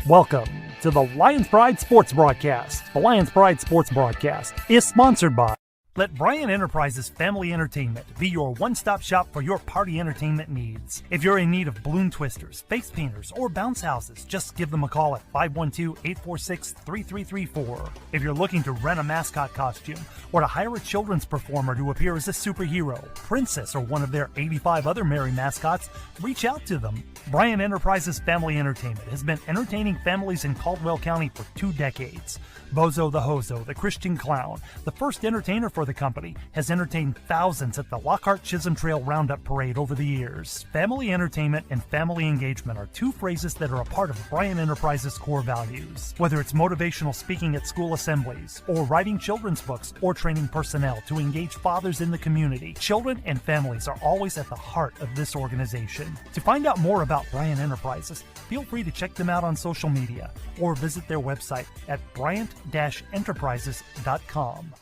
Welcome to the Lions Pride Sports Broadcast. The Lions Pride Sports Broadcast is sponsored by Let Bryan Enterprises Family Entertainment be your one-stop shop for your party entertainment needs. If you're in need of balloon twisters, face painters, or bounce houses, just give them a call at 512-846-3334. If you're looking to rent a mascot costume or to hire a children's performer to appear as a superhero, princess, or one of their 85 other merry mascots, reach out to them. Bryan Enterprises Family Entertainment has been entertaining families in Caldwell County for 2 decades. Bozo the Hozo, the Christian Clown, the first entertainer for the company, has entertained thousands at the Lockhart Chisholm Trail Roundup Parade over the years. Family entertainment and family engagement are 2 phrases that are a part of Bryan Enterprises' core values. Whether it's motivational speaking at school assemblies, or writing children's books, or training personnel to engage fathers in the community, children and families are always at the heart of this organization. To find out more about Bryan Enterprises, feel free to check them out on social media or visit their website at bryant-enterprises.com.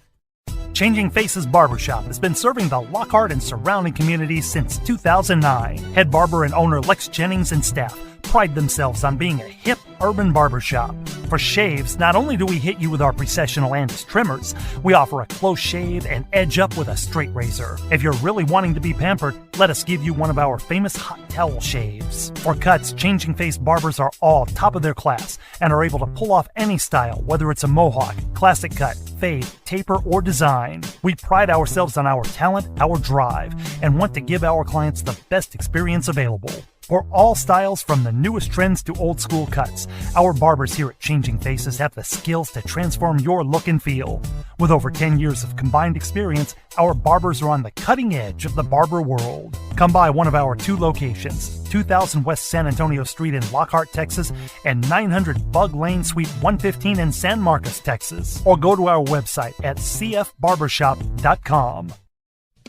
Changing Faces Barbershop has been serving the Lockhart and surrounding communities since 2009. Head barber and owner Lex Jennings and staff pride themselves on being a hip urban barbershop. For shaves, not only do we hit you with our Precessional Andis trimmers, we offer a close shave and edge up with a straight razor. If you're really wanting to be pampered, let us give you one of our famous hot towel shaves. For cuts, Changing Face barbers are all top of their class and are able to pull off any style, whether it's a mohawk, classic cut, fade, taper, or design. We pride ourselves on our talent, our drive, and want to give our clients the best experience available. For all styles, from the newest trends to old school cuts, our barbers here at Changing Faces have the skills to transform your look and feel. With over 10 years of combined experience, our barbers are on the cutting edge of the barber world. Come by one of our 2 locations, 2000 West San Antonio Street in Lockhart, Texas, and 900 Bug Lane, Suite 115 in San Marcos, Texas. Or go to our website at cfbarbershop.com.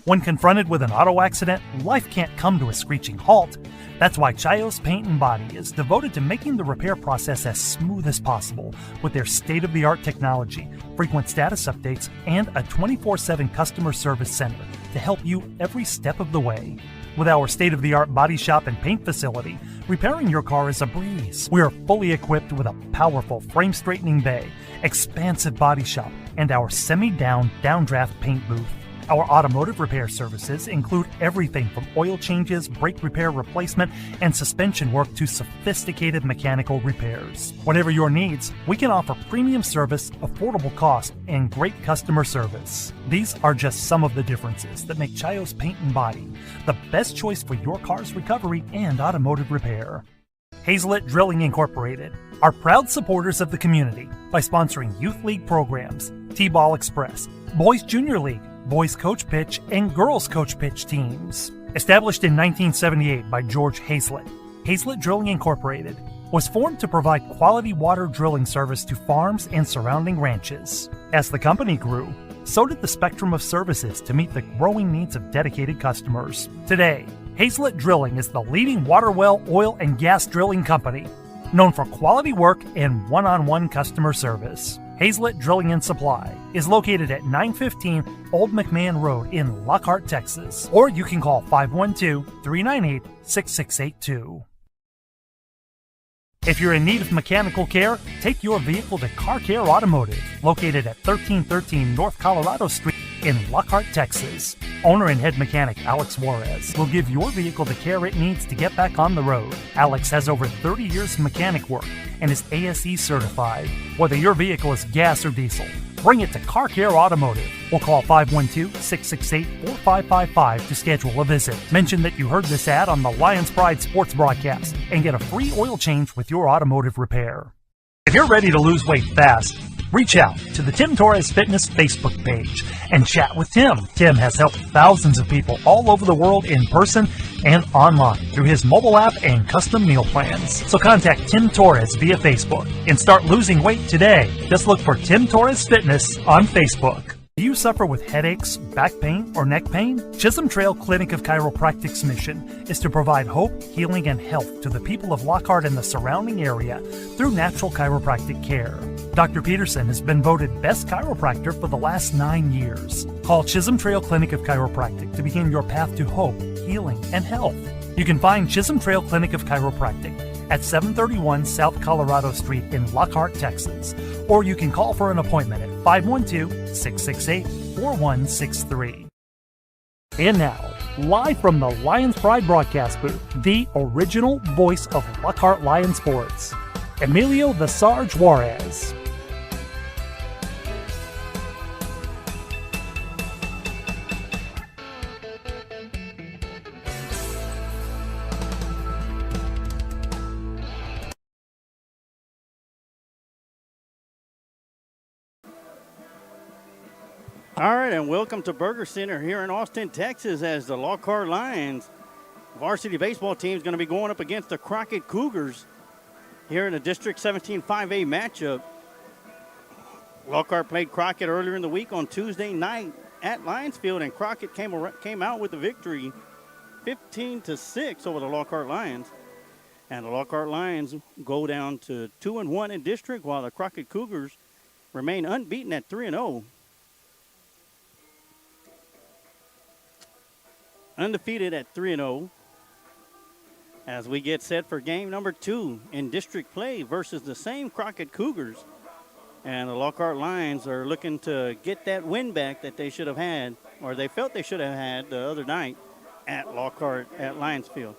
When confronted with an auto accident, life can't come to a screeching halt. That's why Chios Paint and Body is devoted to making the repair process as smooth as possible with their state-of-the-art technology, frequent status updates, and a 24/7 customer service center to help you every step of the way. With our state-of-the-art body shop and paint facility, repairing your car is a breeze. We are fully equipped with a powerful frame-straightening bay, expansive body shop, and our semi-down downdraft paint booth. Our automotive repair services include everything from oil changes, brake repair replacement, and suspension work to sophisticated mechanical repairs. Whatever your needs, we can offer premium service, affordable cost, and great customer service. These are just some of the differences that make Chios Paint and Body the best choice for your car's recovery and automotive repair. Hazelet Drilling Incorporated are proud supporters of the community by sponsoring Youth League programs, T-Ball Express, Boys Junior League, Boys Coach Pitch, and Girls Coach Pitch teams. Established in 1978 by George Hazelet, Hazelet Drilling Incorporated was formed to provide quality water drilling service to farms and surrounding ranches. As the company grew, so did the spectrum of services to meet the growing needs of dedicated customers. Today, Hazelet Drilling is the leading water well, oil, and gas drilling company, known for quality work and one-on-one customer service. Hazelet Drilling and Supply is located at 915 Old McMahon Road in Lockhart, Texas. Or you can call 512-398-6682. If you're in need of mechanical care, take your vehicle to Car Care Automotive, located at 1313 North Colorado Street in Lockhart, Texas. Owner and head mechanic Alex Juarez will give your vehicle the care it needs to get back on the road. Alex has over 30 years of mechanic work and is ASE certified. Whether your vehicle is gas or diesel, bring it to Car Care Automotive or call 512-668-4555 to schedule a visit. Mention that you heard this ad on the Lions Pride Sports Broadcast and get a free oil change with your automotive repair. If you're ready to lose weight fast, reach out to the Tim Torres Fitness Facebook page and chat with Tim. Tim has helped thousands of people all over the world in person and online through his mobile app and custom meal plans. So contact Tim Torres via Facebook and start losing weight today. Just look for Tim Torres Fitness on Facebook. Do you suffer with headaches, back pain, or neck pain? Chisholm Trail Clinic of Chiropractic's mission is to provide hope, healing, and health to the people of Lockhart and the surrounding area through natural chiropractic care. Dr. Peterson has been voted Best Chiropractor for the last 9 years. Call Chisholm Trail Clinic of Chiropractic to begin your path to hope, healing, and health. You can find Chisholm Trail Clinic of Chiropractic at 731 South Colorado Street in Lockhart, Texas. Or you can call for an appointment at 512-668-4163. And now, live from the Lions Pride broadcast booth, the original voice of Lockhart Lion Sports, Emilio the Sarge Juarez. All right, and welcome to Burger Center here in Austin, Texas, as the Lockhart Lions varsity baseball team is going to be going up against the Crockett Cougars here in the District 17 5A matchup. Lockhart played Crockett earlier in the week on Tuesday night at Lions Field, and Crockett came out with the victory 15-6 over the Lockhart Lions. And the Lockhart Lions go down to 2-1 in district, while the Crockett Cougars remain unbeaten at 3-0. Undefeated at 3-0 as we get set for game number 2 in district play versus the same Crockett Cougars. And the Lockhart Lions are looking to get that win back that they should have had, or they felt they should have had the other night at Lockhart at Lions Field.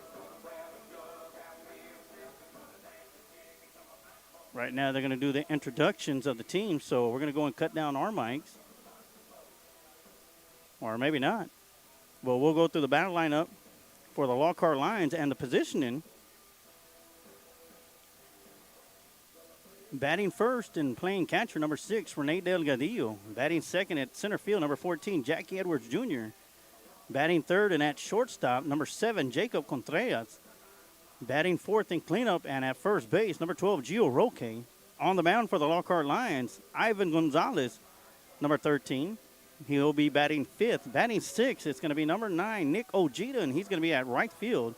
Right now they're going to do the introductions of the team, so we're going to go and cut down our mics. Or maybe not. Well, we'll go through the battle lineup for the Lockhart Lions and the positioning. Batting first and playing catcher, number 6, Rene Delgadillo. Batting second at center field, number 14, Jackie Edwards Jr. Batting third and at shortstop, number 7, Jacob Contreras. Batting fourth in cleanup and at first base, number 12, Gio Roque. On the mound for the Lockhart Lions, Ivan Gonzalez, number 13. He'll be batting fifth. Batting sixth, it's going to be number 9, Nick Ojeda, and he's going to be at right field.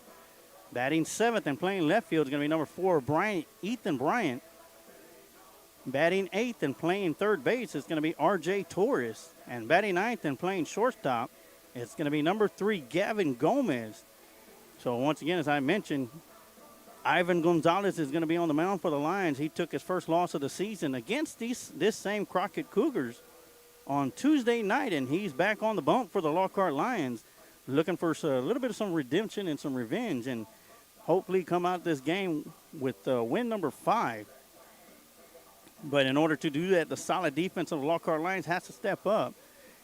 Batting seventh and playing left field is going to be number 4, Ethan Bryant. Batting eighth and playing third base is going to be R.J. Torres. And batting ninth and playing shortstop, it's going to be number 3, Gavin Gomez. So once again, as I mentioned, Ivan Gonzalez is going to be on the mound for the Lions. He took his first loss of the season against this same Crockett Cougars on Tuesday night, and he's back on the bump for the Lockhart Lions, looking for a little bit of some redemption and some revenge, and hopefully come out this game with win number 5. But in order to do that, the solid defense of the Lockhart Lions has to step up,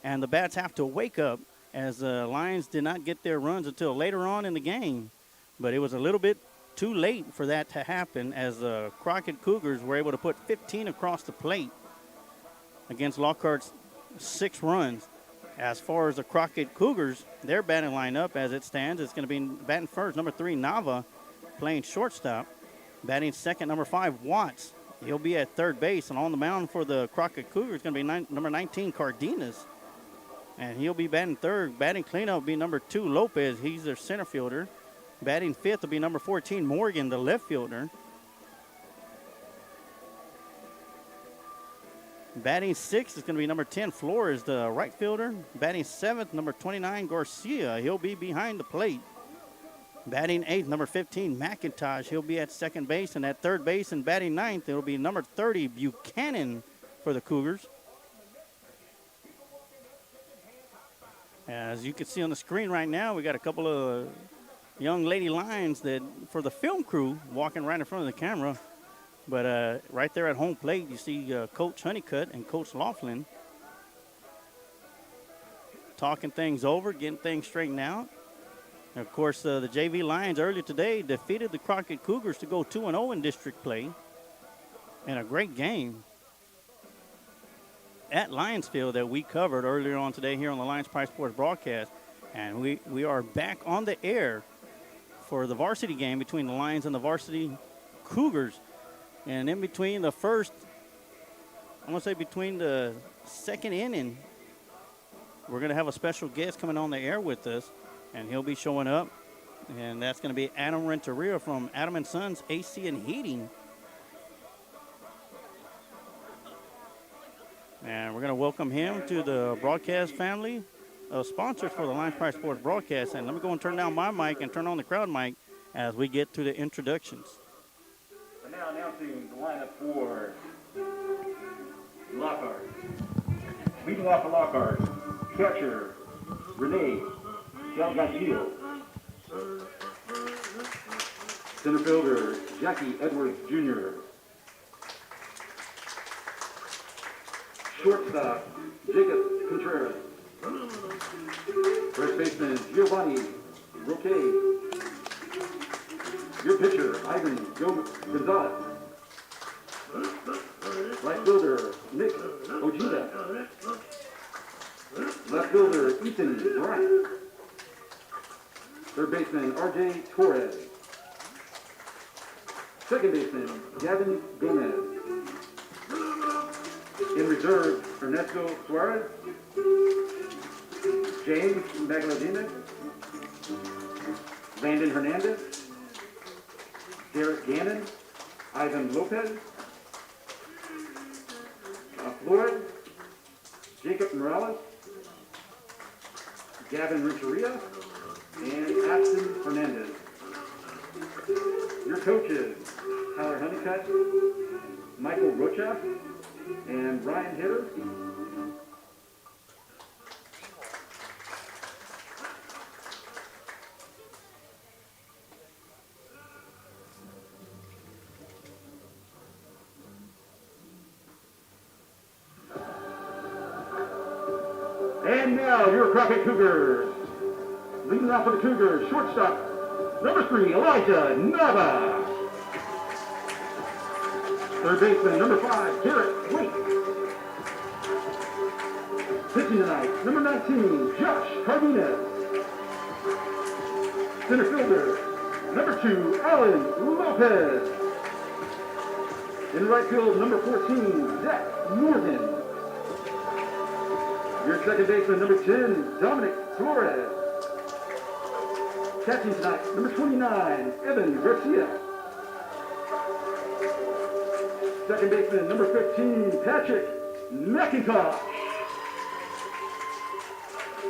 and the bats have to wake up, as the Lions did not get their runs until later on in the game. But it was a little bit too late for that to happen, as the Crockett Cougars were able to put 15 across the plate against Lockhart's 6 runs. As far as the Crockett Cougars, their batting lineup as it stands, it's going to be batting first, number 3, Nava, playing shortstop. Batting second, number 5, Watts. He'll be at third base. And on the mound for the Crockett Cougars is going to be number 19, Cardenas. And he'll be batting third. Batting cleanup will be number 2, Lopez. He's their center fielder. Batting fifth will be number 14, Morgan, the left fielder. Batting sixth is going to be number 10, Flores, the right fielder. Batting seventh, number 29, Garcia. He'll be behind the plate. Batting eighth, number 15, McIntosh. He'll be at second base. And at third base and batting ninth, it'll be number 30, Buchanan for the Cougars. As you can see on the screen right now, we got a couple of young lady Lions that for the film crew walking right in front of the camera. But right there at home plate, you see Coach Honeycutt and Coach Laughlin talking things over, getting things straightened out. And of course, the JV Lions earlier today defeated the Crockett Cougars to go 2-0 in district play in a great game at Lions Field that we covered earlier on today here on the Lions Pride Sports broadcast. And we are back on the air for the varsity game between the Lions and the varsity Cougars. And in between the first, I'm going to say between the second inning, we're going to have a special guest coming on the air with us, and he'll be showing up. And that's going to be Adam Renteria from Adam & Sons AC and Heating. And we're going to welcome him to the broadcast family of sponsors for the Lions Pride Sports broadcast. And let me go and turn down my mic and turn on the crowd mic as we get to the introductions. now announcing the lineup for Lockhart. Leading off for Lockhart, catcher Renee Delgadillo. Center fielder Jackie Edwards Jr. Shortstop Jacob Contreras. First baseman Giovanni Roque. Your pitcher Ivan Gonzalez. Right fielder Nick Ojeda. Left fielder Ethan Bryant. Third baseman RJ Torres. Second baseman Gavin Gomez. In reserve, Ernesto Suarez, James Magladina, Landon Hernandez, Derek Gannon, Ivan Lopez, Flores, Jacob Morales, Gavin Renteria, and Aston Hernandez. Your coaches, Tyler Honeycutt, Michael Rocha, and Ryan Hitter. And now your Crockett Cougars. Leading off for the Cougars, shortstop, number 3, Elijah Nava. Third baseman, number 5, Garrett Wait. Pitching tonight, number 19, Josh Cardenas. Center fielder, number 2, Alan Lopez. In right field, number 14, Zach Morgan. Your second baseman, number 10, Dominic Flores. Catching tonight, number 29, Evan Garcia. Second baseman, number 15, Patrick McIntosh.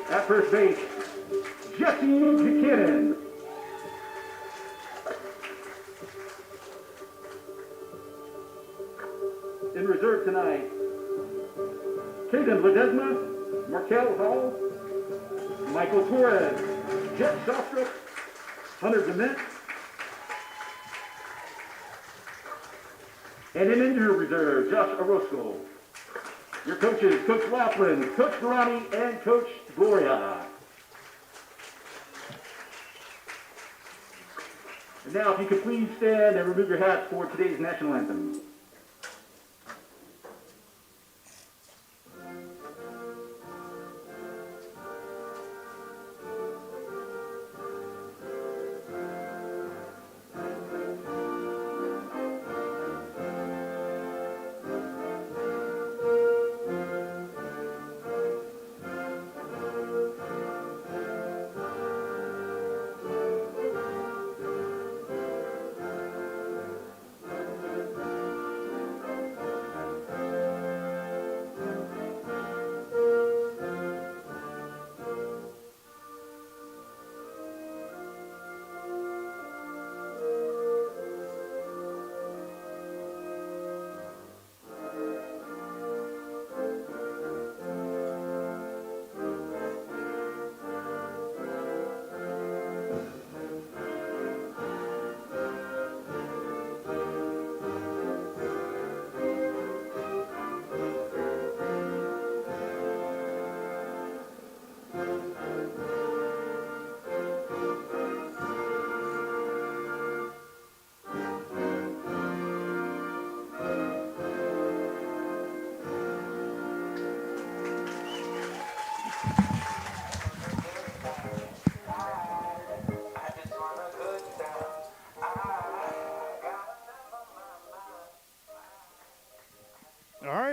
At first base, Jesse Buchanan. In reserve tonight, Caden Ledesma, Markel Hall, Michael Torres, Jet Sostrop, Hunter Dement, and in injury reserve, Josh Orozco. Your coaches, Coach Laughlin, Coach Garani, and Coach Gloria. And now, if you could please stand and remove your hats for today's national anthem.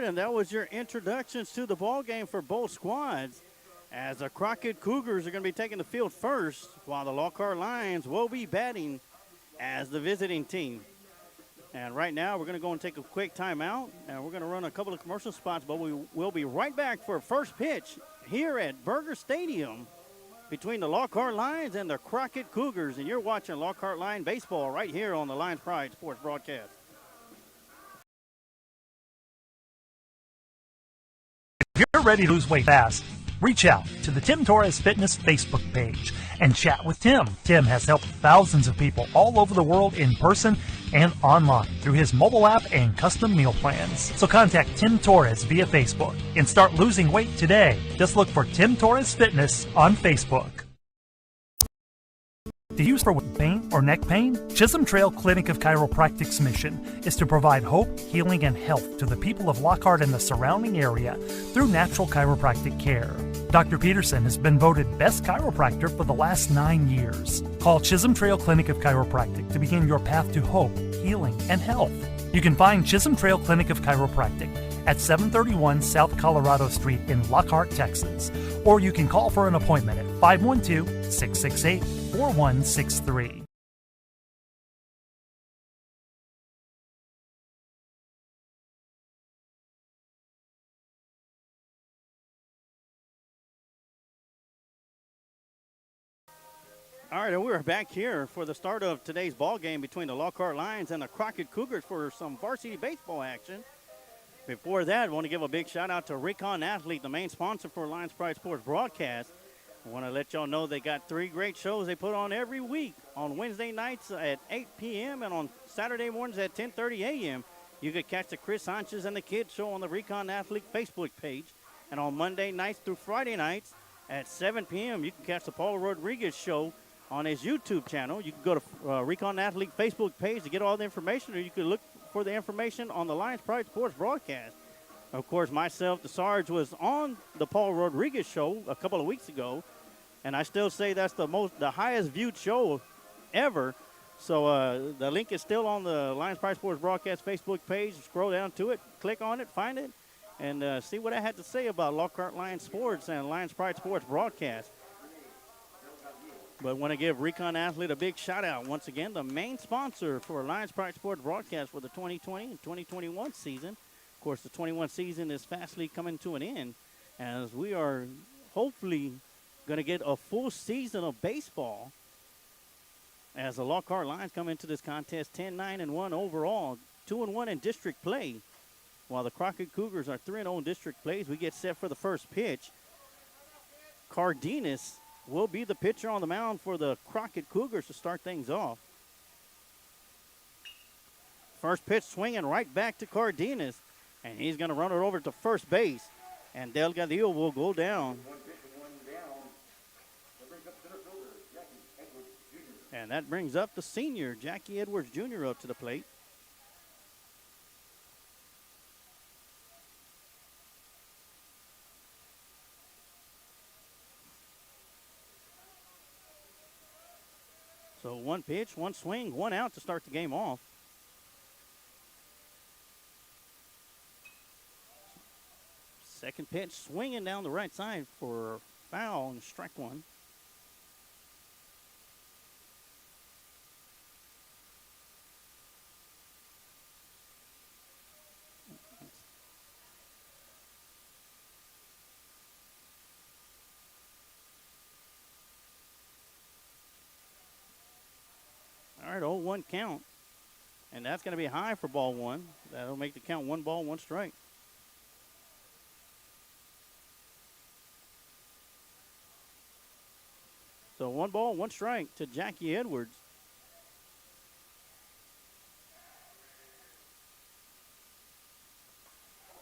And that was your introductions to the ball game for both squads, as the Crockett Cougars are going to be taking the field first, while the Lockhart Lions will be batting as the visiting team. And right now, we're going to go and take a quick timeout, and we're going to run a couple of commercial spots, but we will be right back for first pitch here at Burger Stadium between the Lockhart Lions and the Crockett Cougars. And you're watching Lockhart Lion Baseball right here on the Lions Pride Sports Broadcast. ready to lose weight fast, reach out to the Tim Torres Fitness Facebook page and chat with Tim. Tim has helped thousands of people all over the world in person and online through his mobile app and custom meal plans. So contact Tim Torres via Facebook and start losing weight today. Just look for Tim Torres Fitness on Facebook. Do you suffer with pain or neck pain? Chisholm Trail Clinic of Chiropractic's mission is to provide hope, healing, and health to the people of Lockhart and the surrounding area through natural chiropractic care. Dr. Peterson has been voted Best Chiropractor for the last 9 years. Call Chisholm Trail Clinic of Chiropractic to begin your path to hope, healing, and health. You can find Chisholm Trail Clinic of Chiropractic at 731 South Colorado Street in Lockhart, Texas, or you can call for an appointment at 512-668-4163. All right, and we're back here for the start of today's ball game between the Lockhart Lions and the Crockett Cougars for some varsity baseball action. Before that, I want to give a big shout out to Recon Athlete, the main sponsor for Lions Pride Sports broadcast. I want to let y'all know they got 3 great shows they put on every week on Wednesday nights at 8 p.m. and on Saturday mornings at 10:30 a.m. You could catch the Chris Sanchez and the Kids show on the Recon Athlete Facebook page. And on Monday nights through Friday nights at 7 p.m., you can catch the Paul Rodriguez show on his YouTube channel. You can go to Recon Athlete Facebook page to get all the information, or you can look for the information on the Lions Pride Sports broadcast. Of course, myself, the Sarge, was on the Paul Rodriguez show a couple of weeks ago, and I still say that's the highest viewed show ever. So the link is still on the Lions Pride Sports broadcast Facebook page. Scroll down to it, click on it, find it, and see what I had to say about Lockhart Lions Sports and Lions Pride Sports broadcast. But I want to give Recon Athlete a big shout-out. Once again, the main sponsor for Lions Pride Sports broadcast for the 2020 and 2021 season. Of course, the 21 season is fastly coming to an end, as we are hopefully going to get a full season of baseball as the Lockhart Lions come into this contest 10-9-1 overall, 2-1 in district play, while the Crockett Cougars are 3-0 in district plays. We get set for the first pitch. Cardenas will be the pitcher on the mound for the Crockett Cougars to start things off. First pitch swinging right back to Cardenas, and he's going to run it over to first base, and Delgadillo will go down. And that brings up the senior, Jackie Edwards Jr., up to the plate. So 1 pitch, 1 swing, 1 out to start the game off. Second pitch swinging down the right side for foul and strike 1. All right, 0-1 count. And that's going to be high for ball 1. That'll make the count 1 ball, 1 strike. So 1 ball, 1 strike to Jackie Edwards.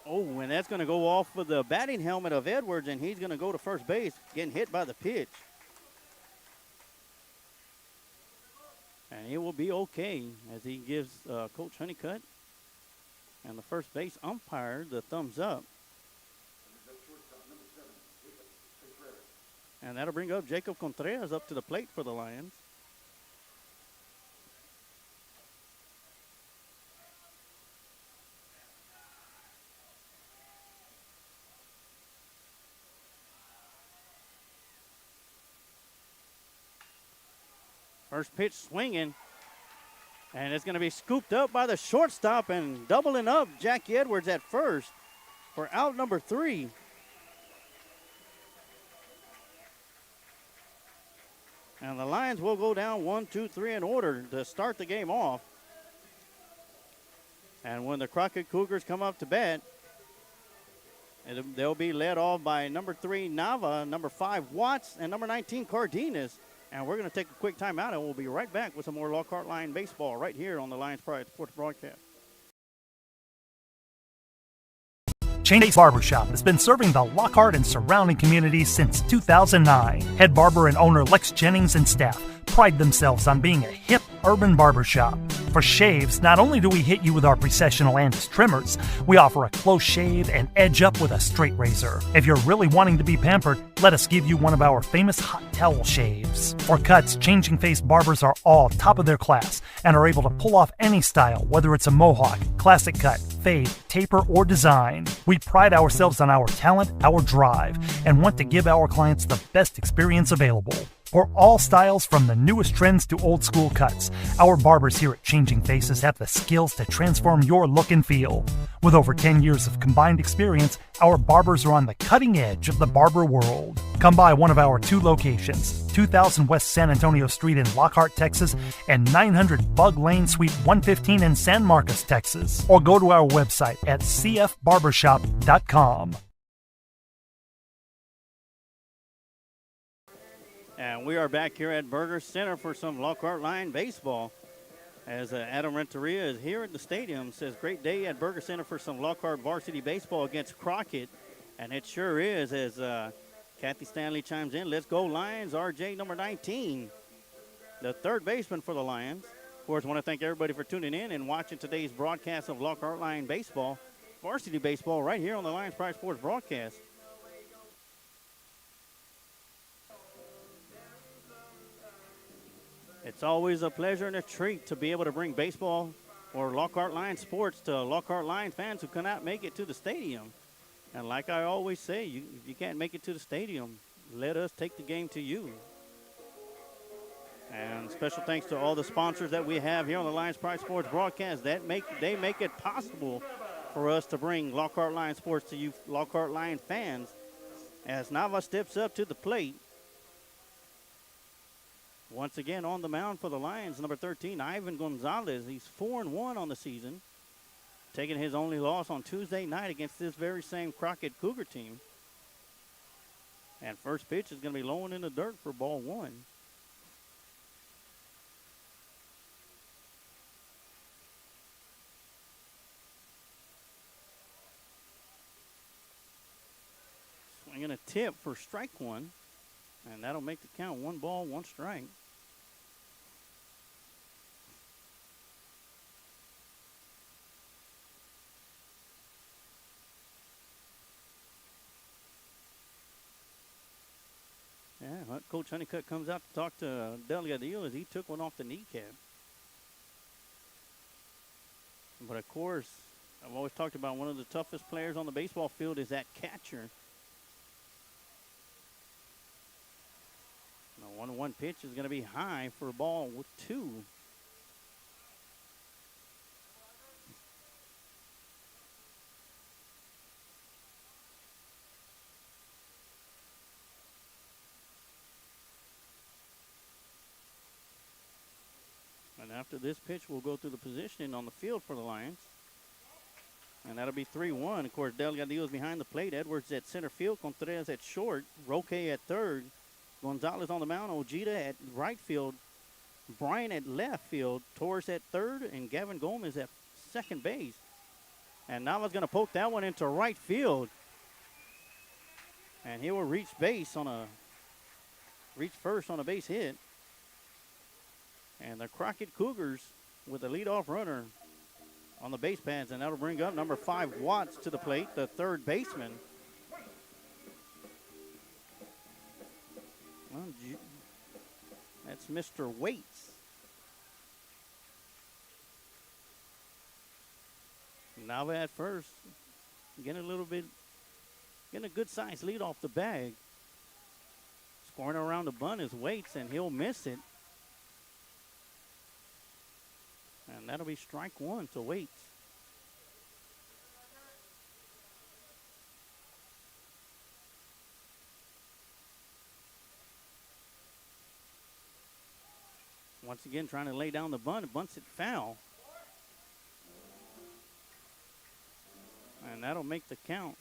Oh, and that's going to go off with the batting helmet of Edwards, and he's going to go to first base, getting hit by the pitch. And he will be okay as he gives Coach Honeycutt and the first base umpire the thumbs up. And that'll bring up Jacob Contreras up to the plate for the Lions. First pitch swinging, and it's going to be scooped up by the shortstop and doubling up Jackie Edwards at first for out number 3. And the Lions will go down 1, 2, 3 in order to start the game off. And when the Crockett Cougars come up to bat, And they'll be led off by number 3, Nava, number 5, Watts, and number 19, Cardenas. And we're going to take a quick timeout, and we'll be right back with some more Lockhart Lion baseball right here on the Lions Pride Sports broadcast. Chain's Barbershop has been serving the Lockhart and surrounding communities since 2009. Head barber and owner Lex Jennings and staff pride themselves on being a hip urban barbershop. For shaves, not only do we hit you with our processional Andis trimmers, we offer a close shave and edge up with a straight razor. If you're really wanting to be pampered, let us give you one of our famous hot towel shaves. For cuts, Changing Face barbers are all top of their class and are able to pull off any style, whether it's a mohawk, classic cut, fade, taper, or design. We pride ourselves on our talent, our drive, and want to give our clients the best experience available. For all styles, from the newest trends to old school cuts, our barbers here at Changing Faces have the skills to transform your look and feel. With over 10 years of combined experience, our barbers are on the cutting edge of the barber world. Come by one of our 2 locations, 2000 West San Antonio Street in Lockhart, Texas, and 900 Bug Lane, Suite 115 in San Marcos, Texas. Or go to our website at cfbarbershop.com. And we are back here at Burger Center for some Lockhart Lion baseball. As Adam Renteria is here at the stadium, says great day at Burger Center for some Lockhart varsity baseball against Crockett. And it sure is, as Kathy Stanley chimes in. Let's go Lions, RJ number 19, the third baseman for the Lions. Of course, I want to thank everybody for tuning in and watching today's broadcast of Lockhart Lion baseball, varsity baseball, right here on the Lions Pride Sports broadcast. It's always a pleasure and a treat to be able to bring baseball or Lockhart Lion sports to Lockhart Lion fans who cannot make it to the stadium. And like I always say, if you can't make it to the stadium, let us take the game to you. And special thanks to all the sponsors that we have here on the Lions Pride Sports broadcast. They make it possible for us to bring Lockhart Lion sports to you Lockhart Lion fans. As Nava steps up to the plate, once again on the mound for the Lions, number 13, Ivan Gonzalez. He's 4-1 on the season, taking his only loss on Tuesday night against this very same Crockett Cougar team. And first pitch is going to be low and in the dirt for ball 1. Swinging a tip for strike 1, and that'll make the count 1 ball, 1 strike. Yeah, Coach Honeycutt comes out to talk to Delgadillo as he took one off the kneecap. But, of course, I've always talked about one of the toughest players on the baseball field is that catcher. The 1-1 pitch is going to be high for ball 2. And after this pitch, we'll go through the positioning on the field for the Lions. And that'll be 3-1. Of course, Delgadillo is behind the plate. Edwards at center field. Contreras at short. Roque at third. Gonzalez on the mound. Ojeda at right field. Bryan at left field. Torres at third. And Gavin Gomez at second base. And Nava's going to poke that one into right field. And he will reach first on a base hit. And the Crockett Cougars with the leadoff runner on the base pads, and that'll bring up number 5, Watts, to the plate, the third baseman. Well, that's Mr. Waits. Nava at first, getting a good size lead off the bag. Scoring around the bunt is Waits, and he'll miss it. And that'll be strike 1 to Waits. Once again, trying to lay down the bunt. Bunts it foul. And that'll make the count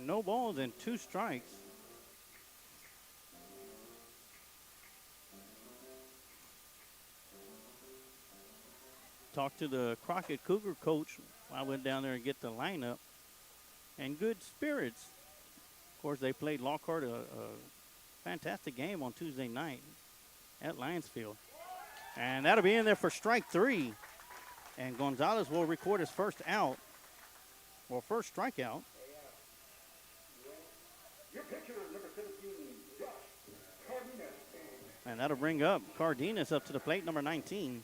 No balls and 2 strikes. Talked to the Crockett Cougar coach. I went down there and get the lineup. And good spirits. Of course, they played Lockhart a fantastic game on Tuesday night at Lions Field. And that'll be in there for strike 3. And Gonzalez will record his first out. Well, first strikeout. And that'll bring up Cardenas up to the plate, number 19.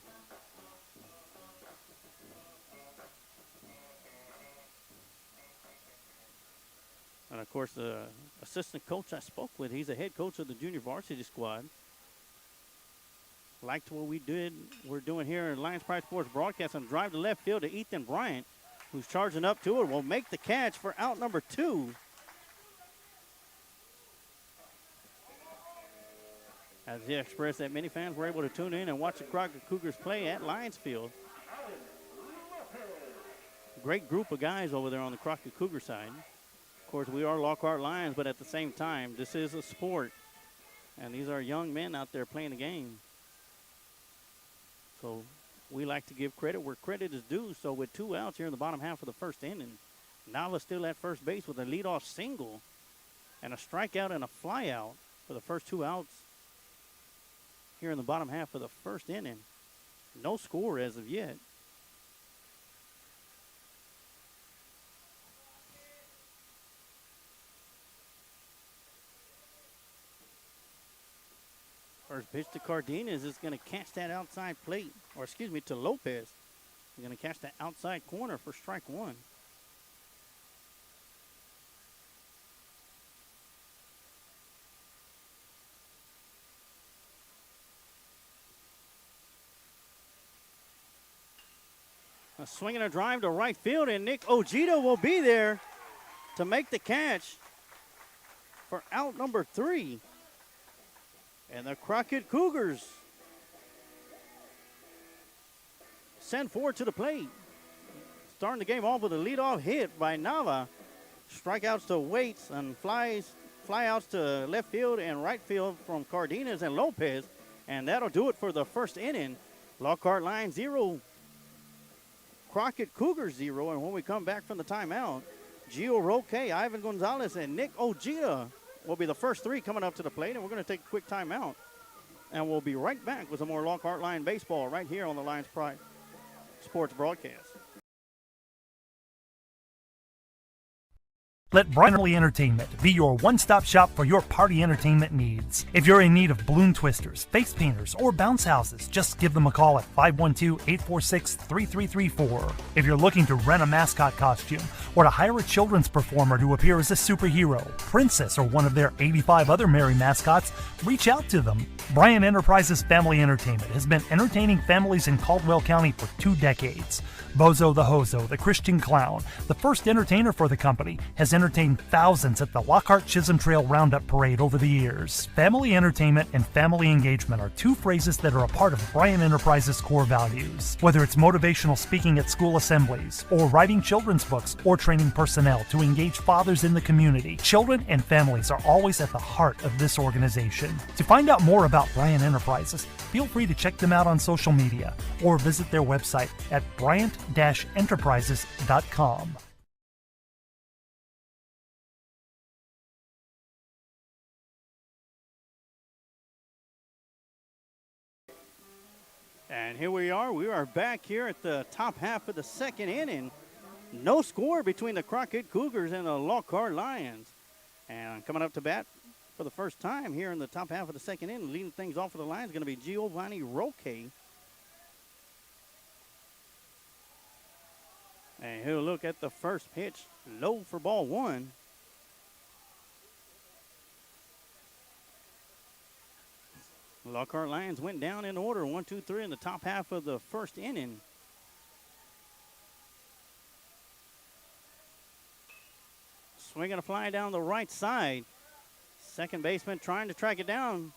And, of course, the assistant coach I spoke with, he's the head coach of the junior varsity squad. Liked what we're doing here in Lions Pride Sports broadcast and drive to left field to Ethan Bryant, who's charging up to it, will make the catch for out number 2. As he expressed that many fans were able to tune in and watch the Crockett Cougars play at Lions Field. Great group of guys over there on the Crockett Cougar side. Of course, we are Lockhart Lions, but at the same time, this is a sport. And these are young men out there playing the game. So we like to give credit where credit is due. So with 2 outs here in the bottom half of the first inning, Nava's still at first base with a leadoff single and a strikeout and a flyout for the first 2 outs here in the bottom half of the first inning. No score as of yet. First pitch to Cardenas is going to catch that outside plate, or excuse me, to Lopez. He's going to catch that outside corner for strike 1. A swing and a drive to right field, and Nick Ojeda will be there to make the catch for out number 3. And the Crockett Cougars send forward to the plate. Starting the game off with a leadoff hit by Nava. Strikeouts to Waits and flyouts to left field and right field from Cardenas and Lopez. And that'll do it for the first inning. Lockhart Lions 0, Crockett Cougars 0. And when we come back from the timeout, Gio Roque, Ivan Gonzalez, and Nick Ojeda will be the first 3 coming up to the plate, and we're going to take a quick timeout. And we'll be right back with some more Lockhart Lion baseball right here on the Lions Pride Sports broadcast. Let Bryant Family Entertainment be your one-stop shop for your party entertainment needs. If you're in need of balloon twisters, face painters, or bounce houses, just give them a call at 512-846-3334. If you're looking to rent a mascot costume or to hire a children's performer to appear as a superhero, princess, or one of their 85 other merry mascots, reach out to them. Bryant Enterprises Family Entertainment has been entertaining families in Caldwell County for 2 decades. Bozo the Hozo, the Christian Clown, the first entertainer for the company, has entertained thousands at the Lockhart Chisholm Trail Roundup Parade over the years. Family entertainment and family engagement are 2 phrases that are a part of Bryant Enterprises' core values. Whether it's motivational speaking at school assemblies, or writing children's books, or training personnel to engage fathers in the community, children and families are always at the heart of this organization. To find out more about Bryant Enterprises, feel free to check them out on social media or visit their website at bryant-enterprises.com. And here we are back here at the top half of the second inning. No score between the Crockett Cougars and the Lockhart Lions. And coming up to bat for the first time here in the top half of the second inning, leading things off for the Lions, going to be Giovanni Roque. And he'll look at the first pitch, low for ball 1. Lockhart Lions went down in order, 1, 2, 3 in the top half of the first inning. Swinging a fly down the right side. Second baseman trying to track it down.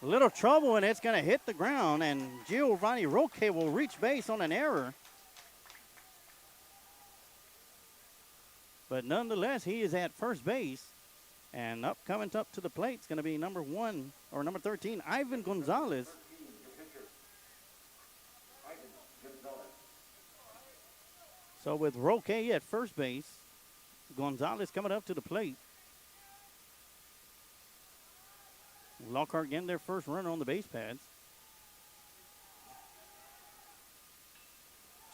A little trouble, and it's going to hit the ground, and Giovanni Roque will reach base on an error. But nonetheless, he is at first base. And coming up to the plate is going to be number 13, Ivan Gonzalez. So with Roque at first base, Gonzalez coming up to the plate. Lockhart getting their first runner on the base pads.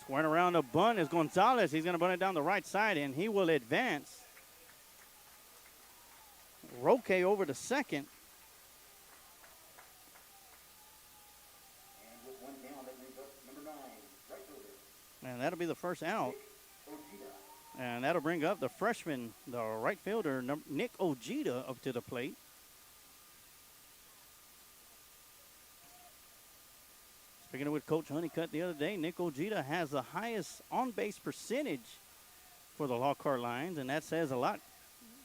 Squaring around the bunt is Gonzalez. He's going to bunt it down the right side, and he will advance. Roque over to second. And with one down, that brings up number 9, right fielder. And that'll be the first out. And that'll bring up the freshman, the right fielder, Nick Ojeda, up to the plate. Speaking with Coach Honeycutt the other day, Nick Ojeda has the highest on-base percentage for the Lockhart Lions, and that says a lot,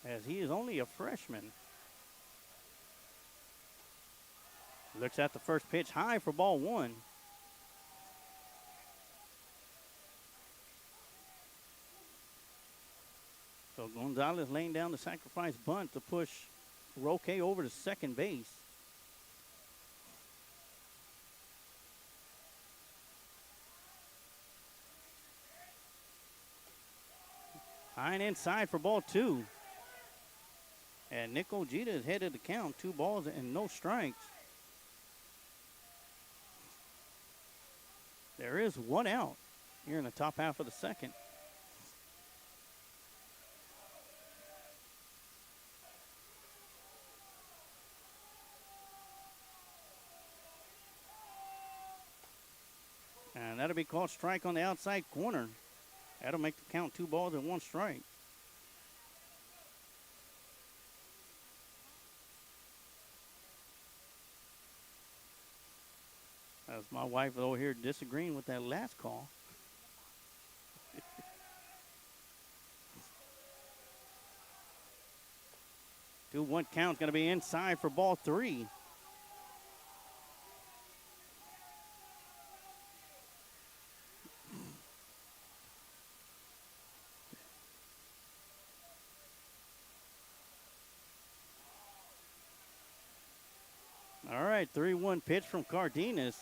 as he is only a freshman. Looks at the first pitch, high for ball 1. So Gonzalez laying down the sacrifice bunt to push Roque over to second base. High and inside for ball 2. And Nick Ojeda is headed to count. 2 balls and no strikes. There is 1 out here in the top half of the second. And that'll be called strike on the outside corner. That'll make the count 2 balls and 1 strike. As my wife is over here disagreeing with that last call. 2-1 count's going to be inside for ball 3. All right, 3-1 pitch from Cardenas.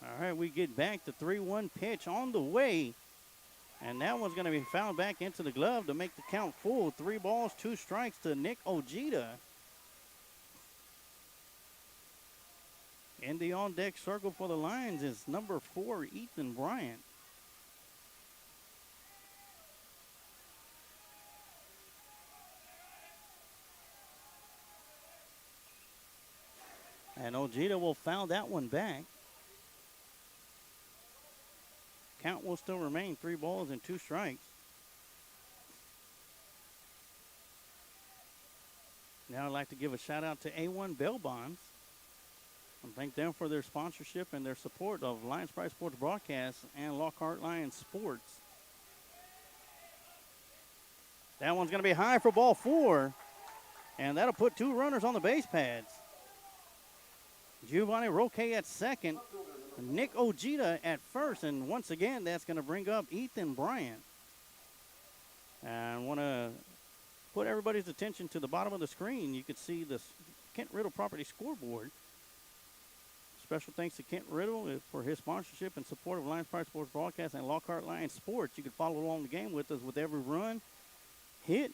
All right, we get back to 3-1 pitch on the way. And that one's going to be fouled back into the glove to make the count full. 3 balls, 2 strikes to Nick Ojeda. In the on-deck circle for the Lions is number 4, Ethan Bryant. And Ojeda will foul that one back. Count will still remain 3 balls and 2 strikes. Now I'd like to give a shout out to A1 Bail Bonds and thank them for their sponsorship and their support of Lions Pride Sports Broadcast and Lockhart Lions Sports. That one's going to be high for ball 4, and that'll put 2 runners on the base pads. Giovanni Roque at second, Nick Ojeda at first, and once again, that's going to bring up Ethan Bryant. And I want to put everybody's attention to the bottom of the screen. You can see the Kent Riddle Property scoreboard. Special thanks to Kent Riddle for his sponsorship and support of Lions Pride Sports Broadcast and Lockhart Lions Sports. You can follow along the game with us with every run, hit,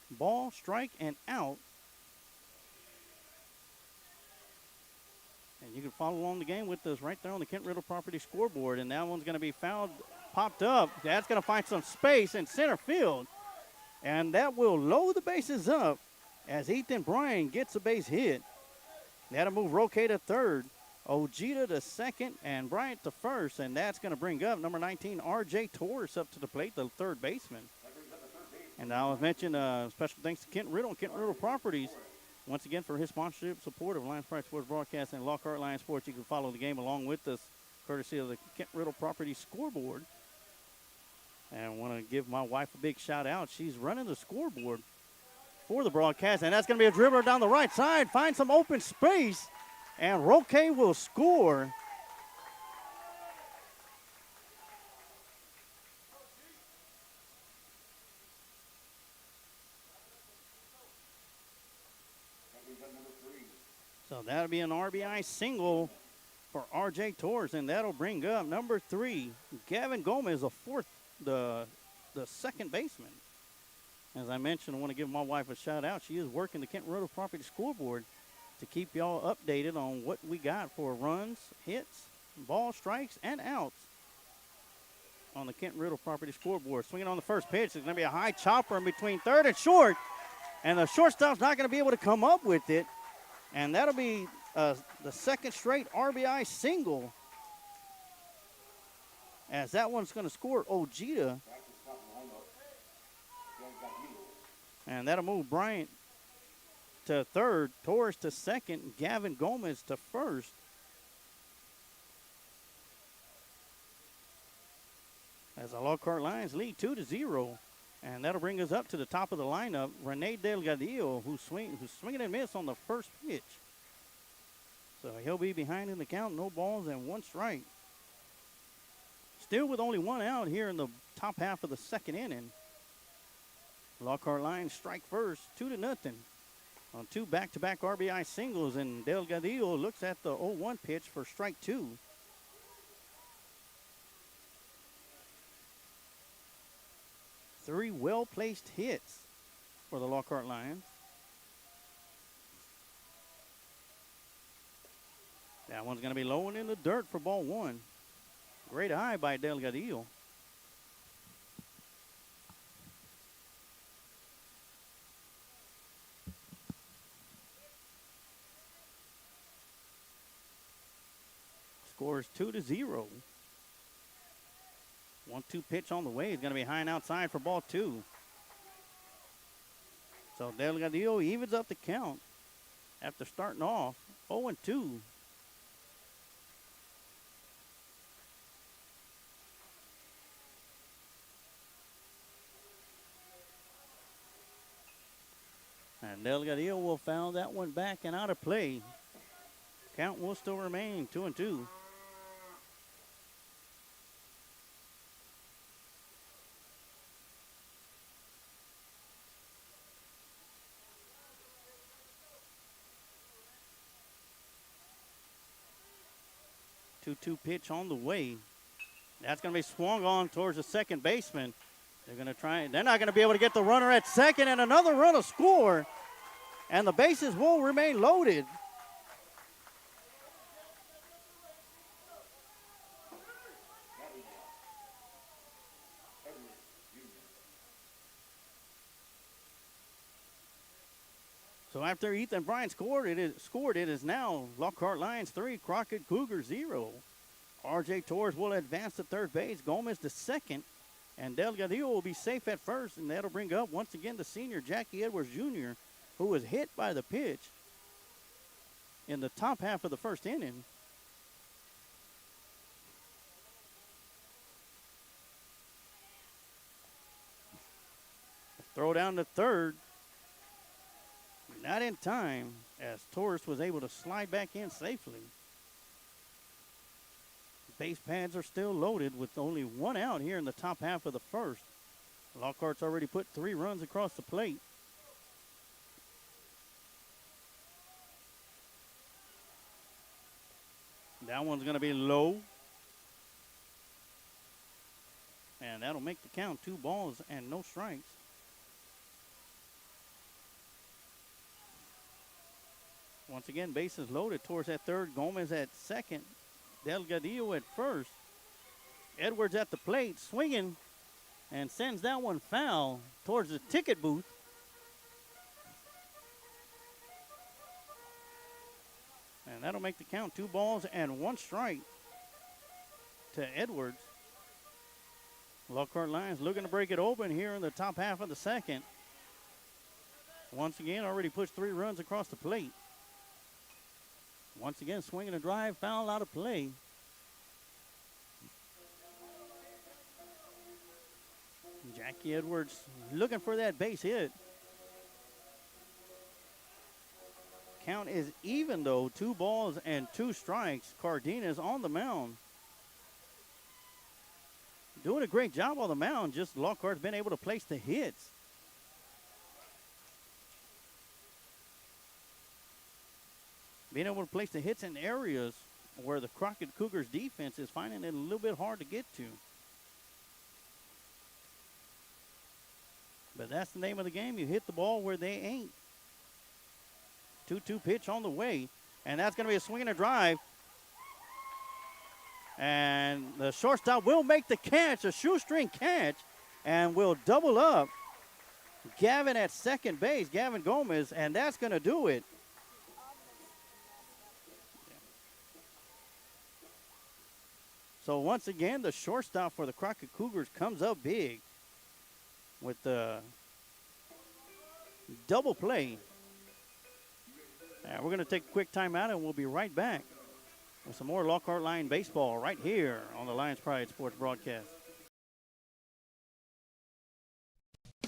ball, strike, and out. And you can follow along the game with us right there on the Kent Riddle Property scoreboard. And that one's going to be fouled, popped up. That's going to find some space in center field. And that will load the bases up as Ethan Bryant gets a base hit. That'll move Roque to third, Ojeda to second, and Bryant to first. And that's going to bring up number 19, R.J. Torres, up to the plate, the third baseman. And I was mentioned special thanks to Kent Riddle and Kent Riddle Properties. Once again, for his sponsorship, support of Lions Pride Sports Broadcast and Lockhart Lions Sports. You can follow the game along with us, courtesy of the Kent Riddle Property scoreboard. And I want to give my wife a big shout out. She's running the scoreboard for the broadcast, and that's going to be a dribbler down the right side. Find some open space, and Roque will score. So that'll be an RBI single for R.J. Torres, and that'll bring up number 3, Gavin Gomez, the second baseman. As I mentioned, I want to give my wife a shout out. She is working the Kent Road Property scoreboard to keep y'all updated on what we got for runs, hits, ball strikes, and outs on the Kent Riddle Property scoreboard. Swinging on the first pitch. It's going to be a high chopper in between third and short, and the shortstop's not going to be able to come up with it, and that'll be the second straight RBI single, as that one's going to score Ojeda. And that'll move Bryant to third, Torres to second, Gavin Gomez to first. As the Lockhart Lions lead 2-0. And that'll bring us up to the top of the lineup. Rene Delgadillo, who's swinging and miss on the first pitch. So he'll be behind in the count, no balls and 1 strike. Still with only 1 out here in the top half of the second inning. Lockhart Lions strike first, 2-0 on 2 back-to-back RBI singles, and Delgadillo looks at the 0-1 pitch for strike 2. Three well-placed hits for the Lockhart Lions. That one's going to be low and in the dirt for ball 1. Great eye by Delgadillo. Scores 2-0. 1-2 pitch on the way. It's going to be high and outside for ball 2. So Delgadillo evens up the count after starting off 0-2. And Delgadillo will foul that one back and out of play. Count will still remain 2-2. Two pitch on the way. That's going to be swung on towards the second baseman. They're going to try. They're not going to be able to get the runner at second, and another run will score, and the bases will remain loaded. So after Ethan Bryant scored, it is now Lockhart Lions 3, Crockett Cougars 0. R.J. Torres will advance to third base, Gomez to second, and Delgadillo will be safe at first, and that'll bring up once again the senior Jackie Edwards Jr., who was hit by the pitch in the top half of the first inning. Throw down to third. Not in time, as Torres was able to slide back in safely. Base pads are still loaded with only 1 out here in the top half of the first. Lockhart's already put 3 runs across the plate. That one's going to be low. And that'll make the count 2 balls and no strikes. Once again, bases loaded. Torres at third, Gomez at second, Delgadillo at first. Edwards at the plate, swinging, and sends that one foul towards the ticket booth. And that'll make the count 2 balls and 1 strike to Edwards. Lockhart Lions looking to break it open here in the top half of the second. Once again, already pushed 3 runs across the plate. Once again, swinging a drive, foul out of play. Jackie Edwards looking for that base hit. count is even, though. 2 balls and 2 strikes. Cardenas on the mound. Doing a great job on the mound. Just Lockhart's been able to place the hits. Being able to place the hits in areas where the Crockett Cougars defense is finding it a little bit hard to get to. But that's the name of the game. You hit the ball where they ain't. 2-2 pitch on the way. And that's going to be a swing and a drive. And the shortstop will make the catch, a shoestring catch, and will double up Gavin at second base, Gavin Gomez, and that's going to do it. So once again, the shortstop for the Crockett Cougars comes up big with the double play. And we're going to take a quick timeout, and we'll be right back with some more Lockhart Lion baseball right here on the Lions Pride Sports broadcast.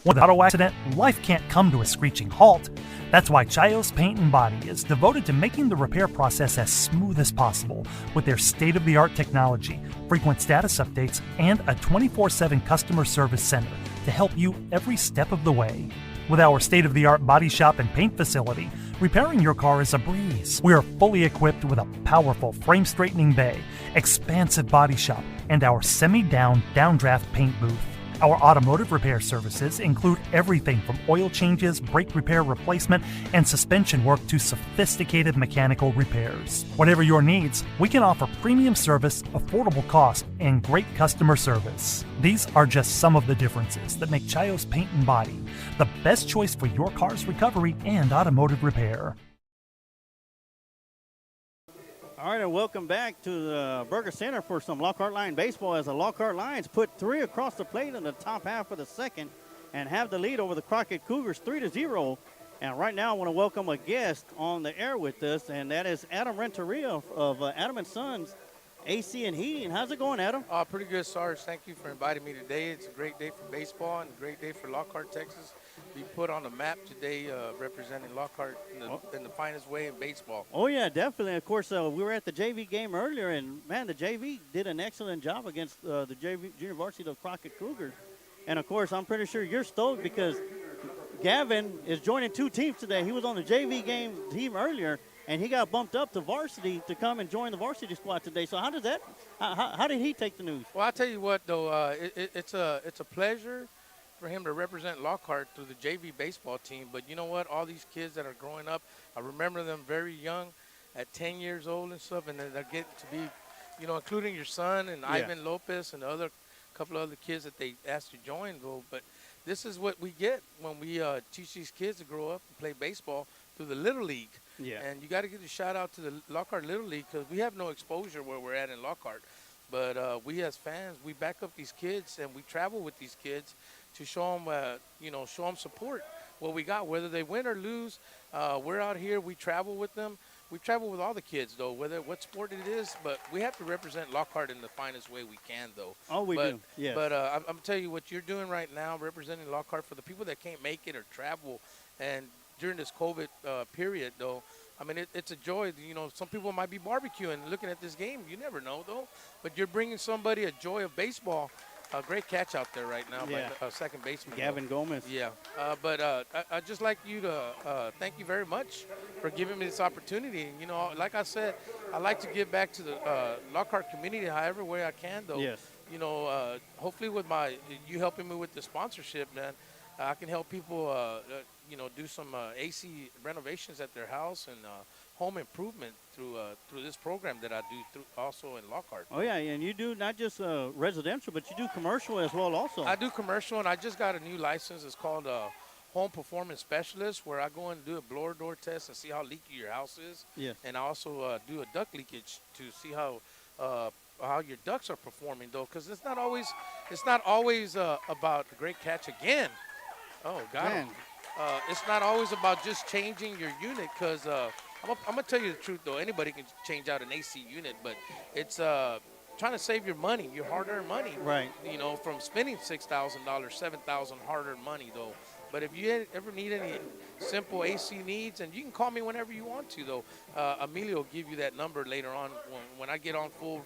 With an auto accident, life can't come to a screeching halt. That's why Chayos Paint and Body is devoted to making the repair process as smooth as possible with their state-of-the-art technology, frequent status updates, and a 24/7 customer service center to help you every step of the way. With our state-of-the-art body shop and paint facility, repairing your car is a breeze. We are fully equipped with a powerful frame straightening bay, expansive body shop, and our semi-down downdraft paint booth. Our automotive repair services include everything from oil changes, brake repair replacement, and suspension work to sophisticated mechanical repairs. Whatever your needs, we can offer premium service, affordable cost, and great customer service. These are just some of the differences that make Chayos Paint and Body the best choice for your car's recovery and automotive repair. All right, and welcome back to the Burger Center for some Lockhart Lion baseball as the Lockhart Lions put 3 across the plate in the top half of the second and have the lead over the Crockett Cougars 3-0. And right now I want to welcome a guest on the air with us, and that is Adam Renteria of Adam & Sons AC and Heating. How's it going, Adam? Pretty good, Sarge. Thank you for inviting me today. It's a great day for baseball and a great day for Lockhart, Texas. Be put on the map today, representing Lockhart in the finest way in baseball. Oh, yeah, definitely. Of course, we were at the JV game earlier, and, man, the JV did an excellent job against the JV junior varsity of Crockett Cougars. And, of course, I'm pretty sure you're stoked because Gavin is joining 2 teams today. He was on the JV game team earlier, and he got bumped up to varsity to come and join the varsity squad today. So how did he take the news? Well, I'll tell you what, though, it's a pleasure for him to represent Lockhart through the JV baseball team. But you know what? All these kids that are growing up, I remember them very young, at 10 years old and stuff, and then they're getting to be, including your son and Ivan Lopez and the couple of other kids that they asked to join. But this is what we get when we teach these kids to grow up and play baseball through the Little League. Yeah. And you got to give a shout out to the Lockhart Little League because we have no exposure where we're at in Lockhart. But we as fans, we back up these kids and we travel with these kids to show them, support what we got, whether they win or lose. We're out here. We travel with them. We travel with all the kids, though, what sport it is. But we have to represent Lockhart in the finest way we can, though. Oh, we do, yes. But I'm going to tell you what you're doing right now, representing Lockhart for the people that can't make it or travel. And during this COVID period, though, I mean, it's a joy. Some people might be barbecuing, looking at this game. You never know, though. But you're bringing somebody a joy of baseball. A great catch out there right now by second baseman. Gavin Gomez. Yeah. But I'd just like you to thank you very much for giving me this opportunity. And, like I said, I like to give back to the Lockhart community however way I can, though. Yes. Hopefully with you helping me with the sponsorship, man, I can help people, do some AC renovations at their house and home improvement through this program that I do also in Lockhart. Oh, yeah, and you do not just residential, but you do commercial as well also. I do commercial, and I just got a new license. It's called Home Performance Specialist, where I go in and do a blower door test and see how leaky your house is. Yes. And I also do a duct leakage to see how your ducts are performing, though, because it's not always about a great catch again. Oh, got him. It's not always about just changing your unit, because I'm going to tell you the truth, though. Anybody can change out an AC unit, but it's trying to save your money, your hard-earned money. Right. From spending $6,000, $7,000 hard-earned money, though. But if you ever need any simple AC needs, and you can call me whenever you want to, though. Emilio will give you that number later on when I get on full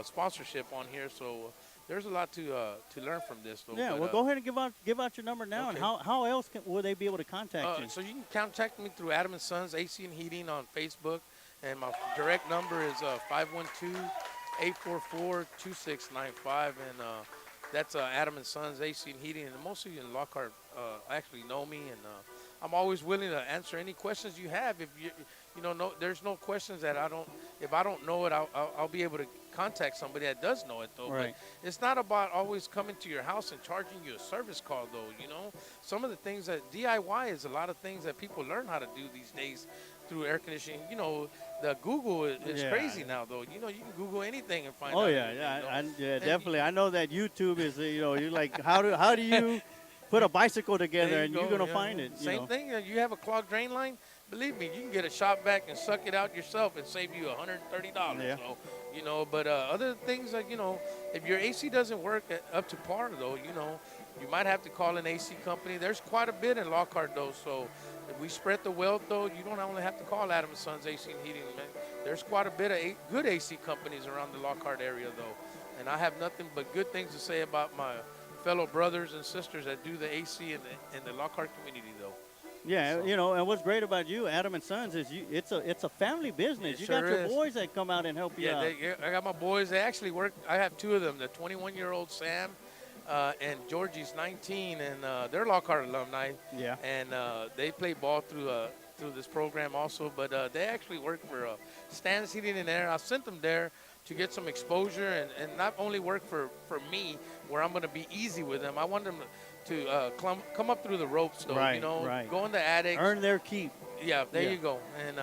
sponsorship on here. So there's a lot to learn from this, though. Yeah, But, well, go ahead and give out your number now. okay. And how else will they be able to contact you? So you can contact me through Adam and Sons AC and Heating on Facebook, and my direct number is 512-844-2695, and that's Adam and Sons AC and Heating. And most of you in Lockhart actually know me, and I'm always willing to answer any questions you have. If there's no questions that if I don't know it, I'll be able to contact somebody that does know it, though. Right. But it's not about always coming to your house and charging you a service call, though. Some of the things that DIY is a lot of things that people learn how to do these days through air conditioning. The Google is crazy now, though. You can Google anything and find out. Oh yeah, definitely. I know that YouTube is you're like how do you put a bicycle together and you're gonna find it. Same thing. You have a clogged drain line. Believe me, you can get a shop vac and suck it out yourself and save you $130. Yeah. So, but other things like if your AC doesn't work up to par, though, you might have to call an AC company. There's quite a bit in Lockhart, though. So if we spread the wealth, though, you don't only have to call Adam and Sons AC and Heating, man. There's quite a bit of good AC companies around the Lockhart area, though. And I have nothing but good things to say about my fellow brothers and sisters that do the AC in the Lockhart community, though. Yeah, and what's great about you, Adam and Sons, is it's a family business. You got your boys that come out and help you out. I got my boys. They actually work. I have two of them. The 21-year-old Sam and Georgie's 19, and they're Lockhart alumni. Yeah. And they play ball through this program also. But they actually work for Stan's Heating and Air. I sent them there to get some exposure and not only work for me, where I'm going to be easy with them. I want them to come up through the ropes, though. Right. Go in the attic. Earn their keep. Yeah, there you go. And,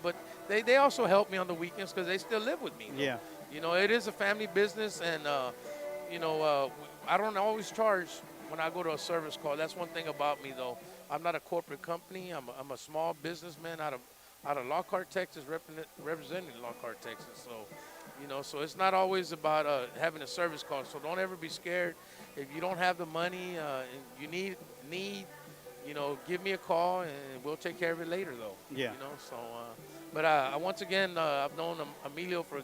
but they also help me on the weekends because they still live with me. Yeah. It is a family business, and, I don't always charge when I go to a service call. That's one thing about me, though. I'm not a corporate company. I'm a small businessman out of Lockhart, Texas, representing Lockhart, Texas. So, so it's not always about having a service call. So don't ever be scared. If you don't have the money and you need, give me a call and we'll take care of it later, though. Yeah. So, but once again, I've known Emilio for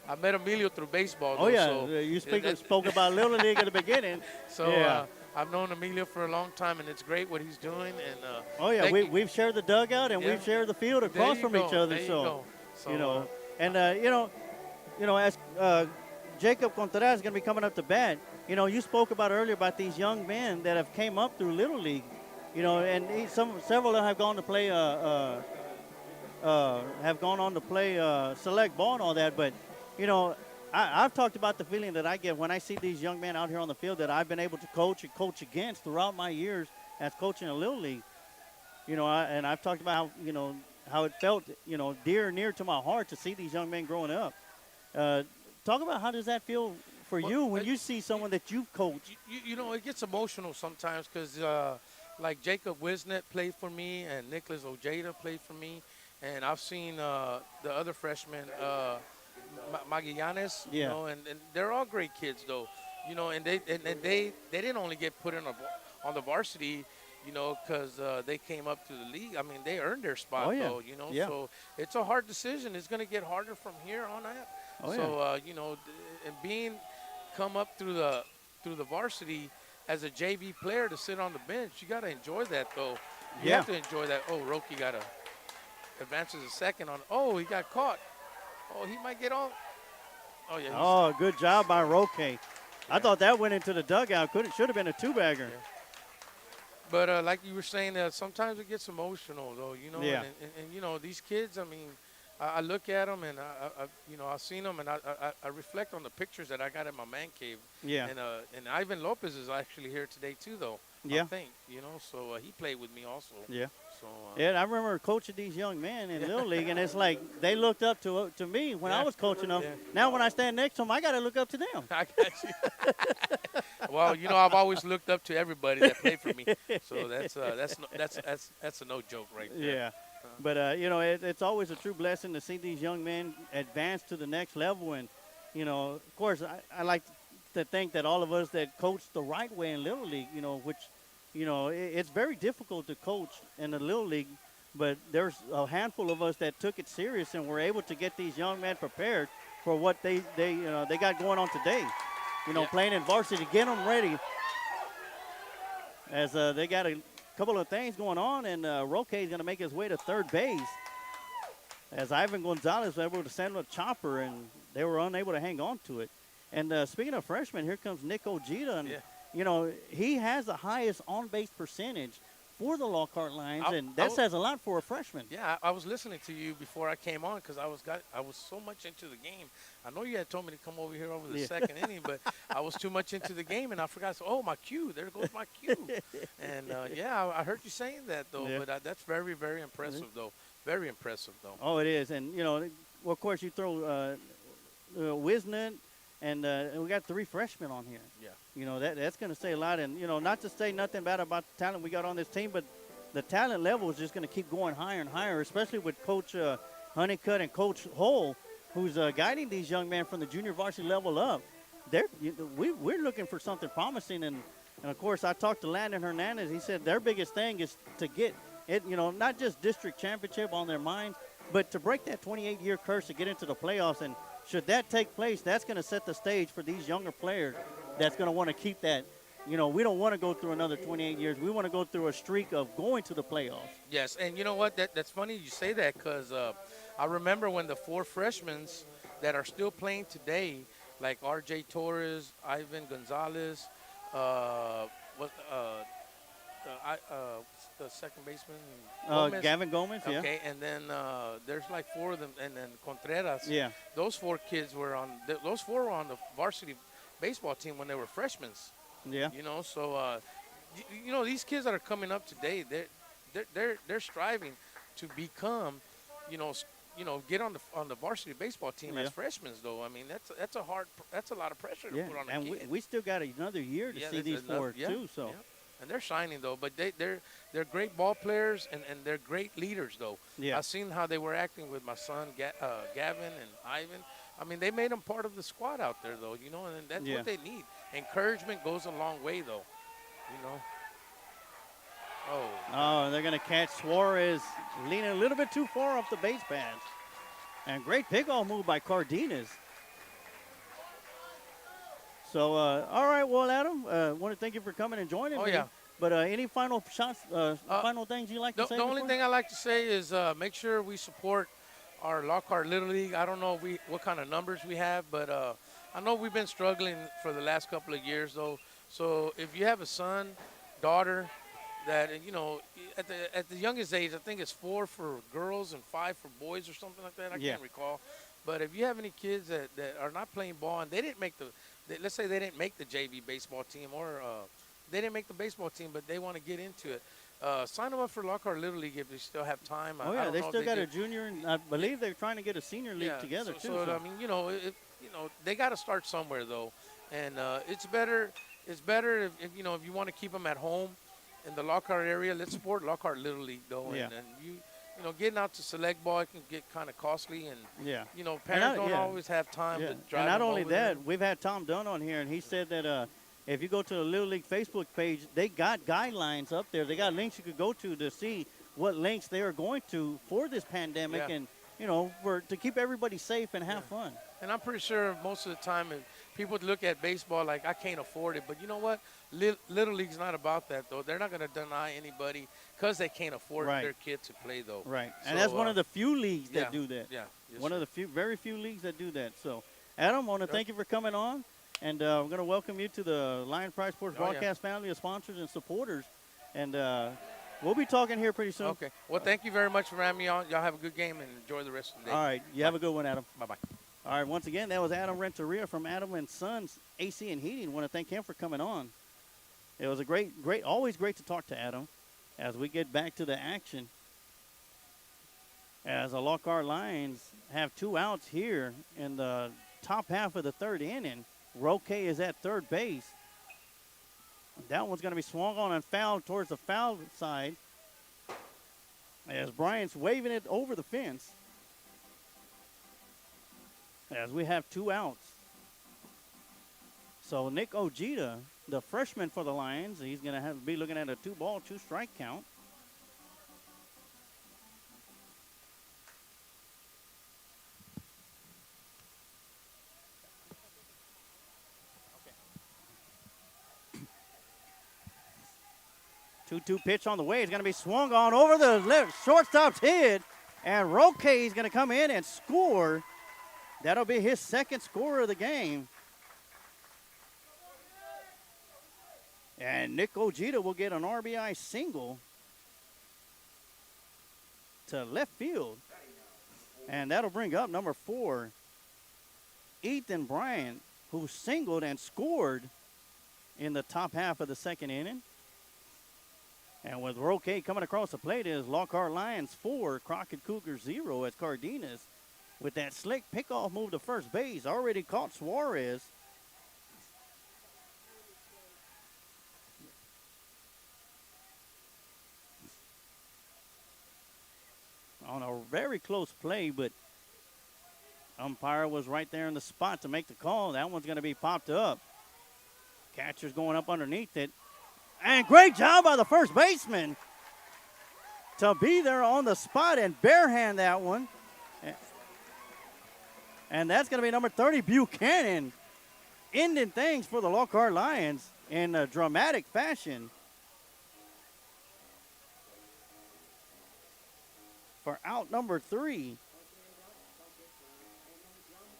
I met Emilio through baseball. Oh, though, yeah. so You spoke about Little League at the beginning. So yeah. I've known Emilio for a long time, and it's great what he's doing. And we've shared the dugout and we've shared the field across from each other. So as Jacob Contreras is going to be coming up to bat, you spoke about earlier about these young men that have came up through Little League, and several have gone to play select ball and all that. But I've talked about the feeling that I get when I see these young men out here on the field that I've been able to coach and coach against throughout my years as coaching a Little League. And I've talked about how it felt, near to my heart to see these young men growing up. Talk about how does that feel for you when you see someone that you've coached? It gets emotional sometimes because, like Jacob Wisnet played for me and Nicholas Ojeda played for me. And I've seen the other freshmen, Magallanes, and they're all great kids, though. And they didn't only get put on the varsity, because they came up to the league. I mean, they earned their spot, though, Yeah. So it's a hard decision. It's going to get harder from here on out. And come up through the varsity as a JV player to sit on the bench, you got to enjoy that, though. You have to enjoy that. Oh, Roki got to advances a second on. Oh, he got caught. Oh, he might get on. Oh, yeah. Oh, good job by Roque. Yeah. I thought that went into the dugout. Should have been a two-bagger. Yeah. But like you were saying, sometimes it gets emotional, though. Yeah. And these kids. I mean, I look at them and I've seen them and I reflect on the pictures that I got in my man cave. Yeah. And Ivan Lopez is actually here today too, though. Yeah. I think so he played with me also. Yeah. So. I remember coaching these young men in Little League, and it's like they looked up to me when I was coaching them. Yeah. Now when I stand next to them, I got to look up to them. I got you. Well, I've always looked up to everybody that played for me, so that's a no joke right there. Yeah. But it's always a true blessing to see these young men advance to the next level, and of course, I like to think that all of us that coach the right way in Little League, which it's very difficult to coach in the Little League, but there's a handful of us that took it serious and were able to get these young men prepared for what they got going on today. Playing in varsity, get them ready as they got a couple of things going on, and Roque is going to make his way to third base as Ivan Gonzalez was able to send a chopper, and they were unable to hang on to it. And speaking of freshmen, here comes Nick Ojeda, and he has the highest on-base percentage for the Lockhart Lions, and that says a lot for a freshman. Yeah, I was listening to you before I came on because I was so much into the game. I know you had told me to come over here over the second inning, but I was too much into the game, and I forgot. So, my cue. There goes my cue. And, I heard you saying that, though. Yeah. But that's very, very impressive, though. Very impressive, though. Oh, it is. And, well, of course, you throw Wisnant, and we got 3 freshmen on here. Yeah. That's going to say a lot. And, not to say nothing bad about the talent we got on this team, but the talent level is just going to keep going higher and higher, especially with Coach Honeycutt and Coach Hull, who's guiding these young men from the junior varsity level up. We're looking for something promising. And, of course, I talked to Landon Hernandez. He said their biggest thing is to get it, not just district championship on their minds, but to break that 28-year curse to get into the playoffs. And should that take place, that's going to set the stage for these younger players that's going to want to keep that. We don't want to go through another 28 years. We want to go through a streak of going to the playoffs. Yes, and you know what? That's funny you say that because I remember when the 4 freshmen that are still playing today, like R.J. Torres, Ivan Gonzalez, the second baseman? Gomez. Gavin Gomez, yeah. Okay, and then there's like 4 of them, and then Contreras. Yeah. Those 4 kids were on the varsity baseball team when they were freshmen. Yeah. So these kids that are coming up today, they're striving to become, get on the varsity baseball team as freshmen. Though I mean that's a lot of pressure to put on a kid. And we still got another year to see these 4 too. So. Yeah. And they're shining though, but they're great ball players and they're great leaders though. Yeah. I've seen how they were acting with my son Gavin and Ivan. I mean, they made them part of the squad out there, though, and that's what they need. Encouragement goes a long way, though, Oh, they're going to catch Suarez leaning a little bit too far off the base pads. And great pickoff move by Cardenas. So, all right, well, Adam, want to thank you for coming and joining me. Yeah. But any final shots, final things you like to say? The only thing I like to say is make sure we support our Lockhart Little League. I don't know what kind of numbers we have, but I know we've been struggling for the last couple of years, though. So if you have a son, daughter, that, at the youngest age, I think it's 4 for girls and 5 for boys or something like that. I can't recall. But if you have any kids that are not playing ball and they didn't make let's say they didn't make the JV baseball team or they didn't make the baseball team, but they want to get into it, sign them up for Lockhart Little League if they still have time. Oh, yeah, they still got a junior, and I believe they're trying to get a senior league together, too. So, I mean, they got to start somewhere, though. And it's better if if you want to keep them at home in the Lockhart area, let's support Lockhart Little League, though. Yeah. And getting out to select ball, it can get kind of costly. And, parents don't always have time to drive. And not only that, there. we've had Tom Dunn on here, and he said that if you go to the Little League Facebook page, they got guidelines up there. They got links you could go to see what links they are going to for this pandemic and, to keep everybody safe and have fun. And I'm pretty sure most of the time people look at baseball like, I can't afford it. But you know what? Little League's not about that, though. They're not going to deny anybody because they can't afford their kid to play, though. Right. And that's one of the few leagues that do that. Yeah. One of the very few leagues that do that. So, Adam, I want to thank you for coming on. And we're going to welcome you to the Lion Pride Sports broadcast family of sponsors and supporters. And we'll be talking here pretty soon. Okay. Well, thank you very much for having me on. Y'all have a good game and enjoy the rest of the day. All right. You have a good one, Adam. Bye-bye. All right. Once again, that was Adam Renteria from Adam and Sons AC and Heating. I want to thank him for coming on. It was a always great to talk to Adam as we get back to the action. As the Lockhart Lions have 2 outs here in the top half of the 3rd inning. Roque is at third base. That one's going to be swung on and fouled towards the foul side as Bryant's waving it over the fence. As we have 2 outs. So Nick Ojeda the freshman for the Lions. He's going to be looking at a 2-ball, 2-strike count. Okay. 2-2 pitch on the way. It's going to be swung on over the left shortstop's head. And Roque is going to come in and score. That'll be his second score of the game. And Nick Ojeda will get an RBI single to left field. And that'll bring up number 4, Ethan Bryant, who singled and scored in the top half of the second inning. And with Roque coming across the plate is Lockhart Lions 4, Crockett Cougars 0 as Cardenas with that slick pickoff move to first base. Already caught Suarez. On a very close play, but umpire was right there in the spot to make the call. That one's going to be popped up. Catcher's going up underneath it. And great job by the first baseman to be there on the spot and barehand that one. And that's going to be number 30, Buchanan, ending things for the Lockhart Lions in a dramatic fashion. For out number 3.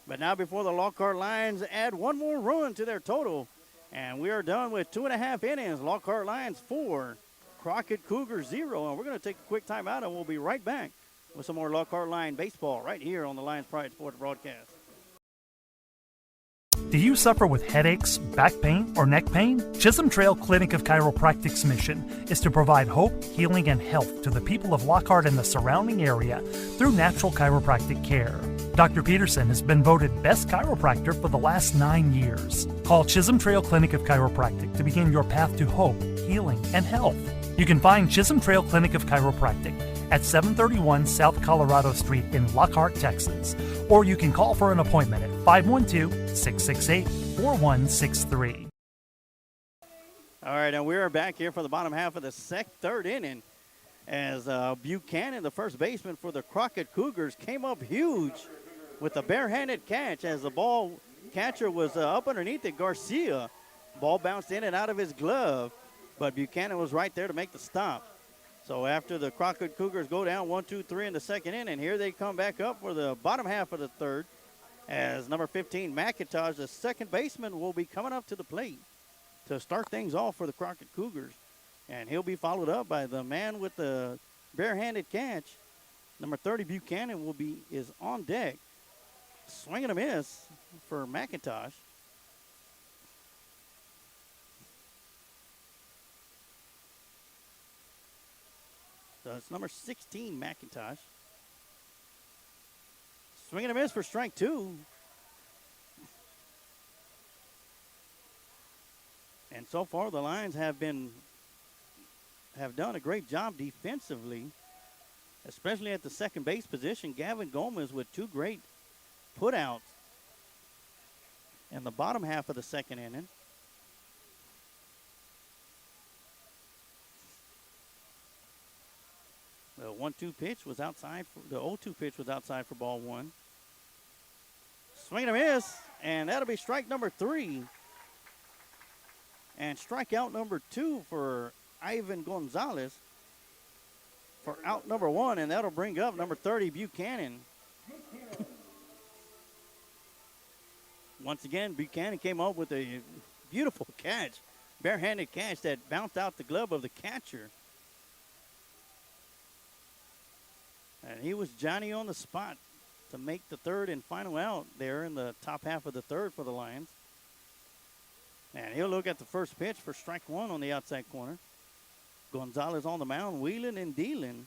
But now before the Lockhart Lions add one more run to their total. And we are done with 2.5 innings. Lockhart Lions 4, Crockett Cougars 0. And we're going to take a quick timeout, and we'll be right back with some more Lockhart Lion baseball right here on the Lions Pride Sports broadcast. Do you suffer with headaches, back pain, or neck pain? Chisholm Trail Clinic of Chiropractic's mission is to provide hope, healing, and health to the people of Lockhart and the surrounding area through natural chiropractic care. Dr. Peterson has been voted Best Chiropractor for the last 9 years. Call Chisholm Trail Clinic of Chiropractic to begin your path to hope, healing, and health. You can find Chisholm Trail Clinic of Chiropractic at 731 South Colorado Street in Lockhart, Texas. Or you can call for an appointment at 512-668-4163. All right, and we are back here for the bottom half of the third inning as Buchanan, the first baseman for the Crockett Cougars, came up huge with a barehanded catch as the ball catcher was up underneath it, Garcia. Ball bounced in and out of his glove, but Buchanan was right there to make the stop. So after the Crockett Cougars go down 1-2-3 in the second inning, here they come back up for the bottom half of the third as number 15, McIntosh, the second baseman, will be coming up to the plate to start things off for the Crockett Cougars. And he'll be followed up by the man with the barehanded catch. Number 30, Buchanan, is on deck. Swing and a miss for McIntosh. So it's number 16, McIntosh. Swing and a miss for strike 2. And so far the Lions have done a great job defensively, especially at the second base position. Gavin Gomez with 2 great putouts in the bottom half of the second inning. The 1-2 pitch was outside. The 0-2 pitch was outside for ball 1. Swing and a miss, and that'll be strike number 3. And strikeout number 2 for Ivan Gonzalez for out number 1, and that'll bring up number 30, Buchanan. Once again, Buchanan came up with a beautiful catch, barehanded catch that bounced out the glove of the catcher. And he was Johnny on the spot to make the third and final out there in the top half of the third for the Lions. And he'll look at the first pitch for strike 1 on the outside corner. Gonzalez on the mound, wheeling and dealing.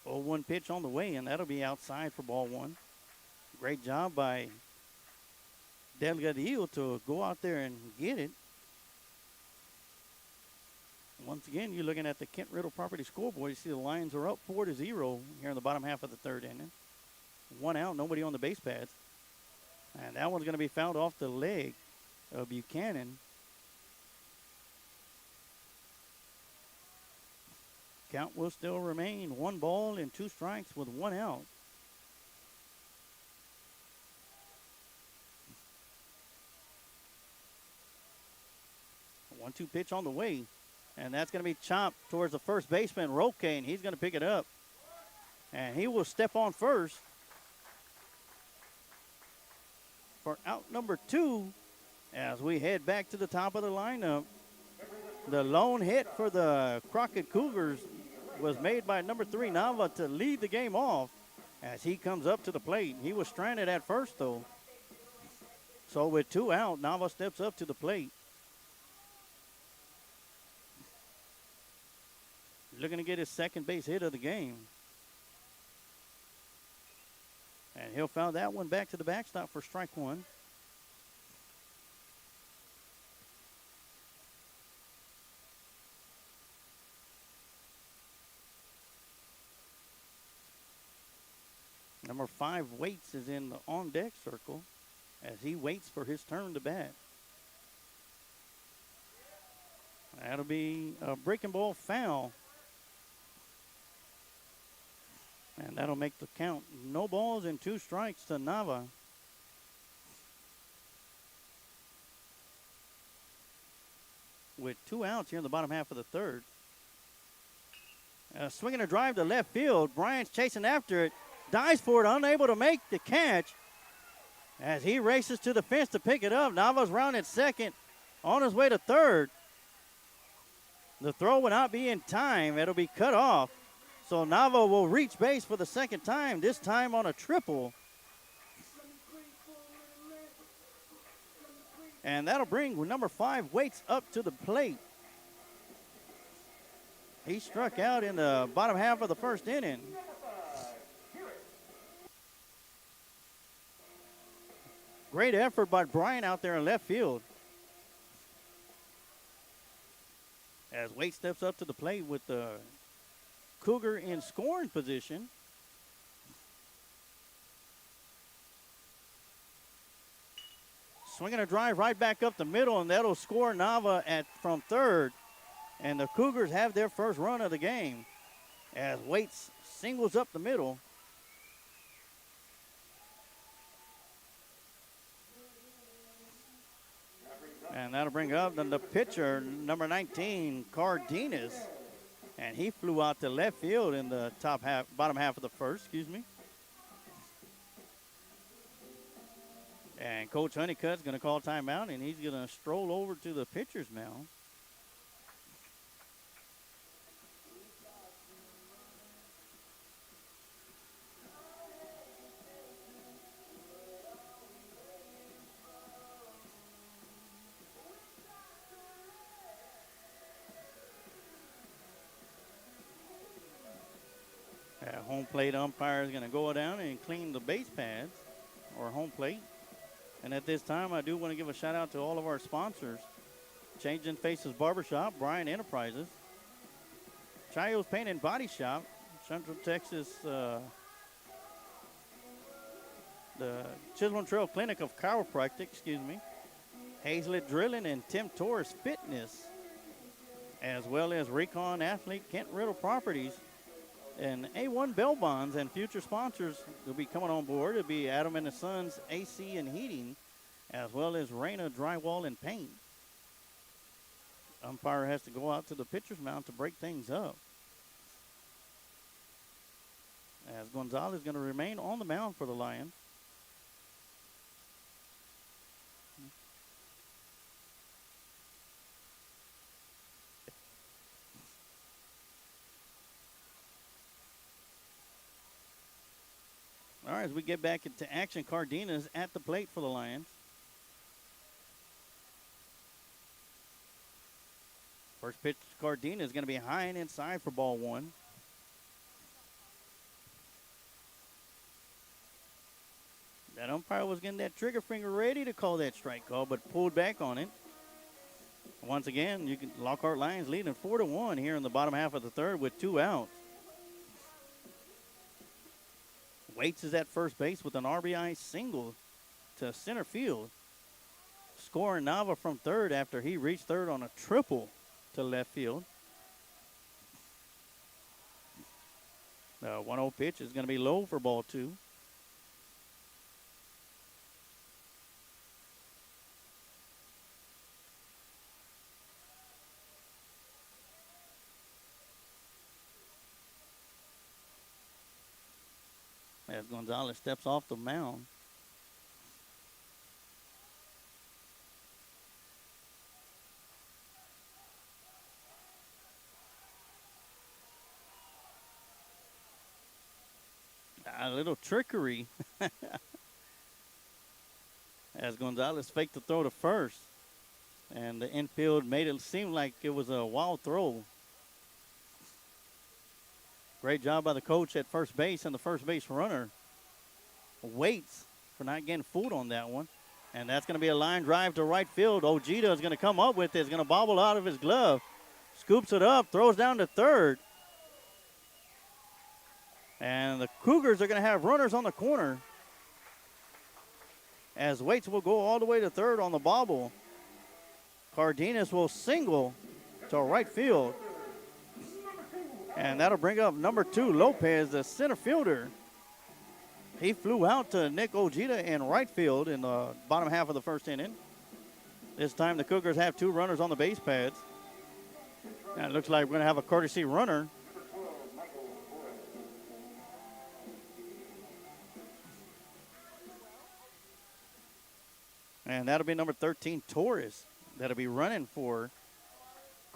Oh, 1 pitch on the way, and that'll be outside for ball 1. Great job by Delgadillo to go out there and get it. Once again, you're looking at the Kent Riddle Property scoreboard. You see the Lions are up 4-0 here in the bottom half of the third inning. 1 out, nobody on the base pads. And that one's going to be fouled off the leg of Buchanan. Count will still remain 1 ball and 2 strikes with 1 out. A 1-2 pitch on the way. And that's going to be chopped towards the first baseman, Roque, and he's going to pick it up. And he will step on first for out number 2 as we head back to the top of the lineup. The lone hit for the Crockett Cougars was made by number 3, Nava, to lead the game off as he comes up to the plate. He was stranded at first, though. So with 2 out, Nava steps up to the plate. Looking to get his second base hit of the game. And he'll foul that one back to the backstop for strike 1. Number 5, Waits, is in the on-deck circle as he waits for his turn to bat. That'll be a breaking ball foul. And that'll make the count. No balls and 2 strikes to Nava. With 2 outs here in the bottom half of the third. Swinging a drive to left field. Bryant's chasing after it. Dives for it, unable to make the catch. As he races to the fence to pick it up. Nava's rounded second, on his way to third. The throw will not be in time. It'll be cut off. So Nava will reach base for the second time, this time on a triple. And that'll bring number 5, Waits, up to the plate. He struck out in the bottom half of the first inning. Great effort by Bryant out there in left field. As Waits steps up to the plate with the Cougar in scoring position. Swinging a drive right back up the middle, and that'll score Nava from third. And the Cougars have their first run of the game as Waits singles up the middle. And that'll bring up the pitcher, number 19, Cardenas. And he flew out to left field in the bottom half of the first, And Coach Honeycutt's going to call timeout, and he's going to stroll over to the pitcher's mound. Home plate umpire is going to go down and clean the base pads or home plate. And at this time, I do want to give a shout out to all of our sponsors. Changing Faces Barbershop, Bryan Enterprises, Chayo's Paint and Body Shop, Central Texas, the Chisholm Trail Clinic of Chiropractic, Hazlet Drilling and Tim Torres Fitness, as well as Recon Athlete, Kent Riddle Properties, and A1 Bell Bonds. And future sponsors will be coming on board. It'll be Adam and the Sons AC and Heating, as well as Reyna Drywall and Paint. Umpire has to go out to the pitcher's mound to break things up, as Gonzalez is going to remain on the mound for the Lions. All right, as we get back into action, Cardenas at the plate for the Lions. First pitch to Cardenas is going to be high and inside for ball one. That umpire was getting that trigger finger ready to call that strike call, but pulled back on it. Once again, Lockhart Lions leading 4-1 here in the bottom half of the third with 2 outs. Waits is at first base with an RBI single to center field. Scoring Nava from third after he reached third on a triple to left field. The 1-0 pitch is going to be low for ball 2. As Gonzalez steps off the mound. A little trickery as Gonzalez faked the throw to first. And the infield made it seem like it was a wild throw. Great job by the coach at first base, and the first base runner waits for not getting fooled on that one. And that's going to be a line drive to right field. Ojeda is going to come up with it. It's going to bobble out of his glove. Scoops it up, throws down to third. And the Cougars are going to have runners on the corner as Waits will go all the way to third on the bobble. Cardenas will single to right field. And that'll bring up number 2, Lopez, the center fielder. He flew out to Nick Ojeda in right field in the bottom half of the first inning. This time the Cougars have 2 runners on the base pads. And it looks like we're going to have a courtesy runner. And that'll be number 13, Torres. That'll be running for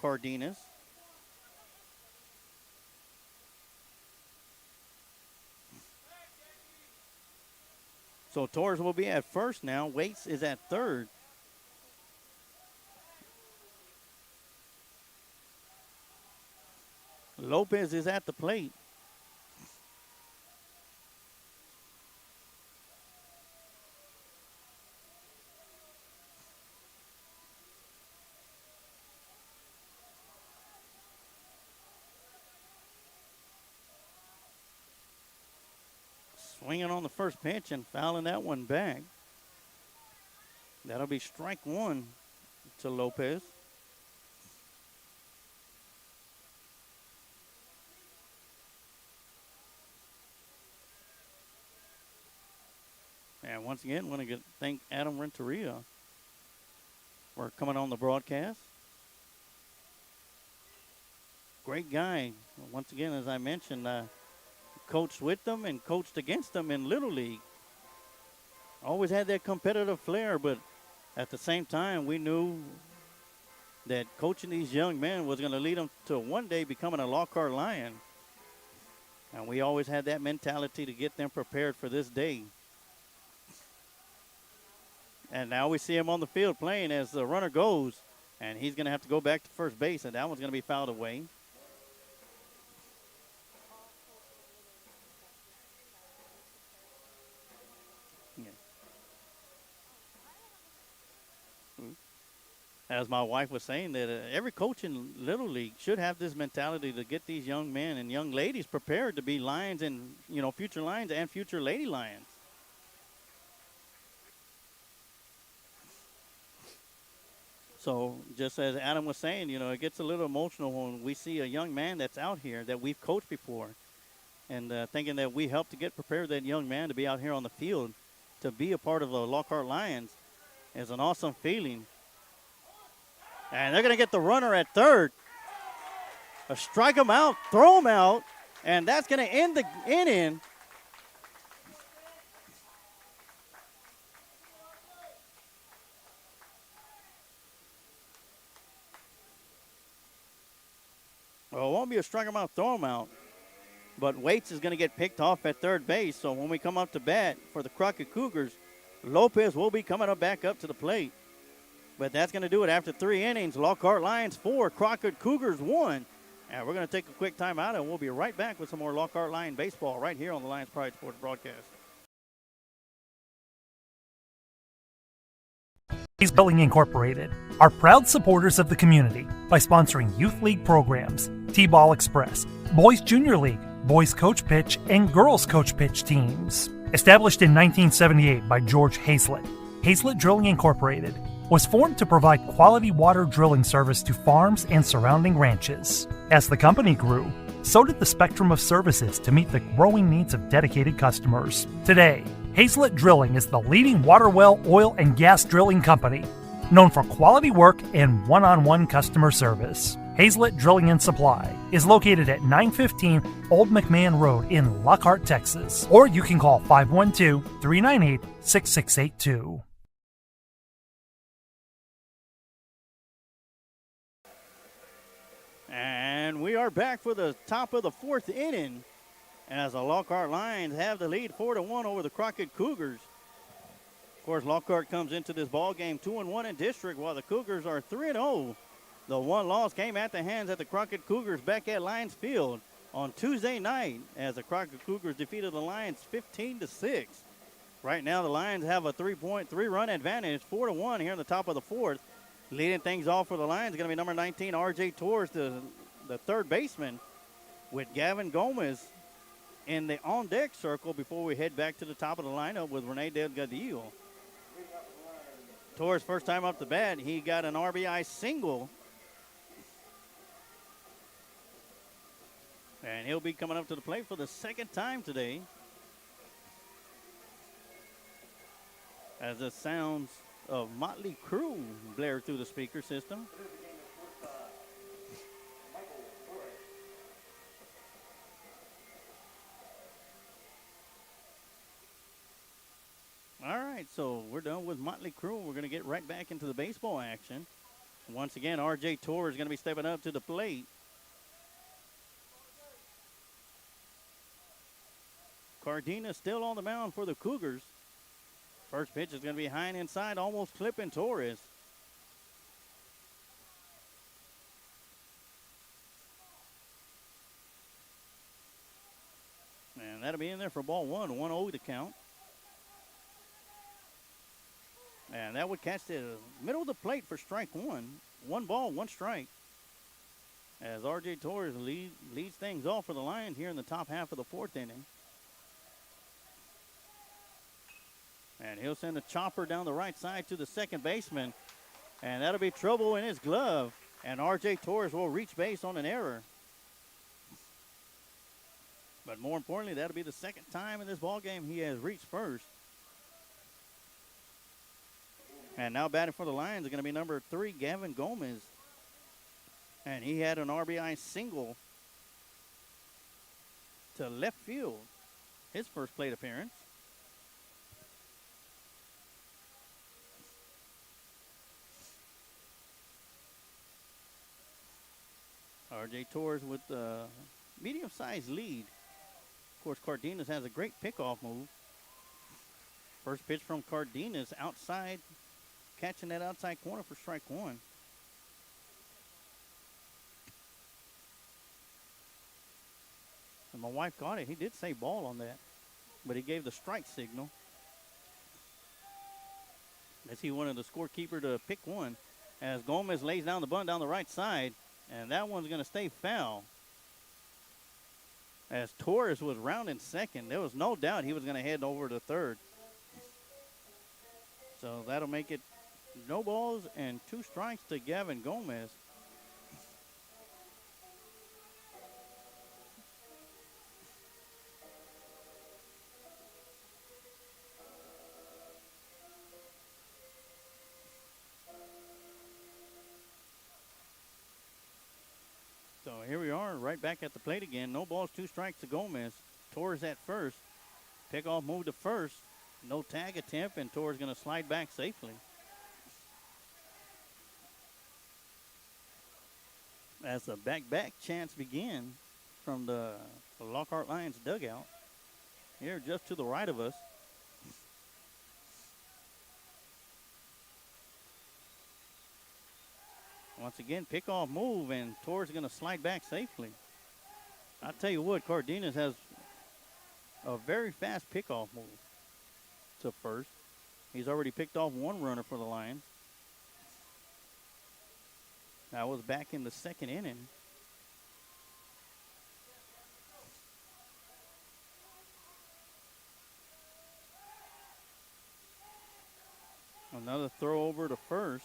Cardenas. So Torres will be at first now. Waits is at third. Lopez is at the plate. Swinging on the first pitch and fouling that one back. That'll be strike 1 to Lopez. And once again, I want to thank Adam Renteria for coming on the broadcast. Great guy. Once again, as I mentioned, coached with them and coached against them in Little League. Always had that competitive flair, but at the same time, we knew that coaching these young men was going to lead them to one day becoming a Lockhart Lion. And we always had that mentality to get them prepared for this day. And now we see him on the field playing as the runner goes, and he's going to have to go back to first base, and that one's going to be fouled away. As my wife was saying, that every coach in Little League should have this mentality to get these young men and young ladies prepared to be Lions and, future Lions and future Lady Lions. So just as Adam was saying, it gets a little emotional when we see a young man that's out here that we've coached before and thinking that we helped to get prepared that young man to be out here on the field to be a part of the Lockhart Lions is an awesome feeling. And they're going to get the runner at third. Strike him out, throw him out, and that's going to end the inning. Well, it won't be a strike him out, throw him out. But Waits is going to get picked off at third base. So when we come up to bat for the Crockett Cougars, Lopez will be coming back up to the plate. But that's going to do it after 3 innings. Lockhart Lions 4, Crockett Cougars 1. And we're going to take a quick timeout, and we'll be right back with some more Lockhart Lion baseball right here on the Lions Pride Sports broadcast. Drilling Incorporated are proud supporters of the community by sponsoring youth league programs, T-Ball Express, Boys Junior League, Boys Coach Pitch, and Girls Coach Pitch teams. Established in 1978 by George Hazlett, Hazlett Drilling Incorporated was formed to provide quality water drilling service to farms and surrounding ranches. As the company grew, so did the spectrum of services to meet the growing needs of dedicated customers. Today, Hazlett Drilling is the leading water well, oil, and gas drilling company, known for quality work and one-on-one customer service. Hazlett Drilling and Supply is located at 915 Old McMahon Road in Lockhart, Texas, or you can call 512-398-6682. And we are back for the top of the fourth inning as the Lockhart Lions have the lead 4-1 over the Crockett Cougars. Of course, Lockhart comes into this ball game 2-1 in district, while the Cougars are 3-0. The one loss came at the hands of the Crockett Cougars back at Lions Field on Tuesday night as the Crockett Cougars defeated the Lions 15-6. Right now, the Lions have a 3-run advantage, 4-1 here in the top of the fourth. Leading things off for the Lions is going to be number 19, R.J. Torres, the third baseman, with Gavin Gomez in the on-deck circle before we head back to the top of the lineup with Rene Delgadillo. Torres, first time up the bat, he got an RBI single. And he'll be coming up to the plate for the second time today. As the sounds of Motley Crue blare through the speaker system. All right, so we're done with Motley Crue. We're going to get right back into the baseball action. Once again, R.J. Torres is going to be stepping up to the plate. Cardina still on the mound for the Cougars. First pitch is going to be high and inside, almost clipping Torres. And that'll be in there for ball one, 1-0 to count. And that would catch the middle of the plate for strike one. 1 ball, 1 strike. As R.J. Torres leads things off for the Lions here in the top half of the fourth inning. And he'll send a chopper down the right side to the second baseman. And that'll be trouble in his glove. And R.J. Torres will reach base on an error. But more importantly, that'll be the second time in this ballgame he has reached first. And now batting for the Lions is going to be number 3, Gavin Gomez. And he had an RBI single to left field. His first plate appearance. R.J. Torres with a medium-sized lead. Of course, Cardenas has a great pickoff move. First pitch from Cardenas outside, catching that outside corner for strike one. And my wife got it. He did say ball on that, but he gave the strike signal. As he wanted the scorekeeper to pick one. As Gomez lays down the bunt down the right side. And that one's going to stay foul. As Torres was rounding second, there was no doubt he was going to head over to third. So that'll make it no balls and 2 strikes to Gavin Gomez. So here we are, right back at the plate again. No balls, 2 strikes to Gomez. Torres at first. Pickoff move to first. No tag attempt, and Torres going to slide back safely. As the back chants begin from the Lockhart Lions dugout. Here just to the right of us. Once again, pickoff move, and Torres is going to slide back safely. I'll tell you what, Cardenas has a very fast pickoff move to first. He's already picked off 1 runner for the Lions. That was back in the second inning. Another throw over to first.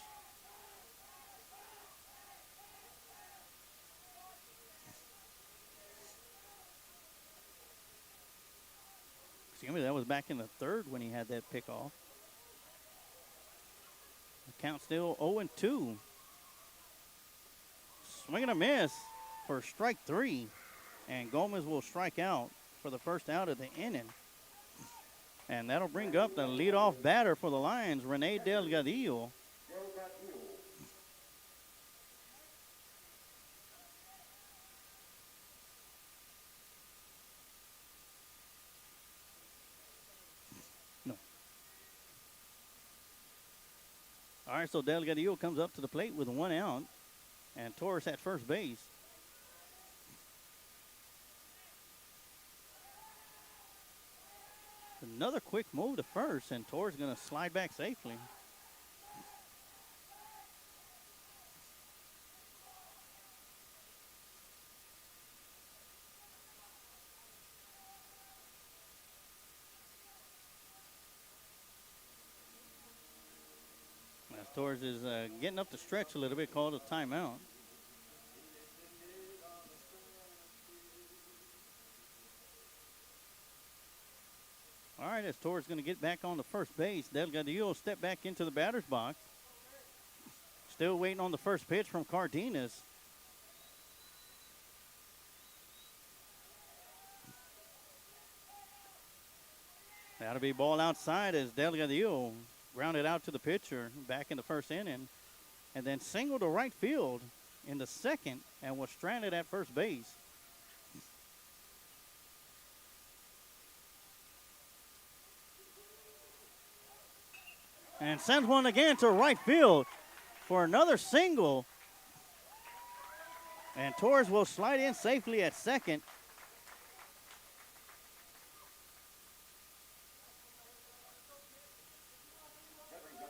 Excuse me, that was back in the third when he had that pick off. The count still 0-2. Swing and a miss for strike 3. And Gomez will strike out for the first out of the inning. And that'll bring up the leadoff batter for the Lions, Rene Delgadillo. No. All right, so Delgadillo comes up to the plate with 1 out. And Torres at first base. Another quick move to first, and Torres going to slide back safely. As Torres is getting up the stretch a little bit, called a timeout. All right, as Torres going to get back on the first base, Delgadillo step back into the batter's box. Still waiting on the first pitch from Cardenas. That'll be ball outside as Delgadillo grounded out to the pitcher back in the first inning. And then singled to right field in the second and was stranded at first base. And sends one again to right field for another single. And Torres will slide in safely at second.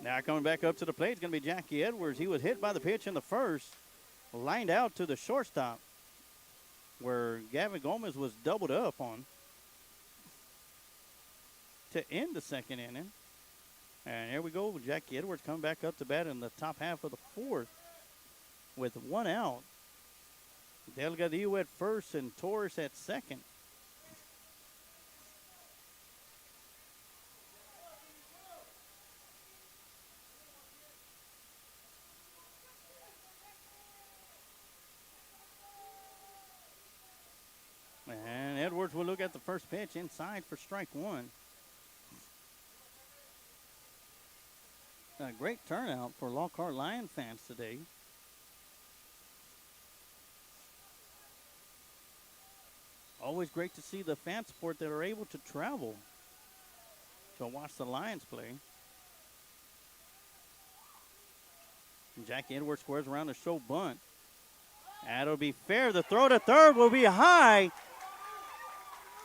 Now coming back up to the plate is going to be Jackie Edwards. He was hit by the pitch in the first, lined out to the shortstop where Gavin Gomez was doubled up on to end the second inning. And here we go. Jackie Edwards coming back up to bat in the top half of the fourth with 1 out. Delgadillo at first and Torres at second. And Edwards will look at the first pitch inside for strike 1. A great turnout for Lockhart Lion fans today. Always great to see the fan support that are able to travel to watch the Lions play. And Jackie Edwards squares around the show bunt. That'll be fair. The throw to third will be high.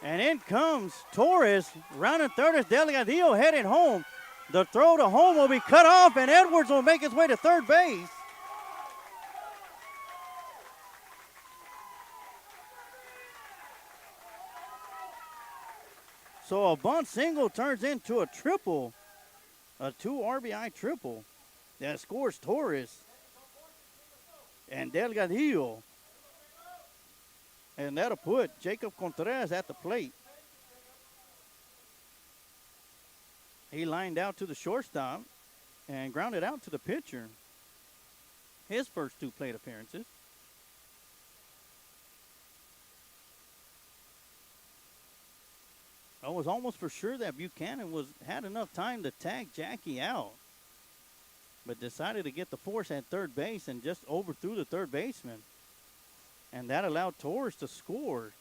And in comes Torres. Rounding third is Delgadillo headed home. The throw to home will be cut off, and Edwards will make his way to third base. So a bunt single turns into a triple, a 2 RBI triple that scores Torres and Delgadillo. And that'll put Jacob Contreras at the plate. He lined out to the shortstop and grounded out to the pitcher. His first 2 plate appearances. I was almost for sure that Buchanan had enough time to tag Jackie out, but decided to get the force at third base and just overthrew the third baseman. And that allowed Torres to score.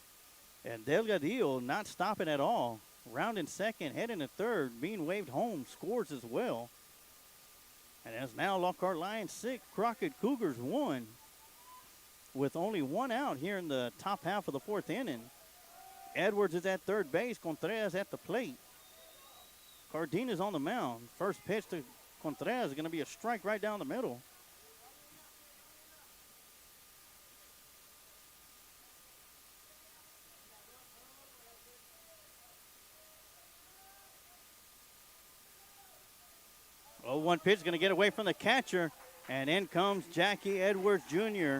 And Delgadillo not stopping at all. Rounding second, heading to third, being waved home, scores as well. And as now Lockhart Lions 6, Crockett Cougars 1, with only 1 out here in the top half of the fourth inning. Edwards is at third base, Contreras at the plate. Cardenas on the mound. First pitch to Contreras is going to be a strike right down the middle. 0-1 pitch is going to get away from the catcher, and in comes Jackie Edwards Jr.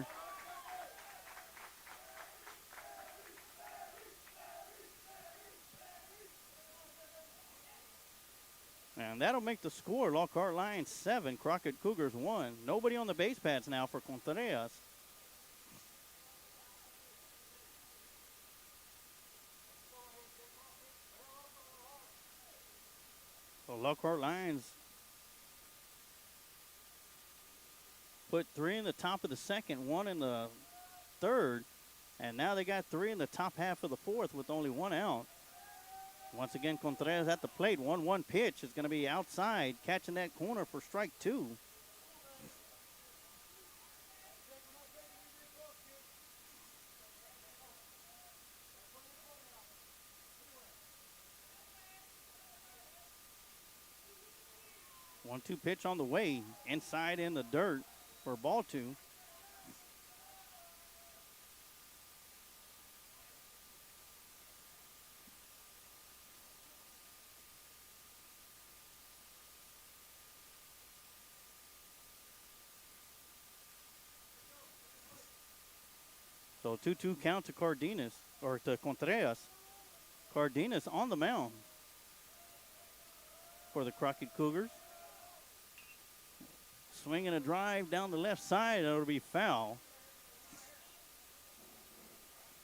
And that'll make the score. Lockhart Lions 7, Crockett Cougars 1. Nobody on the base pads now for Contreras. So Lockhart Lions put 3 in the top of the second, 1 in the third, and now they got 3 in the top half of the fourth with only 1 out. Once again, Contreras at the plate. 1-1 pitch is going to be outside, catching that corner for strike 2. One-two pitch on the way, inside in the dirt for ball 2. So 2-2 count to Cardenas, or to Contreras. Cardenas on the mound for the Crockett Cougars. Swinging a drive down the left side, it'll be foul.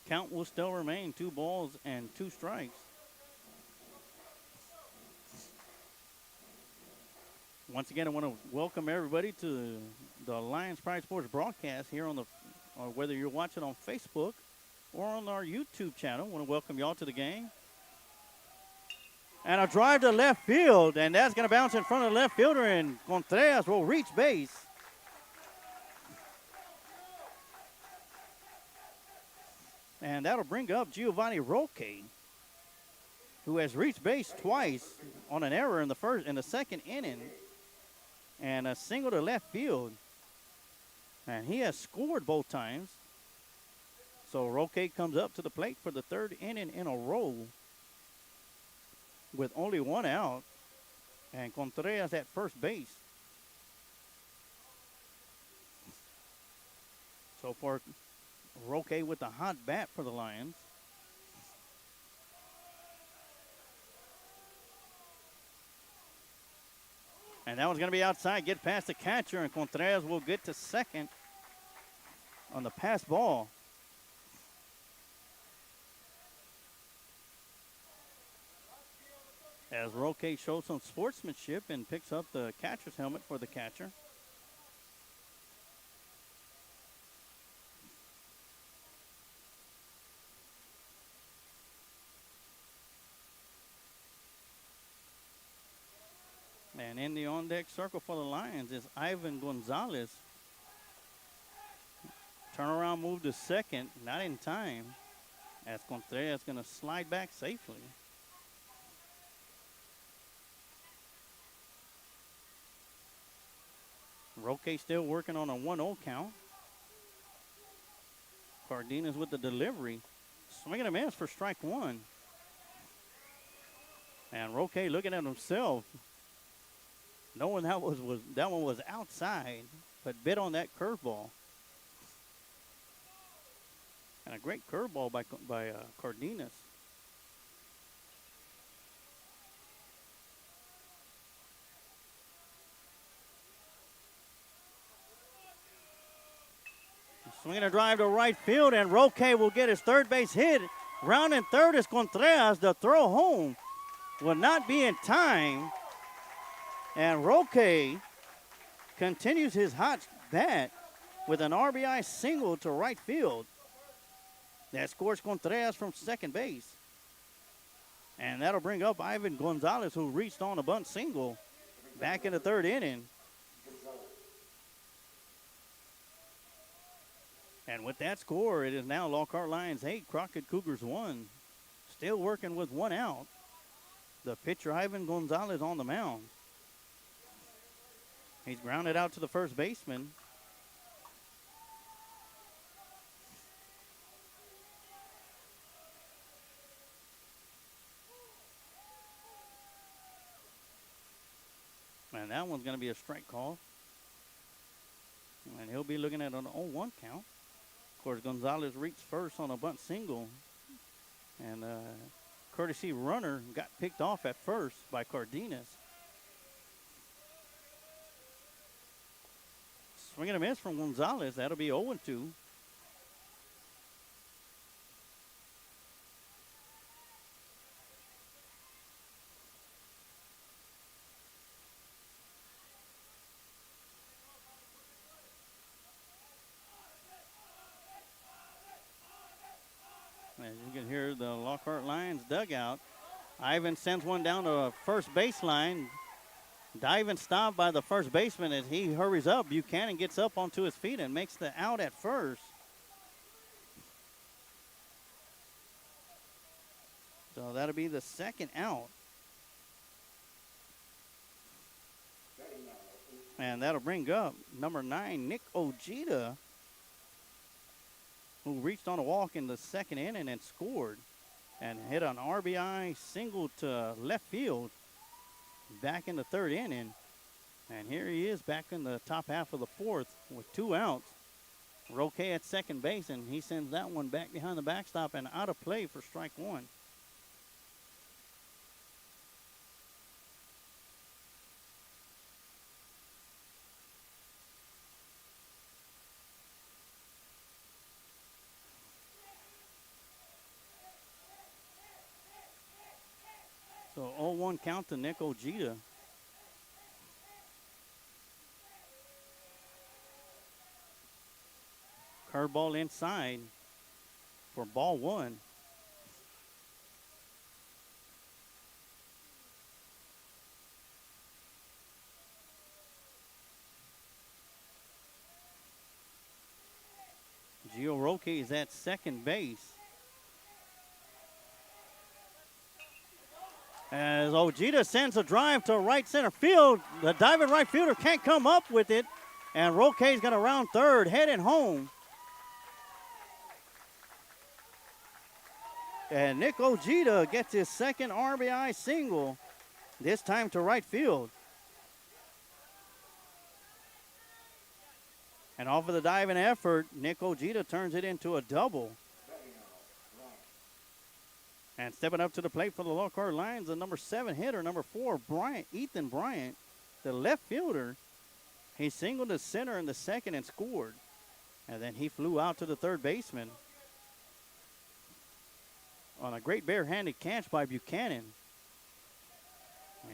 Count will still remain 2 balls and 2 strikes. Once again, I want to welcome everybody to the Lions Pride Sports broadcast here on the, or whether you're watching on Facebook or on our YouTube channel. I want to welcome y'all to the game. And a drive to left field, and that's going to bounce in front of the left fielder, and Contreras will reach base. And that'll bring up Giovanni Roque, who has reached base twice on an error in the second inning, and a single to left field. And he has scored both times. So Roque comes up to the plate for the 3rd inning in a row with only 1 out, and Contreras at first base. So for Roque with the hot bat for the Lions. And that one's going to be outside, get past the catcher, and Contreras will get to second on the pass ball. As Roque shows some sportsmanship and picks up the catcher's helmet for the catcher. And in the on-deck circle for the Lions is Ivan Gonzalez. Turnaround move to second, not in time, as Contreras going to slide back safely. Roque still working on a 1-0 count. Cardenas with the delivery. Swinging a miss for strike 1. And Roque looking at himself, knowing that one was outside, but bit on that curveball. And a great curveball by Cardenas. Swinging a drive to right field, and Roque will get his 3rd base hit. Rounding 3rd is Contreras. The throw home will not be in time. And Roque continues his hot bat with an RBI single to right field. That scores Contreras from second base. And that'll bring up Ivan Gonzalez, who reached on a bunt single back in the 3rd inning. And with that score, it is now Lockhart Lions 8, Crockett Cougars 1. Still working with 1 out. The pitcher, Ivan Gonzalez, on the mound. He's grounded out to the first baseman. And that one's going to be a strike call. And he'll be looking at an 0-1 count. Of course, Gonzalez reached first on a bunt single. And courtesy runner got picked off at first by Cardenas. Swing and a miss from Gonzalez. That'll be 0-2. As you can hear the Lockhart Lions dugout. Ivan sends one down to first baseline. Diving stop by the first baseman as he hurries up. Buchanan gets up onto his feet and makes the out at first. So that'll be the second out. And that'll bring up number 9, Nick Ojeda, who reached on a walk in the second inning and scored and hit an RBI single to left field back in the third inning. And here he is back in the top half of the fourth with 2 outs. Roque at second base, and he sends that one back behind the backstop and out of play for strike 1. So 0-1 count to Nick Ojeda. Curveball inside for ball 1. Gio Roque is at second base. As Ojeda sends a drive to right center field, the diving right fielder can't come up with it, and Roque's going to round third, heading home. And Nick Ojeda gets his second RBI single, this time to right field. And off of the diving effort, Nick Ojeda turns it into a double. And stepping up to the plate for the Lockhart Lions, the number 7 hitter, number 4, Ethan Bryant, the left fielder. He singled to center in the second and scored. And then he flew out to the third baseman on a great barehanded catch by Buchanan.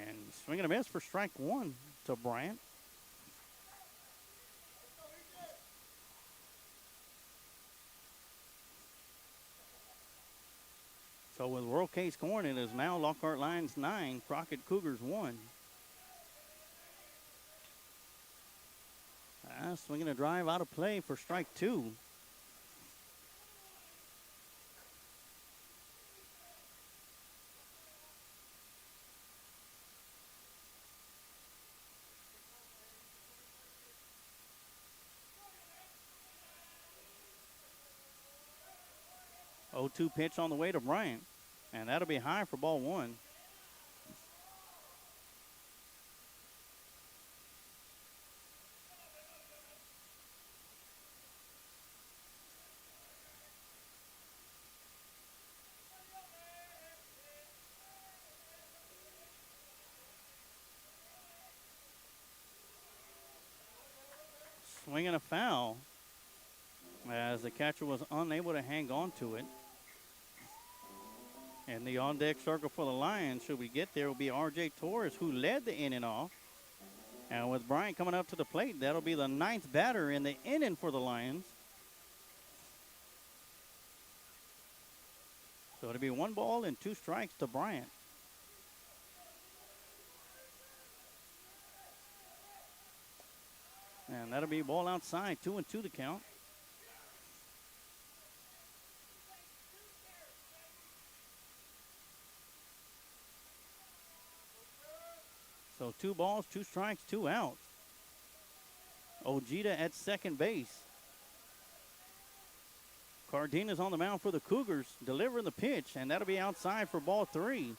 And swinging a miss for strike 1 to Bryant. So with Roque scoring, it is now Lockhart Lions 9, Crockett Cougars 1. Swinging a drive out of play for strike 2. Oh-2 pitch on the way to Bryant. And that'll be high for ball 1. Swinging a foul as the catcher was unable to hang on to it. And the on-deck circle for the Lions, should we get there, will be R.J. Torres, who led the inning off. And with Bryant coming up to the plate, that'll be the 9th batter in the inning for the Lions. So it'll be 1 ball and 2 strikes to Bryant. And that'll be ball outside, 2-2 the count. So 2 balls, 2 strikes, 2 outs. Ojeda at second base. Cardenas on the mound for the Cougars, delivering the pitch, and that'll be outside for ball 3.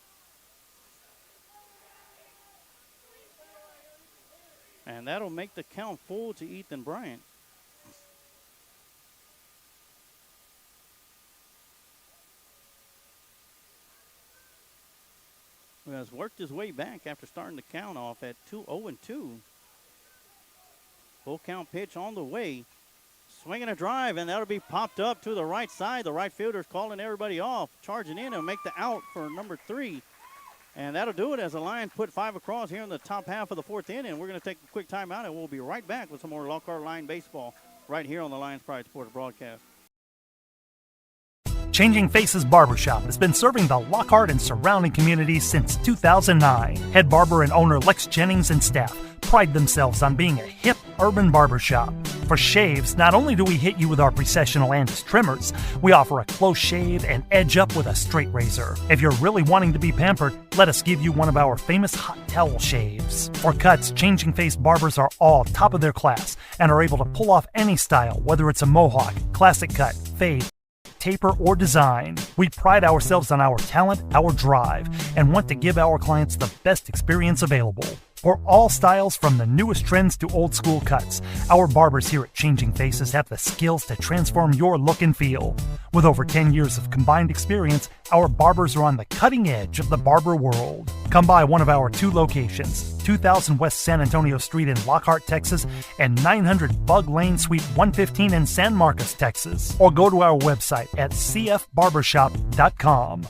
And that'll make the count full to Ethan Bryant. Who has worked his way back after starting the count off at 0-2. Full count pitch on the way. Swinging a drive, and that'll be popped up to the right side. The right fielder's calling everybody off, charging in and make the out for number 3. And that'll do it as the Lions put 5 across here in the top half of the 4th inning. We're going to take a quick timeout, and we'll be right back with some more Lockhart Lion baseball right here on the Lions Pride Sports broadcast. Changing Faces Barbershop has been serving the Lockhart and surrounding communities since 2009. Head barber and owner Lex Jennings and staff pride themselves on being a hip urban barbershop. For shaves, not only do we hit you with our Precessional Andis trimmers, we offer a close shave and edge up with a straight razor. If you're really wanting to be pampered, let us give you one of our famous hot towel shaves. For cuts, Changing Face barbers are all top of their class and are able to pull off any style, whether it's a mohawk, classic cut, fade, taper, or design. We pride ourselves on our talent, our drive, and want to give our clients the best experience available. For all styles, from the newest trends to old school cuts, our barbers here at Changing Faces have the skills to transform your look and feel. With over 10 years of combined experience, our barbers are on the cutting edge of the barber world. Come by one of our 2 locations, 2000 West San Antonio Street in Lockhart, Texas, and 900 Bug Lane, Suite 115 in San Marcos, Texas. Or go to our website at cfbarbershop.com.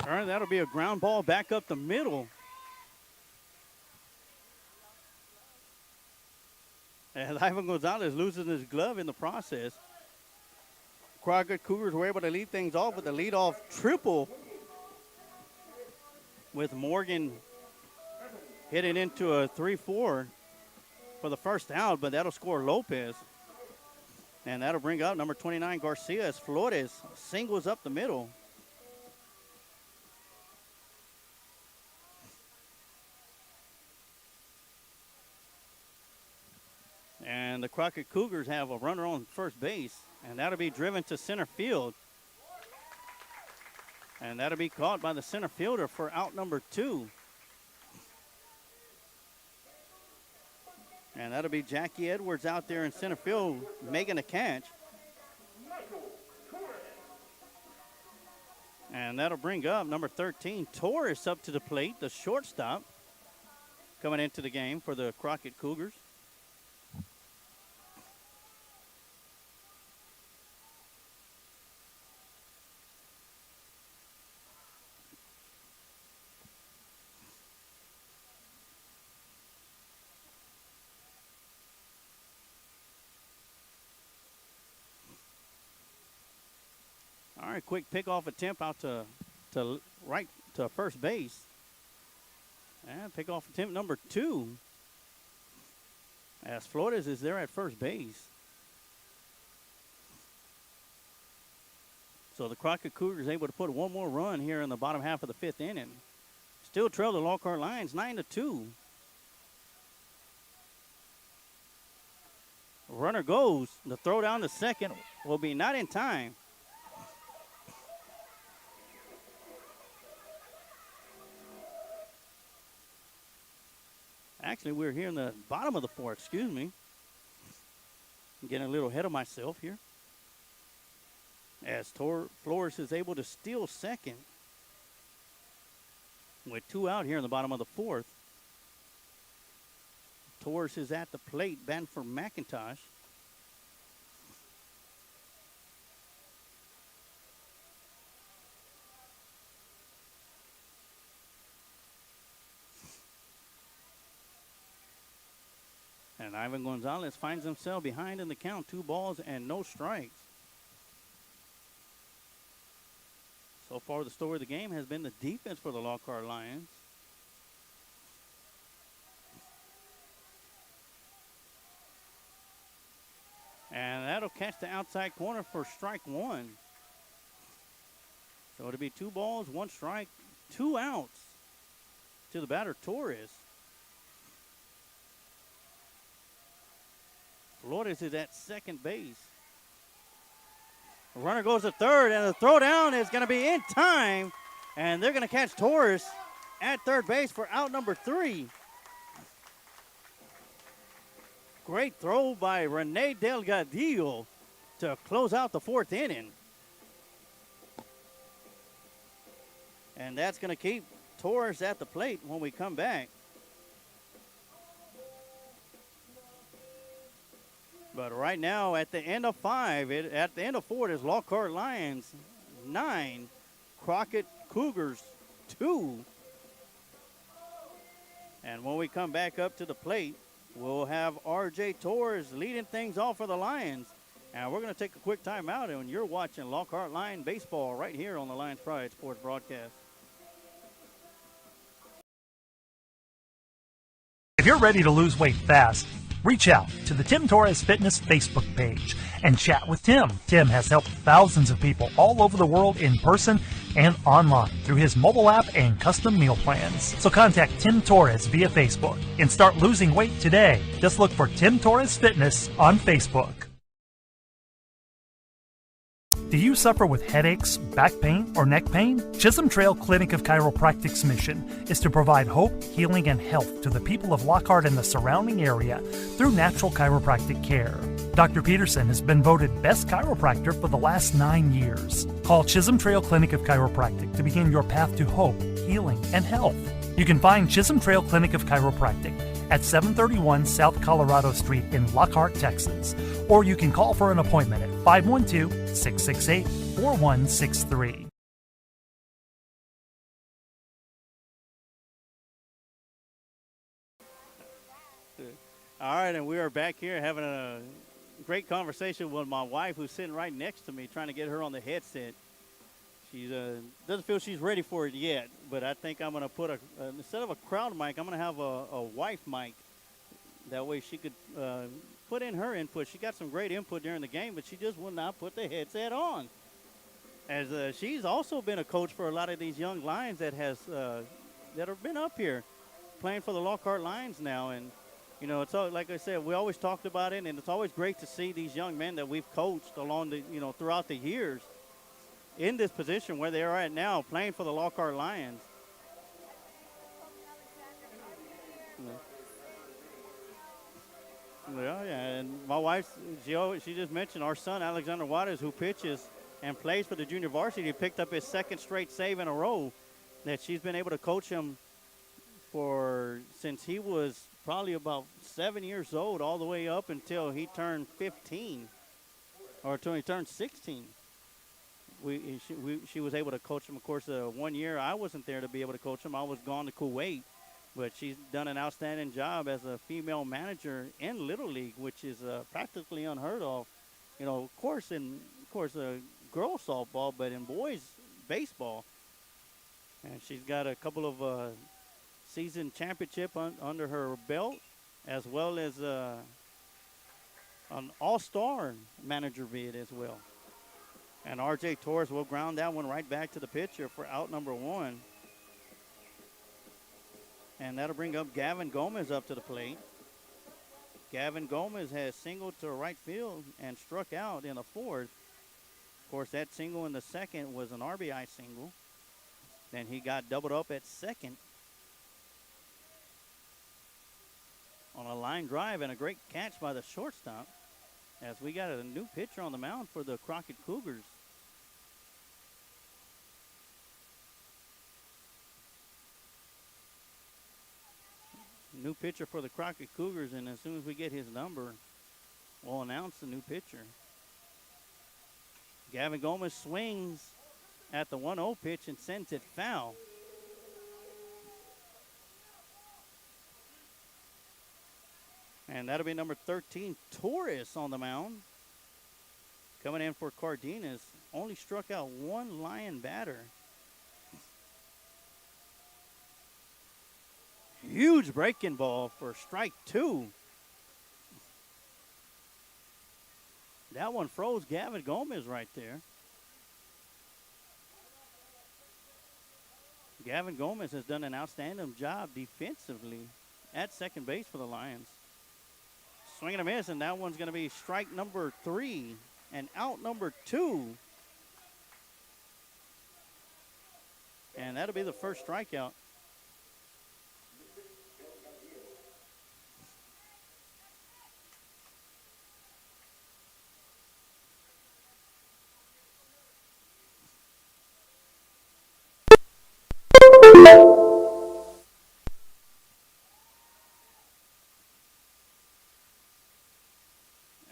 All right, that'll be a ground ball back up the middle. And Ivan Gonzalez loses his glove in the process. Crockett Cougars were able to lead things off with a leadoff triple with Morgan hitting into a 3-4 for the first out, but that'll score Lopez. And that'll bring up number 29, Garcia, as Flores singles up the middle. And the Crockett Cougars have a runner on first base, and that'll be driven to center field. And that'll be caught by the center fielder for out number 2. And that'll be Jackie Edwards out there in center field making a catch. And that'll bring up number 13, Torres, up to the plate, the shortstop, coming into the game for the Crockett Cougars. All right, quick pickoff attempt out to first base. And pickoff attempt number 2. As Flores is there at first base. So the Crockett Cougars able to put one more run here in the bottom half of the 5th inning. Still trail the Lockhart Lions 9-2. Runner goes. The throw down to second will be not in time. Actually, we're here in the bottom of the 4th, excuse me. I'm getting a little ahead of myself here. As Flores is able to steal second with 2 out here in the bottom of the 4th. Torres is at the plate, batting for McIntosh. And Ivan Gonzalez finds himself behind in the count, 2 balls and no strikes. So far, the story of the game has been the defense for the Lockhart Lions. And that'll catch the outside corner for strike 1. So it'll be 2 balls, 1 strike, 2 outs to the batter, Torres. Flores is at second base. The runner goes to third, and the throw down is going to be in time. And they're going to catch Torres at third base for out number 3. Great throw by Rene Delgadillo to close out the 4th inning. And that's going to keep Torres at the plate when we come back. But right now, at the end of 5, at the end of 4, it is Lockhart Lions 9, Crockett Cougars 2. And when we come back up to the plate, we'll have R.J. Torres leading things off for the Lions. And we're going to take a quick timeout, and you're watching Lockhart Lion Baseball right here on the Lions Pride Sports Broadcast. If you're ready to lose weight fast, reach out to the Tim Torres Fitness Facebook page and chat with Tim. Tim has helped thousands of people all over the world in person and online through his mobile app and custom meal plans. So contact Tim Torres via Facebook and start losing weight today. Just look for Tim Torres Fitness on Facebook. Do you suffer with headaches, back pain, or neck pain? Chisholm Trail Clinic of Chiropractic's mission is to provide hope, healing, and health to the people of Lockhart and the surrounding area through natural chiropractic care. Dr. Peterson has been voted Best Chiropractor for the last 9 years. Call Chisholm Trail Clinic of Chiropractic to begin your path to hope, healing, and health. You can find Chisholm Trail Clinic of Chiropractic at 731 South Colorado Street in Lockhart, Texas. Or you can call for an appointment at 512-668-4163. All right, and we are back here having a great conversation with my wife, who's sitting right next to me, trying to get her on the headset. She doesn't feel she's ready for it yet, but I think I'm going to put instead of a crowd mic, I'm going to have a wife mic. That way she could put in her input. She got some great input during the game, but she just would not put the headset on. As she's also been a coach for a lot of these young Lions that have been up here playing for the Lockhart Lions now. And, you know, it's all, like I said, we always talked about it, and it's always great to see these young men that we've coached along the, you know, throughout the years in this position where they are at now playing for the Lockhart Lions. Well, yeah, and my wife, she just mentioned our son, Alexander Waters, who pitches and plays for the junior varsity, picked up his second straight save in a row, that she's been able to coach him since he was probably about 7 years old all the way up until he turned 15 or until he turned 16. She was able to coach him. Of course, 1 year I wasn't there to be able to coach him. I was gone to Kuwait. But she's done an outstanding job as a female manager in Little League, which is practically unheard of. You know, of course, girls softball, but in boys baseball. And she's got a couple of season championship under her belt, as well as an all-star manager bid as well. And R.J. Torres will ground that one right back to the pitcher for out number 1. And that'll bring up Gavin Gomez up to the plate. Gavin Gomez has singled to right field and struck out in the 4th. Of course, that single in the 2nd was an RBI single. Then he got doubled up at 2nd on a line drive, and a great catch by the shortstop, as we got a new pitcher on the mound for the Crockett Cougars. New pitcher for the Crockett Cougars, and as soon as we get his number, we'll announce the new pitcher. Gavin Gomez swings at the 1-0 pitch and sends it foul. And that'll be number 13, Torres, on the mound. Coming in for Cardenas, only struck out one Lion batter. Huge breaking ball for strike 2. That one froze Gavin Gomez right there. Gavin Gomez has done an outstanding job defensively at second base for the Lions. Swing and a miss, and that one's going to be strike number 3 and out number 2. And that'll be the first strikeout.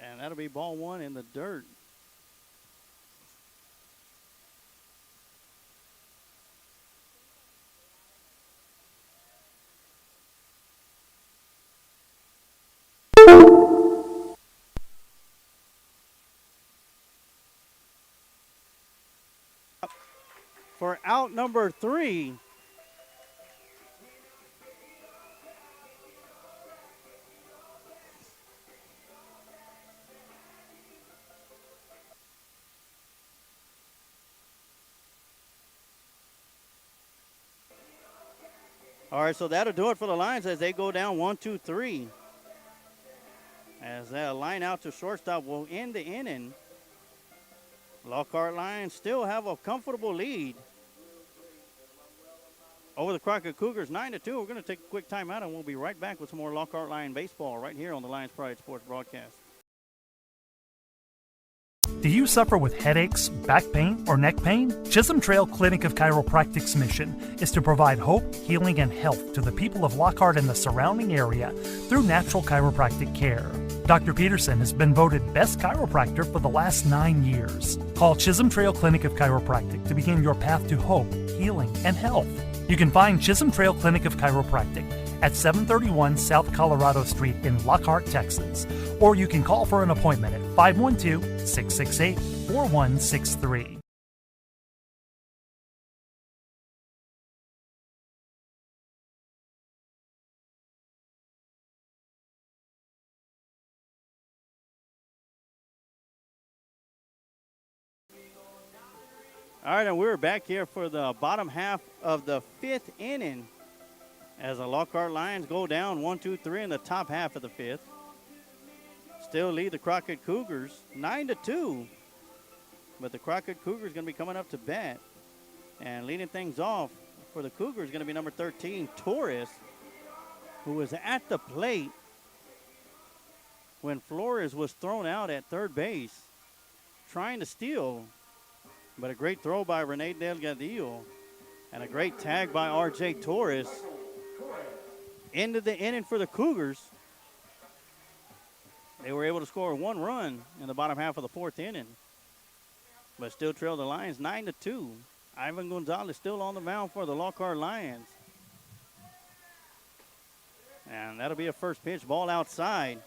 And that'll be ball 1 in the dirt. For out number 3. All right, so that'll do it for the Lions as they go down 1-2-3. As that line out to shortstop will end the inning. Lockhart Lions still have a comfortable lead over the Crockett Cougars, 9-2. We're going to take a quick timeout, and we'll be right back with some more Lockhart Lion baseball right here on the Lions Pride Sports broadcast. Do you suffer with headaches, back pain, or neck pain? Chisholm Trail Clinic of Chiropractic's mission is to provide hope, healing, and health to the people of Lockhart and the surrounding area through natural chiropractic care. Dr. Peterson has been voted Best Chiropractor for the last 9 years. Call Chisholm Trail Clinic of Chiropractic to begin your path to hope, healing, and health. You can find Chisholm Trail Clinic of Chiropractic at 731 South Colorado Street in Lockhart, Texas. Or you can call for an appointment at 512-668-4163. All right, and we're back here for the bottom half of the 5th inning as the Lockhart Lions go down 1-2-3 in the top half of the 5th. Still lead the Crockett Cougars 9-2, but the Crockett Cougars going to be coming up to bat. And leading things off for the Cougars is going to be number 13, Torres, who was at the plate when Flores was thrown out at third base trying to steal. But a great throw by Rene Delgadillo and a great tag by R.J. Torres. End of the inning for the Cougars. They were able to score 1 run in the bottom half of the 4th inning, but still trail the Lions 9-2. Ivan Gonzalez still on the mound for the Lockhart Lions. And that'll be a first pitch, ball outside.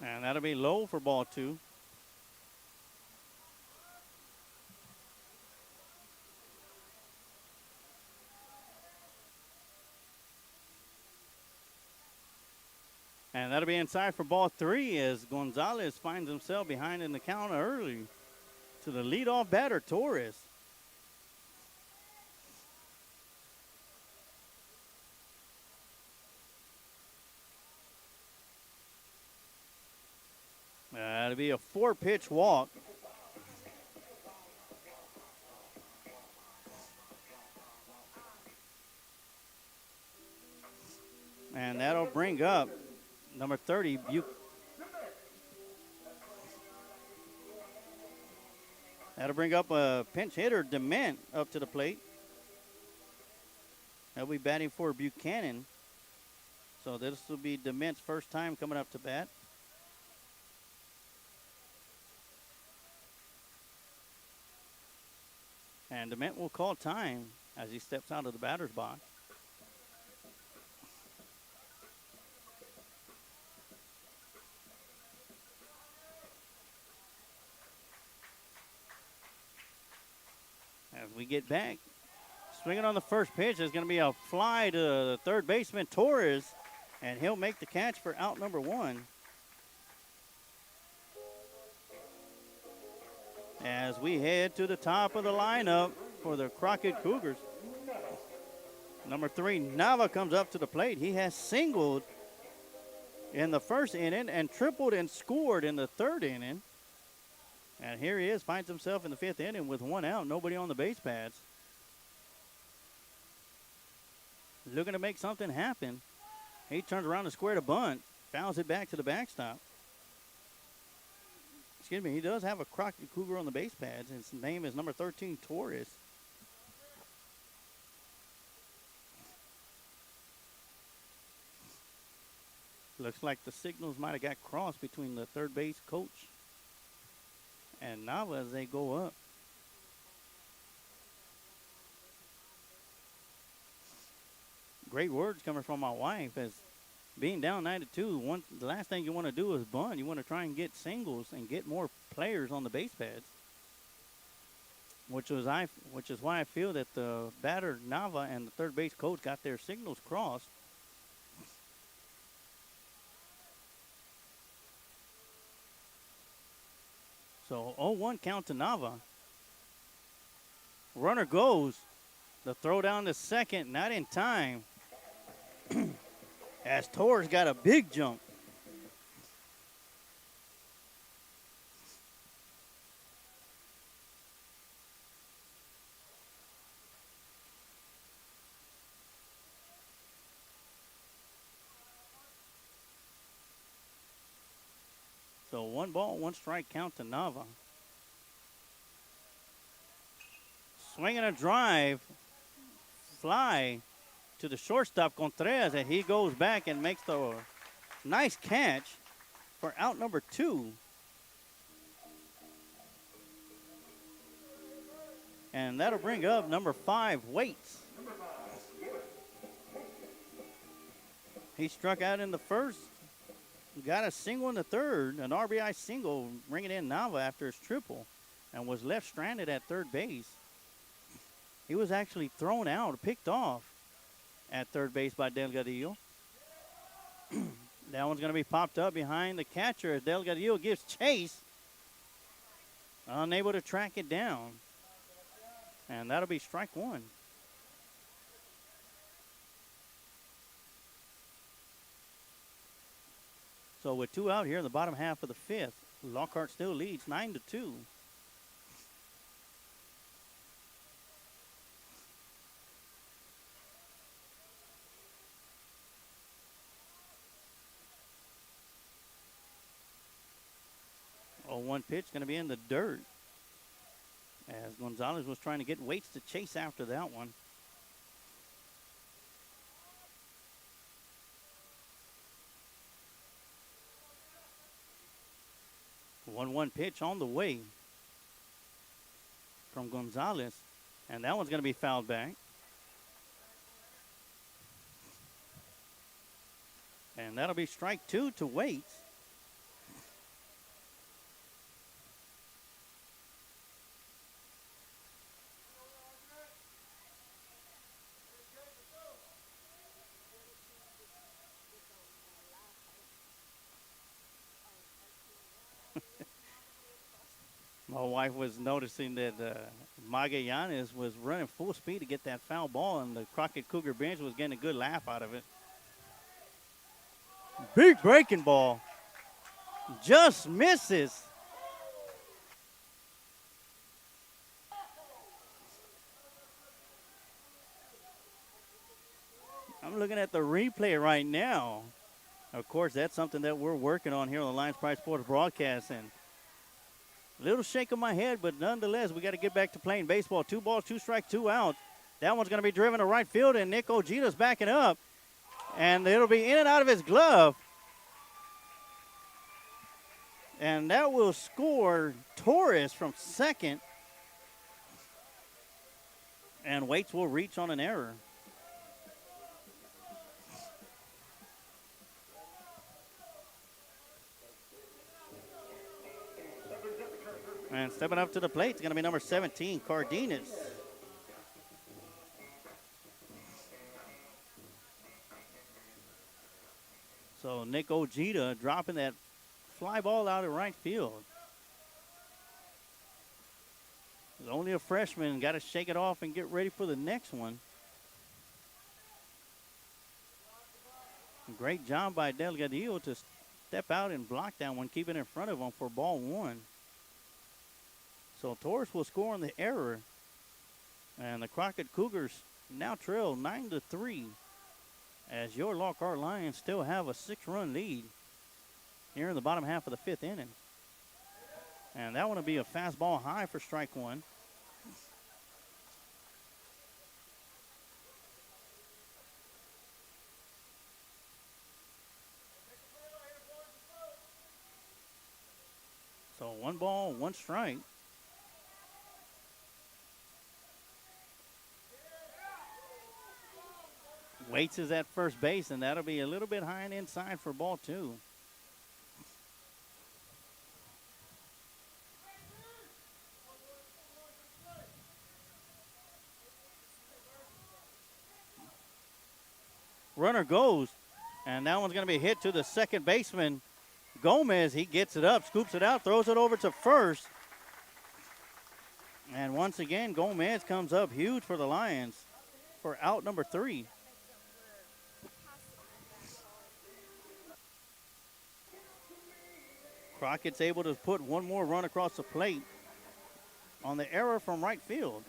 And that'll be low for ball 2. And that'll be inside for ball 3 as Gonzalez finds himself behind in the count early to the leadoff batter, Torres. That'll be a 4-pitch walk. And that'll bring up number 30, That'll bring up a pinch hitter, Dement, up to the plate. He'll be batting for Buchanan. So this will be Dement's first time coming up to bat. And Dement will call time as he steps out of the batter's box. As we get back, swinging on the first pitch is going to be a fly to the third baseman, Torres, and he'll make the catch for out number 1. As we head to the top of the lineup for the Crockett Cougars. Number 3, Nava, comes up to the plate. He has singled in the first inning and tripled and scored in the 3rd inning. And here he is, finds himself in the 5th inning with 1 out, nobody on the base pads. Looking to make something happen. He turns around to square the bunt, fouls it back to the backstop. Excuse me, he does have a Crockett Cougar on the base pads. His name is number 13, Torres. Looks like the signals might have got crossed between the third base coach and Nava as they go up. Great words coming from my wife as being down 9-2, the last thing you want to do is bunt. You want to try and get singles and get more players on the base pads. Which is why I feel that the batter Nava and the third base coach got their signals crossed. So 0-1 count to Nava. Runner goes. The throw down to second, not in time. As Torres got a big jump. So 1 ball, 1 strike count to Nava. Swinging a drive, fly to the shortstop Contreras, and he goes back and makes the nice catch for out number 2. And that'll bring up number 5, Waits. He struck out in the first, got a single in the third, an RBI single, bringing in Nava after his triple, and was left stranded at third base. He was actually thrown out, picked off at third base by Delgadillo. That one's going to be popped up behind the catcher as Delgadillo gives chase. Unable to track it down. And that'll be strike 1. So with 2 out here in the bottom half of the 5th, Lockhart still leads 9-2. One pitch going to be in the dirt as Gonzalez was trying to get Waits to chase after that one. One pitch on the way from Gonzalez, and that one's going to be fouled back. And that'll be strike 2 to Waits. My wife was noticing that Magallanes was running full speed to get that foul ball, and the Crockett Cougar bench was getting a good laugh out of it. Big breaking ball. Just misses. I'm looking at the replay right now. Of course, that's something that we're working on here on the Lions Pride Sports broadcast, and little shake of my head, but nonetheless, we got to get back to playing baseball. 2 balls, 2 strikes, 2 out. That one's going to be driven to right field, and Nick Ojita's backing up. And it'll be in and out of his glove. And that will score Torres from second. And Waits will reach on an error. And stepping up to the plate is going to be number 17, Cardenas. So Nick Ojita dropping that fly ball out of right field. He's only a freshman, got to shake it off and get ready for the next one. Great job by Delgadillo to step out and block that one, keep it in front of him for ball 1. So Torres will score on the error. And the Crockett Cougars now trail 9-3 as your Lockhart Lions still have a 6-run lead here in the bottom half of the 5th inning. And that one will be a fastball high for strike 1. So 1 ball, 1 strike. Waits is at first base, and that'll be a little bit high and inside for ball 2. Runner goes, and that one's going to be hit to the second baseman, Gomez. He gets it up, scoops it out, throws it over to first. And once again, Gomez comes up huge for the Lions for out number 3. Crockett's able to put 1 more run across the plate on the error from right field.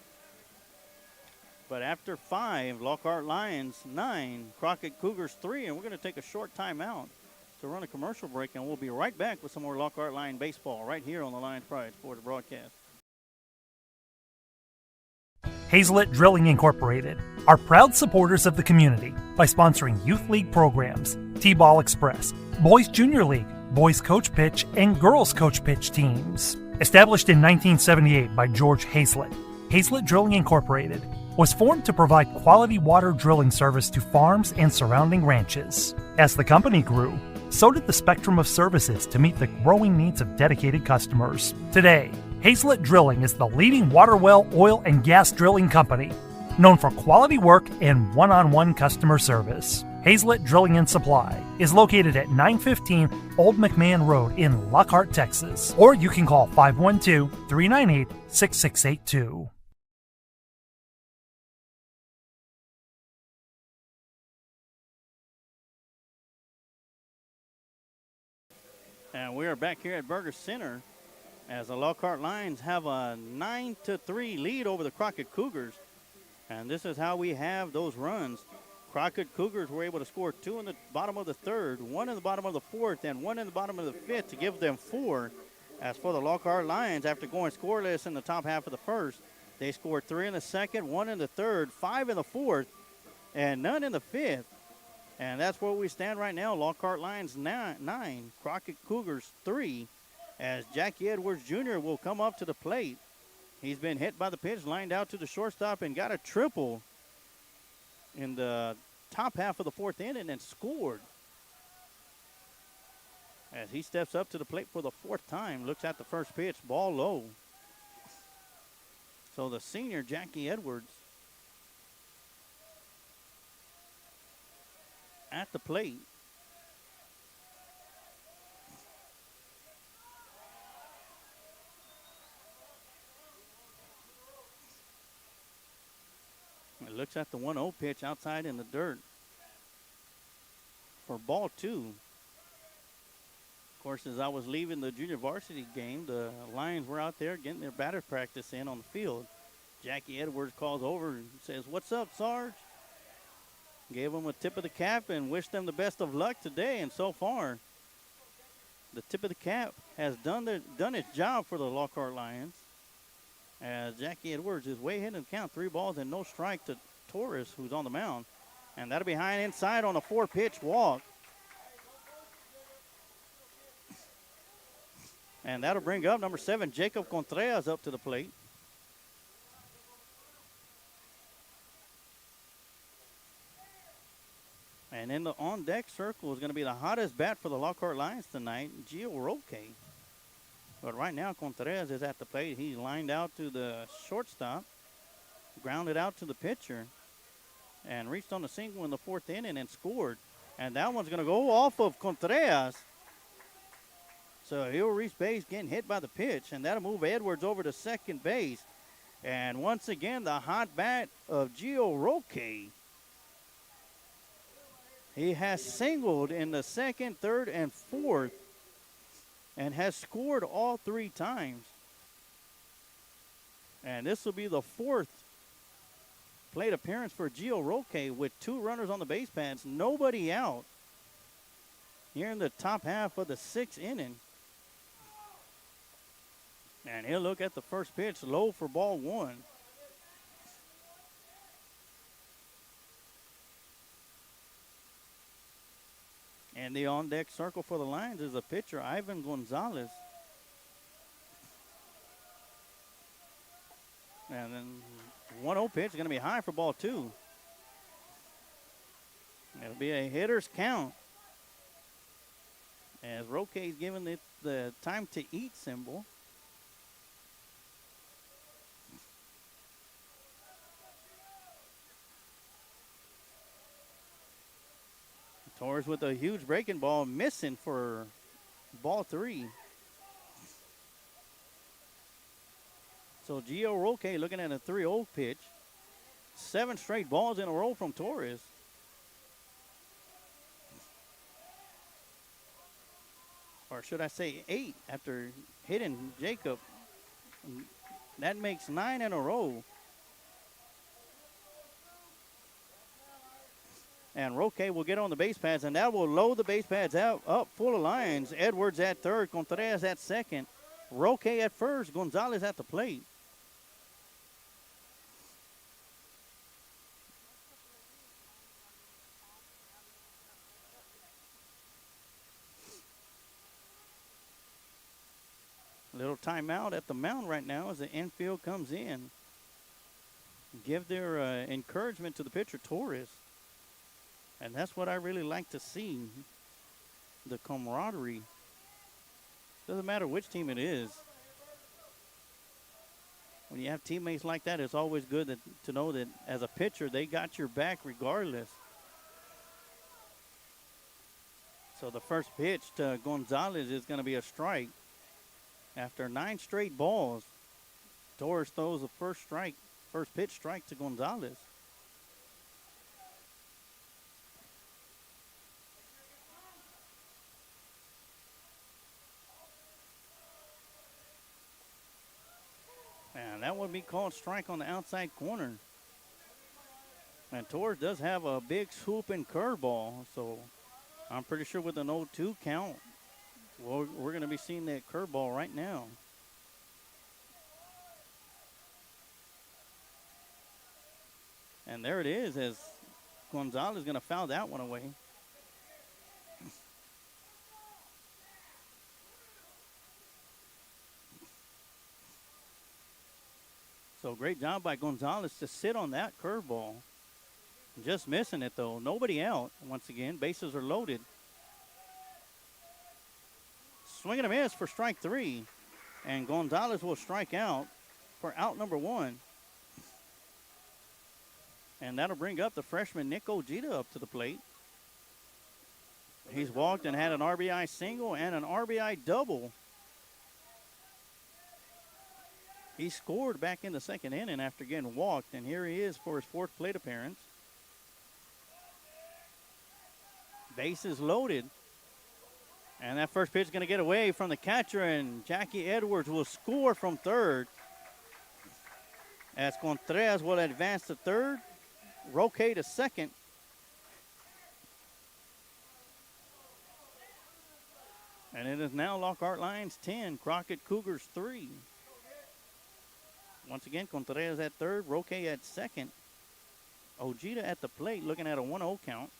But after 5, Lockhart Lions 9, Crockett Cougars 3, and we're going to take a short timeout to run a commercial break, and we'll be right back with some more Lockhart Lion baseball right here on the Lions Pride Sports broadcast. Hazelet Drilling Incorporated are proud supporters of the community by sponsoring youth league programs, T-Ball Express, Boys Junior League, boys coach pitch, and girls coach pitch teams. Established in 1978 by George Hazlett, Hazlett Drilling Incorporated was formed to provide quality water drilling service to farms and surrounding ranches. As the company grew, so did the spectrum of services to meet the growing needs of dedicated customers. Today, Hazlett Drilling is the leading water well, oil, and gas drilling company, known for quality work and one-on-one customer service. Hazlett Drilling and Supply is located at 915 Old McMahon Road in Lockhart, Texas, or you can call 512-398-6682. And we are back here at Burger Center as the Lockhart Lions have a 9-3 lead over the Crockett Cougars. And this is how we have those runs. Crockett Cougars were able to score 2 in the bottom of the third, 1 in the bottom of the fourth, and 1 in the bottom of the fifth to give them 4. As for the Lockhart Lions, after going scoreless in the top half of the first, they scored 3 in the second, 1 in the third, 5 in the fourth, and none in the fifth. And that's where we stand right now. Lockhart Lions 9, Crockett Cougars 3, as Jackie Edwards Jr. will come up to the plate. He's been hit by the pitch, lined out to the shortstop, and got a triple in the top half of the fourth inning and scored. As he steps up to the plate for the fourth time, looks at the first pitch, ball low. So the senior, Jackie Edwards, at the plate. It looks at the 1-0 pitch outside in the dirt for ball 2. Of course, as I was leaving the junior varsity game, the Lions were out there getting their batter practice in on the field. Jackie Edwards calls over and says, "What's up, Sarge?" Gave them a tip of the cap and wished them the best of luck today. And so far, the tip of the cap has done its job for the Lockhart Lions. As Jackie Edwards is way ahead in the count, 3 balls and no strike to Torres, who's on the mound. And that'll be high and inside on a 4-pitch walk. And that'll bring up number 7, Jacob Contreras, up to the plate. And in the on-deck circle is going to be the hottest bat for the Lockhart Lions tonight, Gio Roque. But right now, Contreras is at the plate. He lined out to the shortstop, grounded out to the pitcher, and reached on the single in the fourth inning and scored. And that one's going to go off of Contreras. So he'll reach base, getting hit by the pitch, and that'll move Edwards over to second base. And once again, the hot bat of Gio Roque. He has singled in the second, third, and fourth, and has scored all 3 times. And this will be the 4th plate appearance for Gio Roque with 2 runners on the base paths, nobody out here in the top half of the 6th inning. And he'll look at the first pitch, low for ball 1. And the on-deck circle for the Lions is the pitcher, Ivan Gonzalez. And then 1-0 pitch is going to be high for ball 2. It'll be a hitter's count. As Roque is giving it the time to eat symbol. Torres with a huge breaking ball, missing for ball 3. So Gio Roque looking at a 3-0 pitch. 7 straight balls in a row from Torres. Or should I say 8 after hitting Jacob. That makes 9 in a row. And Roque will get on the base pads, and that will load the base pads out up full of Lions. Edwards at third, Contreras at second, Roque at first, Gonzalez at the plate. timeout at the mound right now as the infield comes in. Give their encouragement to the pitcher, Torres. And that's what I really like to see, the camaraderie. Doesn't matter which team it is. When you have teammates like that, it's always good to know that as a pitcher, they got your back regardless. So the first pitch to Gonzalez is going to be a strike. After 9 straight balls, Torres throws the first pitch strike to Gonzalez. And that would be called strike on the outside corner. And Torres does have a big swooping curveball, so I'm pretty sure with an 0-2 count, we're going to be seeing that curveball right now. And there it is, as Gonzalez is going to foul that one away. So great job by Gonzalez to sit on that curveball. Just missing it, though. Nobody out. Once again, bases are loaded. Swing and a miss for strike 3. And Gonzalez will strike out for out number 1. And that'll bring up the freshman Nick Ojeda up to the plate. He's walked and had an RBI single and an RBI double. He scored back in the second inning after getting walked, and here he is for his 4th plate appearance. Bases loaded. And that first pitch is going to get away from the catcher, and Jackie Edwards will score from third. As Contreras will advance to third, Roque to second. And it is now Lockhart Lions 10, Crockett Cougars 3. Once again, Contreras at third, Roque at second. Ojeda at the plate looking at a 1-0 count.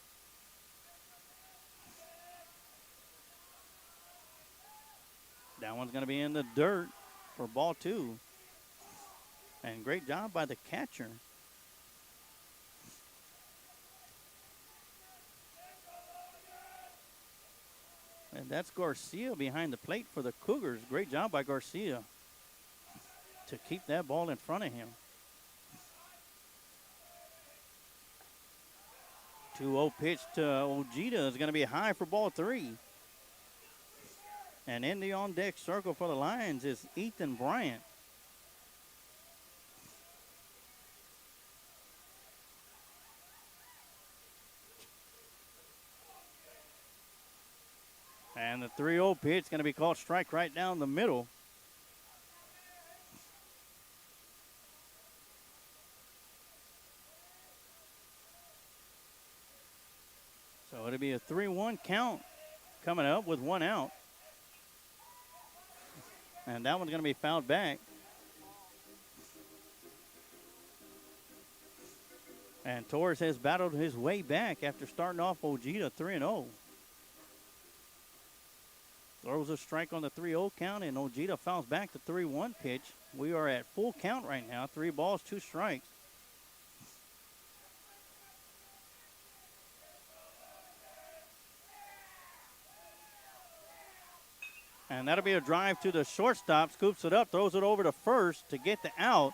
That one's going to be in the dirt for ball 2. And great job by the catcher. And that's Garcia behind the plate for the Cougars. Great job by Garcia to keep that ball in front of him. 2-0 pitch to Ojeda is going to be high for ball 3. And in the on-deck circle for the Lions is Ethan Bryant. And the 3-0 pitch is going to be called strike right down the middle. So it'll be a 3-1 count coming up with 1 out. And that one's going to be fouled back. And Torres has battled his way back after starting off Ojeda 3-0. Throws a strike on the 3-0 count, and Ojeda fouls back the 3-1 pitch. We are at full count right now. 3 balls, 2 strikes. And that'll be a drive to the shortstop. Scoops it up, throws it over to first to get the out.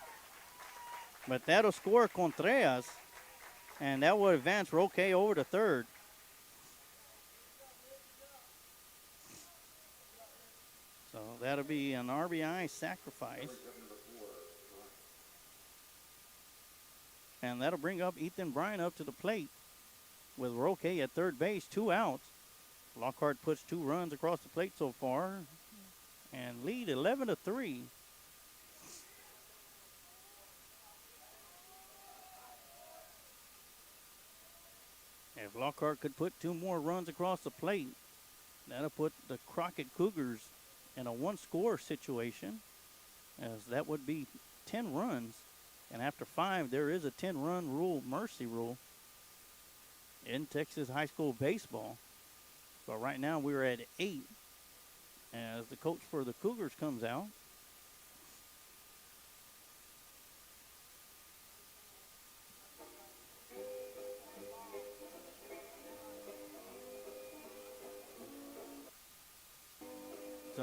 But that'll score Contreras. And that will advance Roque over to third. So that'll be an RBI sacrifice. And that'll bring up Ethan Bryant up to the plate with Roque at third base, 2 outs. Lockhart puts 2 runs across the plate so far and lead 11-3. If Lockhart could put 2 more runs across the plate, that'll put the Crockett Cougars in a 1-score situation, as that would be 10 runs. And after 5, there is a 10-run rule, mercy rule, in Texas high school baseball. But right now we're at 8 as the coach for the Cougars comes out.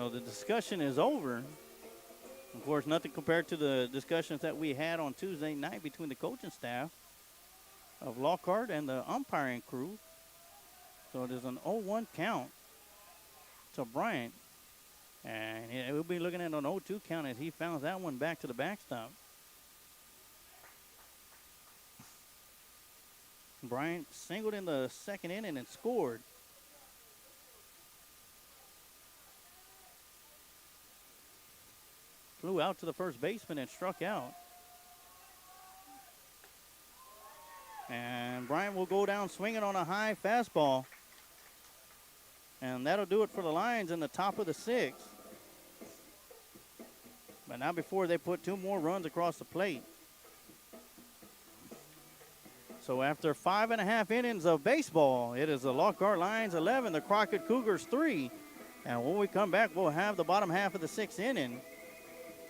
So the discussion is over. Of course, nothing compared to the discussions that we had on Tuesday night between the coaching staff of Lockhart and the umpiring crew. So there's an 0-1 count to Bryant. And we'll be looking at an 0-2 count as he fouls that one back to the backstop. Bryant singled in the second inning and scored. Flew out to the first baseman and struck out. And Bryant will go down swinging on a high fastball. And that'll do it for the Lions in the top of the sixth. But not before they put 2 more runs across the plate. So after 5.5 innings of baseball, it is the Lockhart Lions 11, the Crockett Cougars 3. And when we come back, we'll have the bottom half of the 6th inning,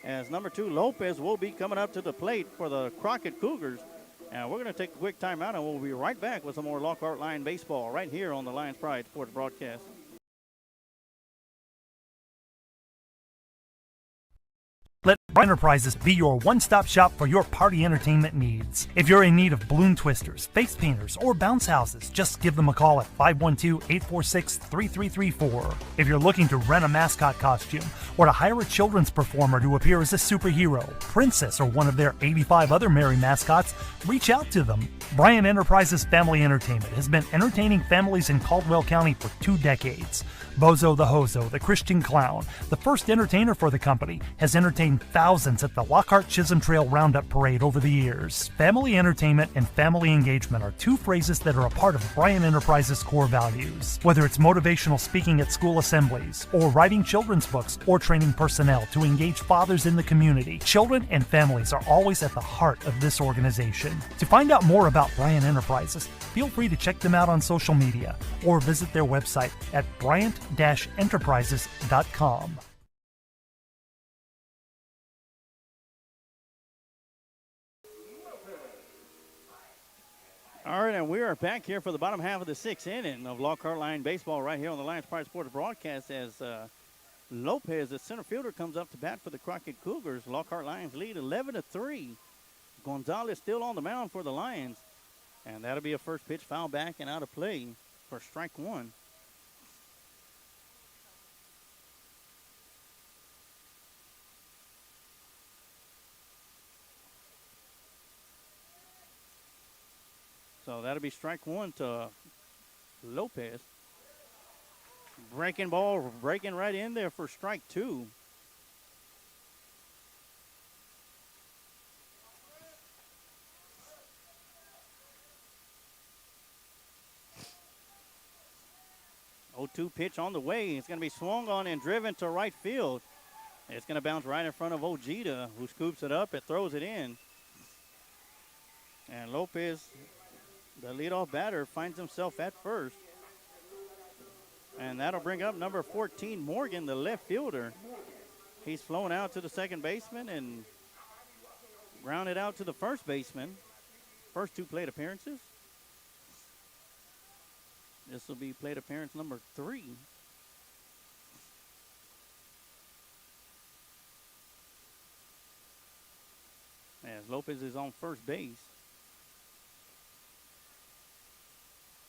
as number 2 Lopez will be coming up to the plate for the Crockett Cougars. And we're going to take a quick timeout, and we'll be right back with some more Lockhart Lion baseball right here on the Lions Pride Sports Broadcast. Let Bryant Enterprises be your one-stop shop for your party entertainment needs. If you're in need of balloon twisters, face painters, or bounce houses, just give them a call at 512-846-3334. If you're looking to rent a mascot costume or to hire a children's performer to appear as a superhero, princess, or one of their 85 other merry mascots, reach out to them. Bryant Enterprises Family Entertainment has been entertaining families in Caldwell County for 2 decades. Bozo the Hozo, the Christian Clown, the first entertainer for the company, has entertained thousands at the Lockhart Chisholm Trail Roundup Parade over the years. Family entertainment and family engagement are 2 phrases that are a part of Bryant Enterprises' core values. Whether it's motivational speaking at school assemblies, or writing children's books, or training personnel to engage fathers in the community, children and families are always at the heart of this organization. To find out more about Bryant Enterprises, feel free to check them out on social media or visit their website at bryant-enterprises.com. All right, and we are back here for the bottom half of the 6th inning of Lockhart Lion baseball right here on the Lions Pride Sports Broadcast, as Lopez, the center fielder, comes up to bat for the Crockett Cougars. Lockhart Lions lead 11-3. Gonzalez still on the mound for the Lions, and that'll be a first pitch foul back and out of play for strike 1. So that'll be strike 1 to Lopez. Breaking ball, breaking right in there for strike 2. Oh, 2 pitch on the way. It's going to be swung on and driven to right field. It's going to bounce right in front of Ojeda, who scoops it up and throws it in. And Lopez, the leadoff batter, finds himself at first. And that'll bring up number 14, Morgan, the left fielder. He's flown out to the second baseman and grounded out to the first baseman. First 2 plate appearances. This will be plate appearance number 3. As Lopez is on first base.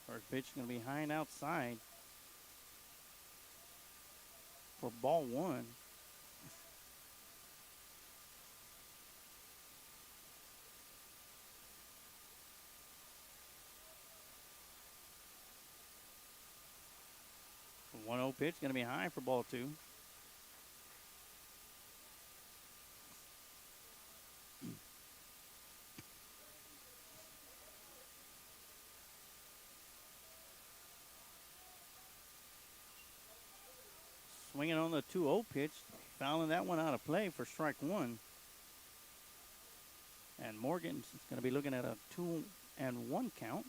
First pitch is going to be high and outside for ball 1. The 1-0 pitch going to be high for ball 2. Swinging on the 2-0 pitch, fouling that one out of play for strike 1. And Morgan's going to be looking at a 2-1 count.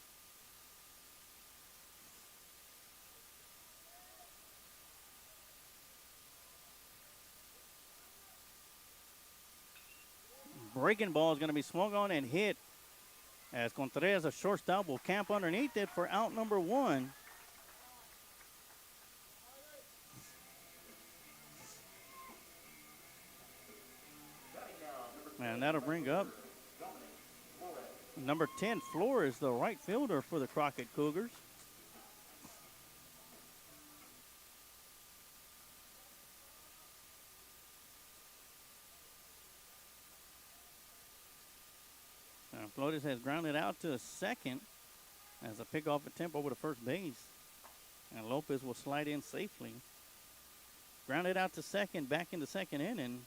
Breaking ball is going to be swung on and hit, as Contreras, a shortstop, will camp underneath it for out number 1. And that'll bring up number 10, Flores, the right fielder for the Crockett Cougars. Flores has grounded out to second as a pickoff attempt over to first base. And Lopez will slide in safely. Grounded out to second, back in the second inning.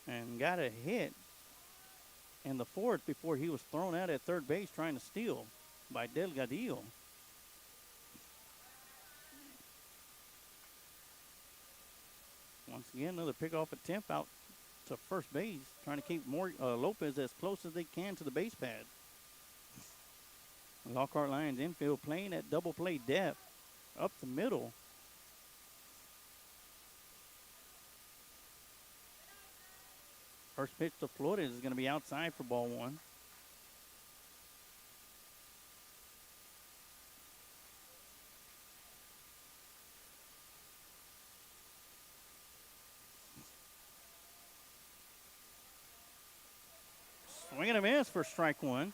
And got a hit in the fourth before he was thrown out at third base trying to steal by Delgadillo. Once again, another pickoff attempt out to first base, trying to keep Lopez as close as they can to the base pad. Lockhart Lions infield playing at double play depth up the middle. First pitch to Flores is going to be outside for ball one. Swing and a miss for strike one.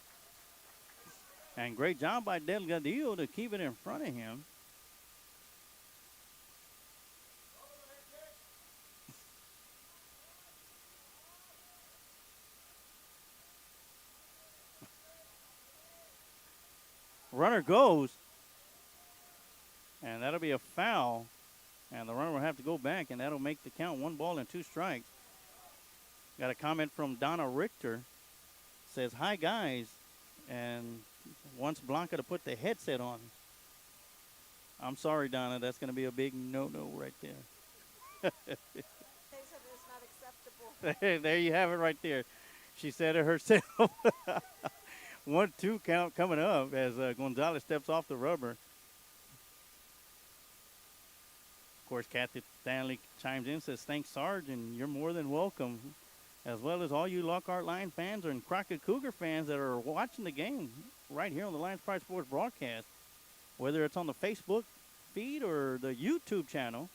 And great job by Delgadillo to keep it in front of him. Runner goes. And that'll be a foul. And the runner will have to go back, and that'll make the count 1-2 Got a comment from Donna Richter. Says, hi, guys. And wants Blanca to put the headset on. I'm sorry, Donna. That's going to be a big no-no right there. They said it's not acceptable. There you have it right there. She said it herself. 1-2 count coming up as Gonzalez steps off the rubber. Of course, Kathy Stanley chimes in, says, thanks, Sarge, and you're more than welcome, as well as all you Lockhart Lion fans and Crockett Cougar fans that are watching the game right here on the Lions Pride Sports broadcast, whether it's on the Facebook feed or the YouTube channel.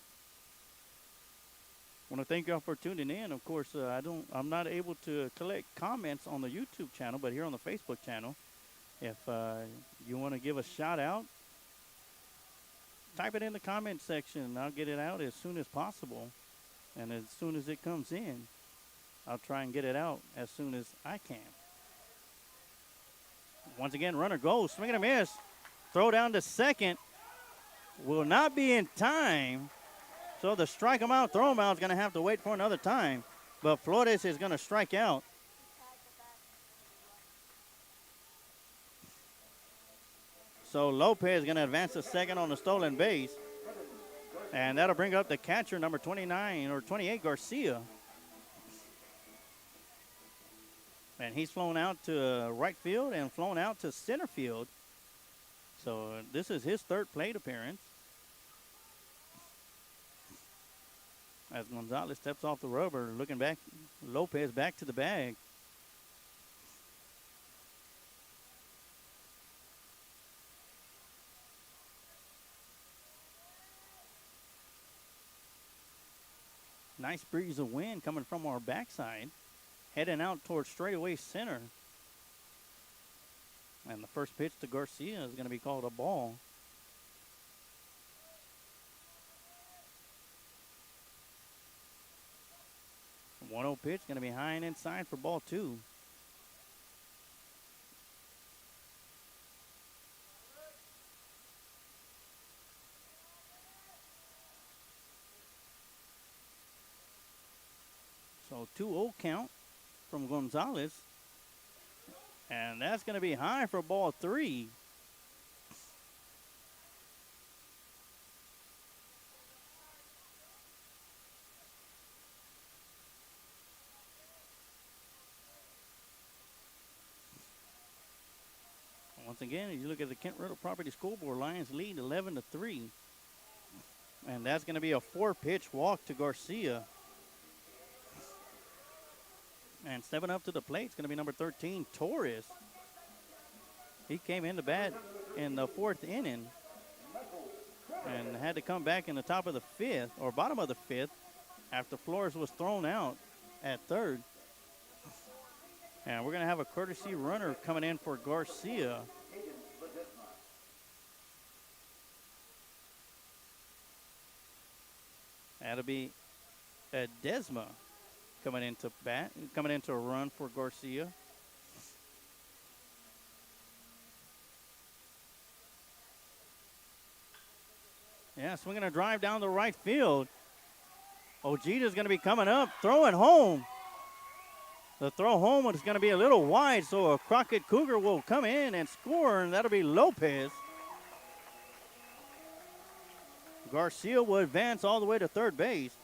I want to thank y'all for tuning in. Of course, I'm not able to collect comments on the YouTube channel, but here on the Facebook channel, if you want to give a shout out, type it in the comment section, and I'll get it out as soon as possible. And as soon as it comes in, I'll try and get it out as soon as I can. Once again, runner goes, swing and a miss. Throw down to second. Will not be in time. So the strike him out, throw him out is going to have to wait for another time. But Flores is going to strike out. So Lopez is going to advance to second on the stolen base. And that'll bring up the catcher, number 28, Garcia. And he's flown out to right field and flown out to center field. So this is his third plate appearance. As Gonzalez steps off the rubber, looking back, Lopez back to the bag. Nice breeze of wind coming from our backside, heading out towards straightaway center. And the first pitch to Garcia is going to be called a ball. The 1-0 pitch going to be high and inside for ball two. So 2-0 count from Gonzalez. And that's going to be high for ball three. Once again, as you look at the Kent Riddle Property Scoreboard, Lions lead 11-3. And that's going to be a 4-pitch walk to Garcia. And stepping up to the plate is going to be number 13, Torres. He came in to bat in the fourth inning and had to come back in the top of the fifth, or bottom of the fifth, after Flores was thrown out at third. And we're going to have a courtesy runner coming in for Garcia. That'll be Desma coming into a run for Garcia. Yeah, swinging a drive down the right field. Ojita's going to be coming up, throwing home. The throw home is going to be a little wide, so a Crockett Cougar will come in and score, and that'll be Lopez. Garcia will advance all the way to third base,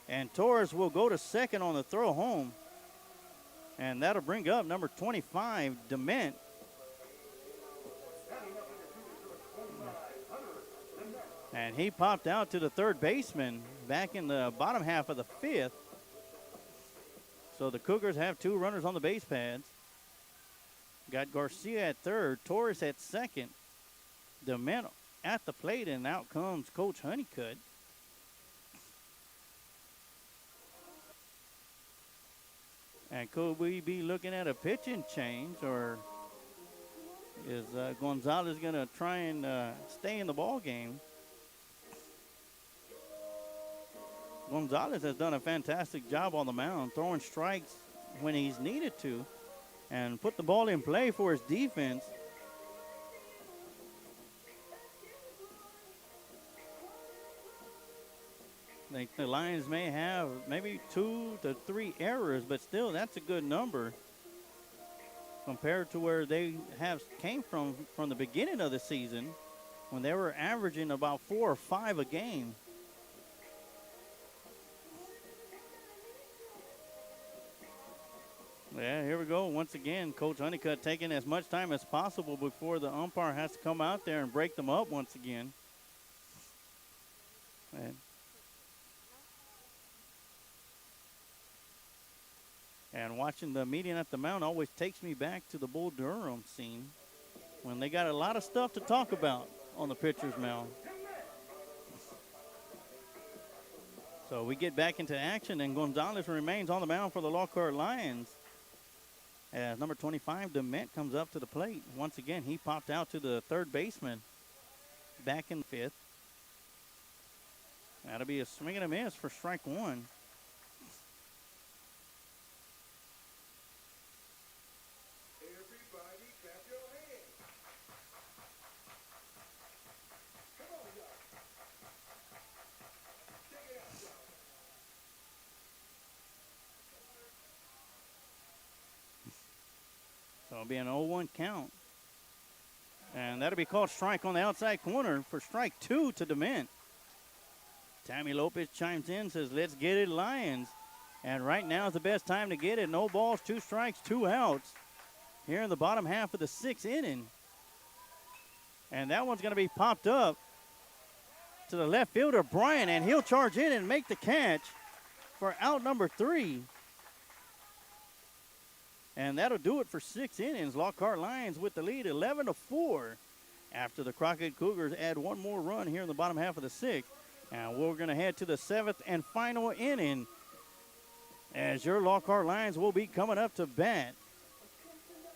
and Torres will go to second on the throw home. And that'll bring up number 25, Dement. And he popped out to the third baseman back in the bottom half of the fifth. So the Cougars have two runners on the base pads. Got Garcia at third, Torres at second, Dement at the plate, and out comes Coach Honeycutt. And could we be looking at a pitching change, or is Gonzalez going to try and stay in the ball game? Gonzalez has done a fantastic job on the mound, throwing strikes when he's needed to, and put the ball in play for his defense. I think the Lions may have maybe 2 to 3 errors, but still, that's a good number compared to where they came from the beginning of the season, when they were averaging about 4 or 5 a game. Yeah, here we go. Once again, Coach Honeycutt taking as much time as possible before the umpire has to come out there and break them up once again. And watching the meeting at the mound always takes me back to the Bull Durham scene, when they got a lot of stuff to talk about on the pitcher's mound. So we get back into action, and Gonzalez remains on the mound for the Lockhart Lions. As number 25, Dement, comes up to the plate. Once again, he popped out to the third baseman back in fifth. That'll be a swing and a miss for strike one. Everybody clap your hands. Come on, y'all. Check it out, y'all. So it'll be an 0-1 count. And that'll be called strike on the outside corner for strike two to Dement. Tammy Lopez chimes in, says, let's get it, Lions. And right now is the best time to get it. No balls, 2 strikes, 2 outs here in the bottom half of the 6th inning. And that one's going to be popped up to the left fielder, Bryant, and he'll charge in and make the catch for out number 3. And that'll do it for 6 innings. Lockhart Lions with the lead 11-4 after the Crockett Cougars add one more run here in the bottom half of the 6th. And we're going to head to the 7th and final inning, as your Lockhart Lions will be coming up to bat.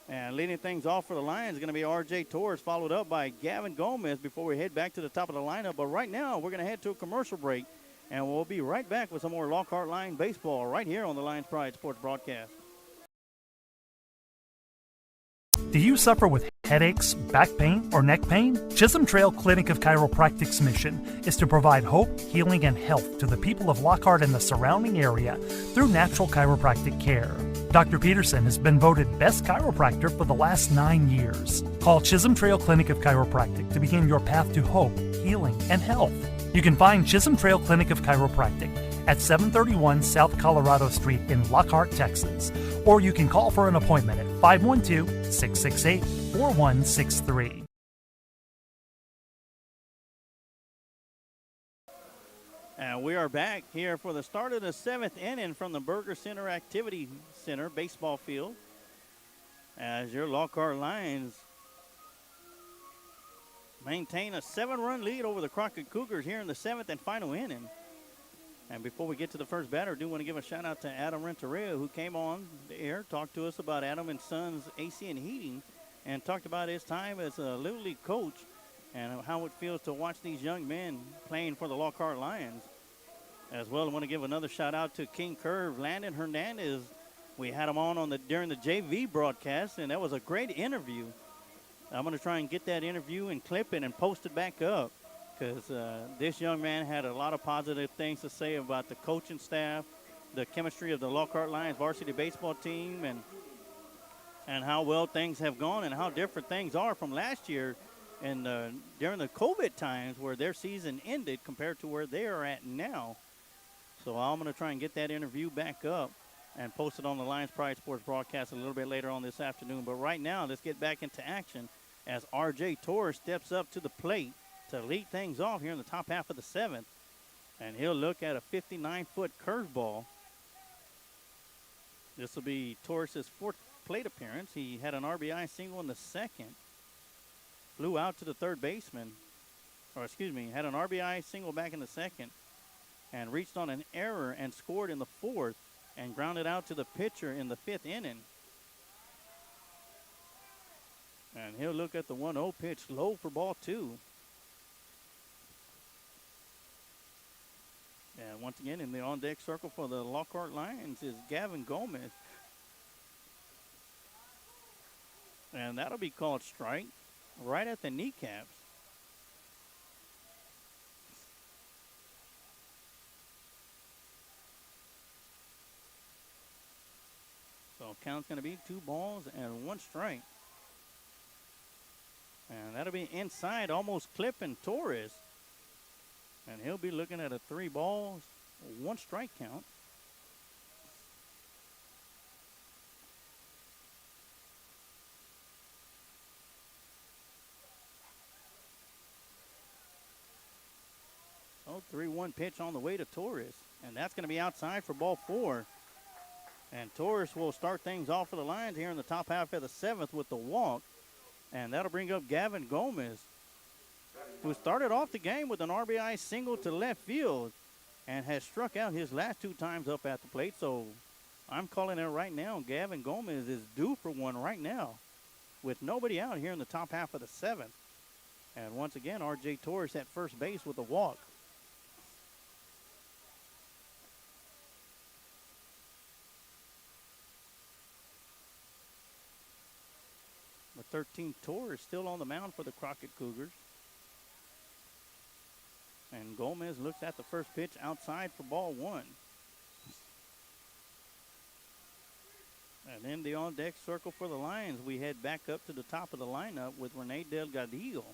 And leading things off for the Lions is going to be R.J. Torres, followed up by Gavin Gomez before we head back to the top of the lineup. But right now, we're going to head to a commercial break, and we'll be right back with some more Lockhart Lion baseball right here on the Lions Pride Sports Broadcast. Do you suffer with headaches, back pain, or neck pain? Chisholm Trail Clinic of Chiropractic's mission is to provide hope, healing, and health to the people of Lockhart and the surrounding area through natural chiropractic care. Dr. Peterson has been voted Best Chiropractor for the last 9 years. Call Chisholm Trail Clinic of Chiropractic to begin your path to hope, healing, and health. You can find Chisholm Trail Clinic of Chiropractic at 731 South Colorado Street in Lockhart, Texas. Or you can call for an appointment at 512-668-4163. And we are back here for the start of the 7th inning from the Burger Center Activity Center baseball field, as your Lockhart Lions maintain a 7-run lead over the Crockett Cougars here in the 7th and final inning. And before we get to the first batter, I do want to give a shout out to Adam Renteria, who came on the air, talked to us about Adam and Sons AC and Heating, and talked about his time as a Little League coach and how it feels to watch these young men playing for the Lockhart Lions. As well, I want to give another shout out to King Curve, Landon Hernandez. We had him on during the JV broadcast, and that was a great interview. I'm going to try and get that interview and clip it and post it back up, because this young man had a lot of positive things to say about the coaching staff, the chemistry of the Lockhart Lions varsity baseball team, and how well things have gone and how different things are from last year and during the COVID times where their season ended compared to where they are at now. So I'm going to try and get that interview back up and post it on the Lions Pride Sports broadcast a little bit later on this afternoon. But right now, let's get back into action as R.J. Torres steps up to the plate to lead things off here in the top half of the seventh. And he'll look at a 59-foot curveball. This will be Torres' fourth plate appearance. He had an RBI single in the second. Flew out to the third baseman. Had an RBI single back in the second. And reached on an error and scored in the fourth and grounded out to the pitcher in the fifth inning. And he'll look at the 1-0 pitch, low for ball two. And once again, in the on-deck circle for the Lockhart Lions is Gavin Gomez. And that'll be called strike right at the kneecaps. So count's going to be 2 balls and 1 strike. And that'll be inside, almost clipping Torres. And he'll be looking at a 3 balls, 1 strike count. So 3-1 pitch on the way to Torres. And that's going to be outside for ball 4. And Torres will start things off for the Lions here in the top half of the seventh with the walk. And that'll bring up Gavin Gomez, who started off the game with an RBI single to left field and has struck out his last 2 times up at the plate. So I'm calling it right now. Gavin Gomez is due for one right now with nobody out here in the top half of the seventh. And once again, R.J. Torres at first base with a walk. Number 13, Torres, still on the mound for the Crockett Cougars. And Gomez looks at the first pitch outside for ball 1. And in the on-deck circle for the Lions, we head back up to the top of the lineup with Rene Delgadillo.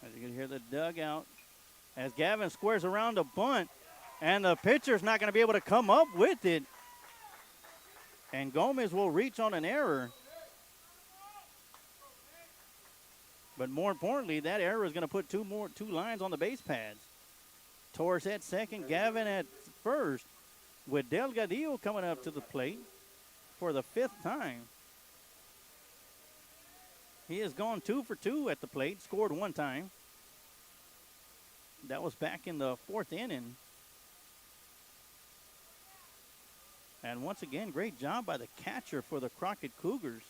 As you can hear the dugout, as Gavin squares around a bunt, and the pitcher's not going to be able to come up with it. And Gomez will reach on an error. But more importantly, that error is going to put 2 lines on the base pads. Torres at second, Gavin at first, with Delgadillo coming up to the plate for the 5th time. He has gone 2 for 2 at the plate, scored 1 time. That was back in the 4th inning. And once again, great job by the catcher for the Crockett Cougars.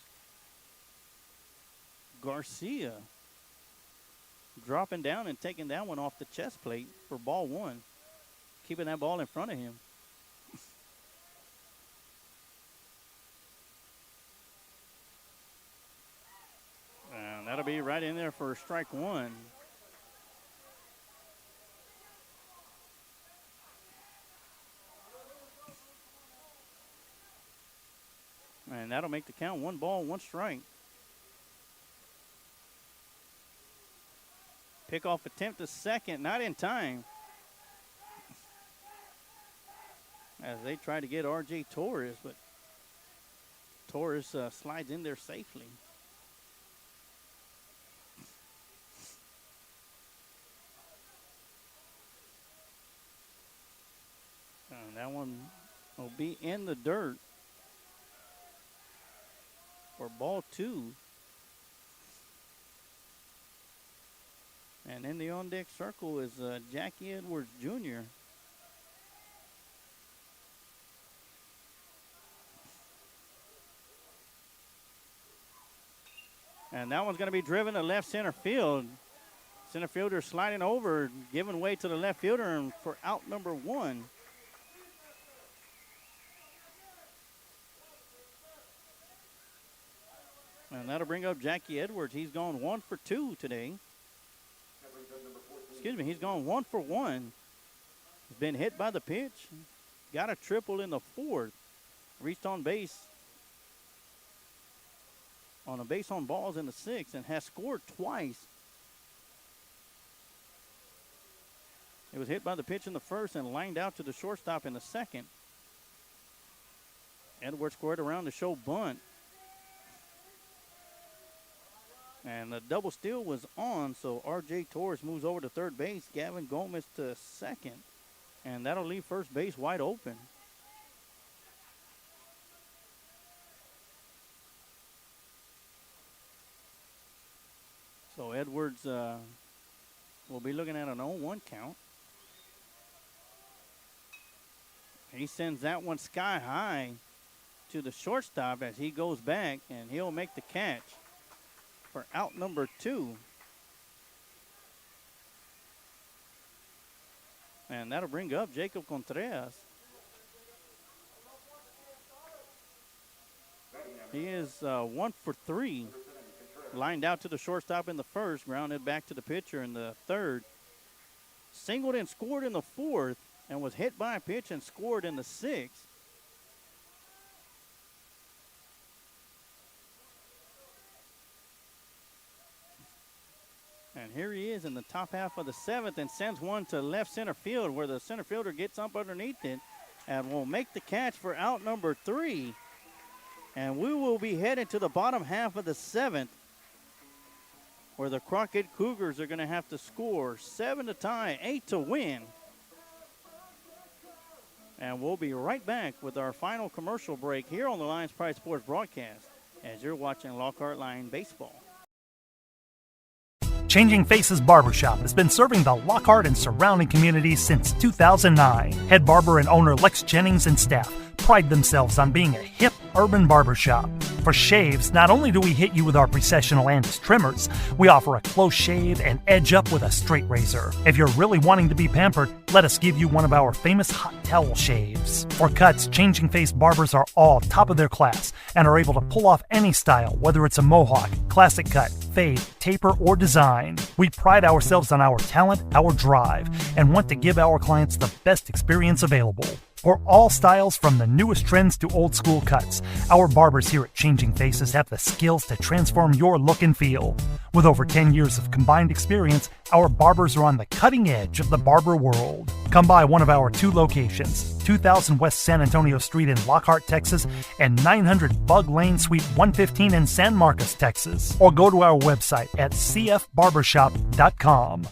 Garcia dropping down and taking that one off the chest plate for ball 1. Keeping that ball in front of him. And that'll be right in there for strike 1. And that'll make the count 1 ball, 1 strike. Pickoff attempt to second, not in time. As they try to get R.J. Torres, but Torres slides in there safely. And that one will be in the dirt. for ball 2. And in the on-deck circle is Jackie Edwards Jr. And that one's going to be driven to left center field. Center fielder sliding over, giving way to the left fielder and for out number 1. And that'll bring up Jackie Edwards. He's gone 1 for 2 today. Excuse me, he's gone 1 for 1. He's been hit by the pitch. Got a triple in the 4th. Reached on base on a base on balls in the 6th and has scored twice. It was hit by the pitch in the 1st and lined out to the shortstop in the 2nd. Edwards scored around the show bunt. And the double steal was on, so R.J. Torres moves over to third base. Gavin Gomez to second. And that'll leave first base wide open. So Edwards will be looking at an 0-1 count. He sends that one sky high to the shortstop as he goes back, and he'll make the catch for out number 2. And that'll bring up Jacob Contreras. He is 1 for 3. Lined out to the shortstop in the 1st, grounded back to the pitcher in the 3rd. Singled and scored in the 4th, and was hit by a pitch and scored in the 6th. And here he is in the top half of the 7th and sends one to left center field where the center fielder gets up underneath it and will make the catch for out number 3. And we will be headed to the bottom half of the 7th where the Crockett Cougars are going to have to score 7 to tie, 8 to win. And we'll be right back with our final commercial break here on the Lions Pride Sports broadcast as you're watching Lockhart Lion Baseball. Changing Faces Barbershop has been serving the Lockhart and surrounding communities since 2009. Head barber and owner Lex Jennings and staff pride themselves on being a hip urban barbershop. For shaves, not only do we hit you with our Precessional Andis trimmers, we offer a close shave and edge up with a straight razor. If you're really wanting to be pampered, let us give you one of our famous hot towel shaves. For cuts, Changing Face barbers are all top of their class and are able to pull off any style, whether it's a mohawk, classic cut, fade, taper, or design. We pride ourselves on our talent, our drive, and want to give our clients the best experience available. For all styles from the newest trends to old school cuts, our barbers here at Changing Faces have the skills to transform your look and feel. With over 10 years of combined experience, our barbers are on the cutting edge of the barber world. Come by one of our 2 locations, 2000 West San Antonio Street in Lockhart, Texas, and 900 Bug Lane, Suite 115 in San Marcos, Texas. Or go to our website at cfbarbershop.com.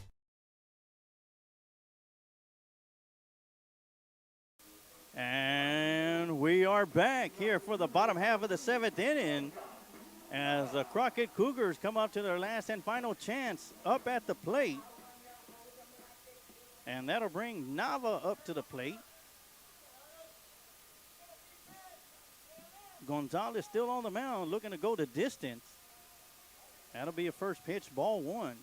And we are back here for the bottom half of the 7th inning as the Crockett Cougars come up to their last and final chance up at the plate. And that'll bring Nava up to the plate. Gonzalez still on the mound looking to go the distance. That'll be a first pitch, ball 1.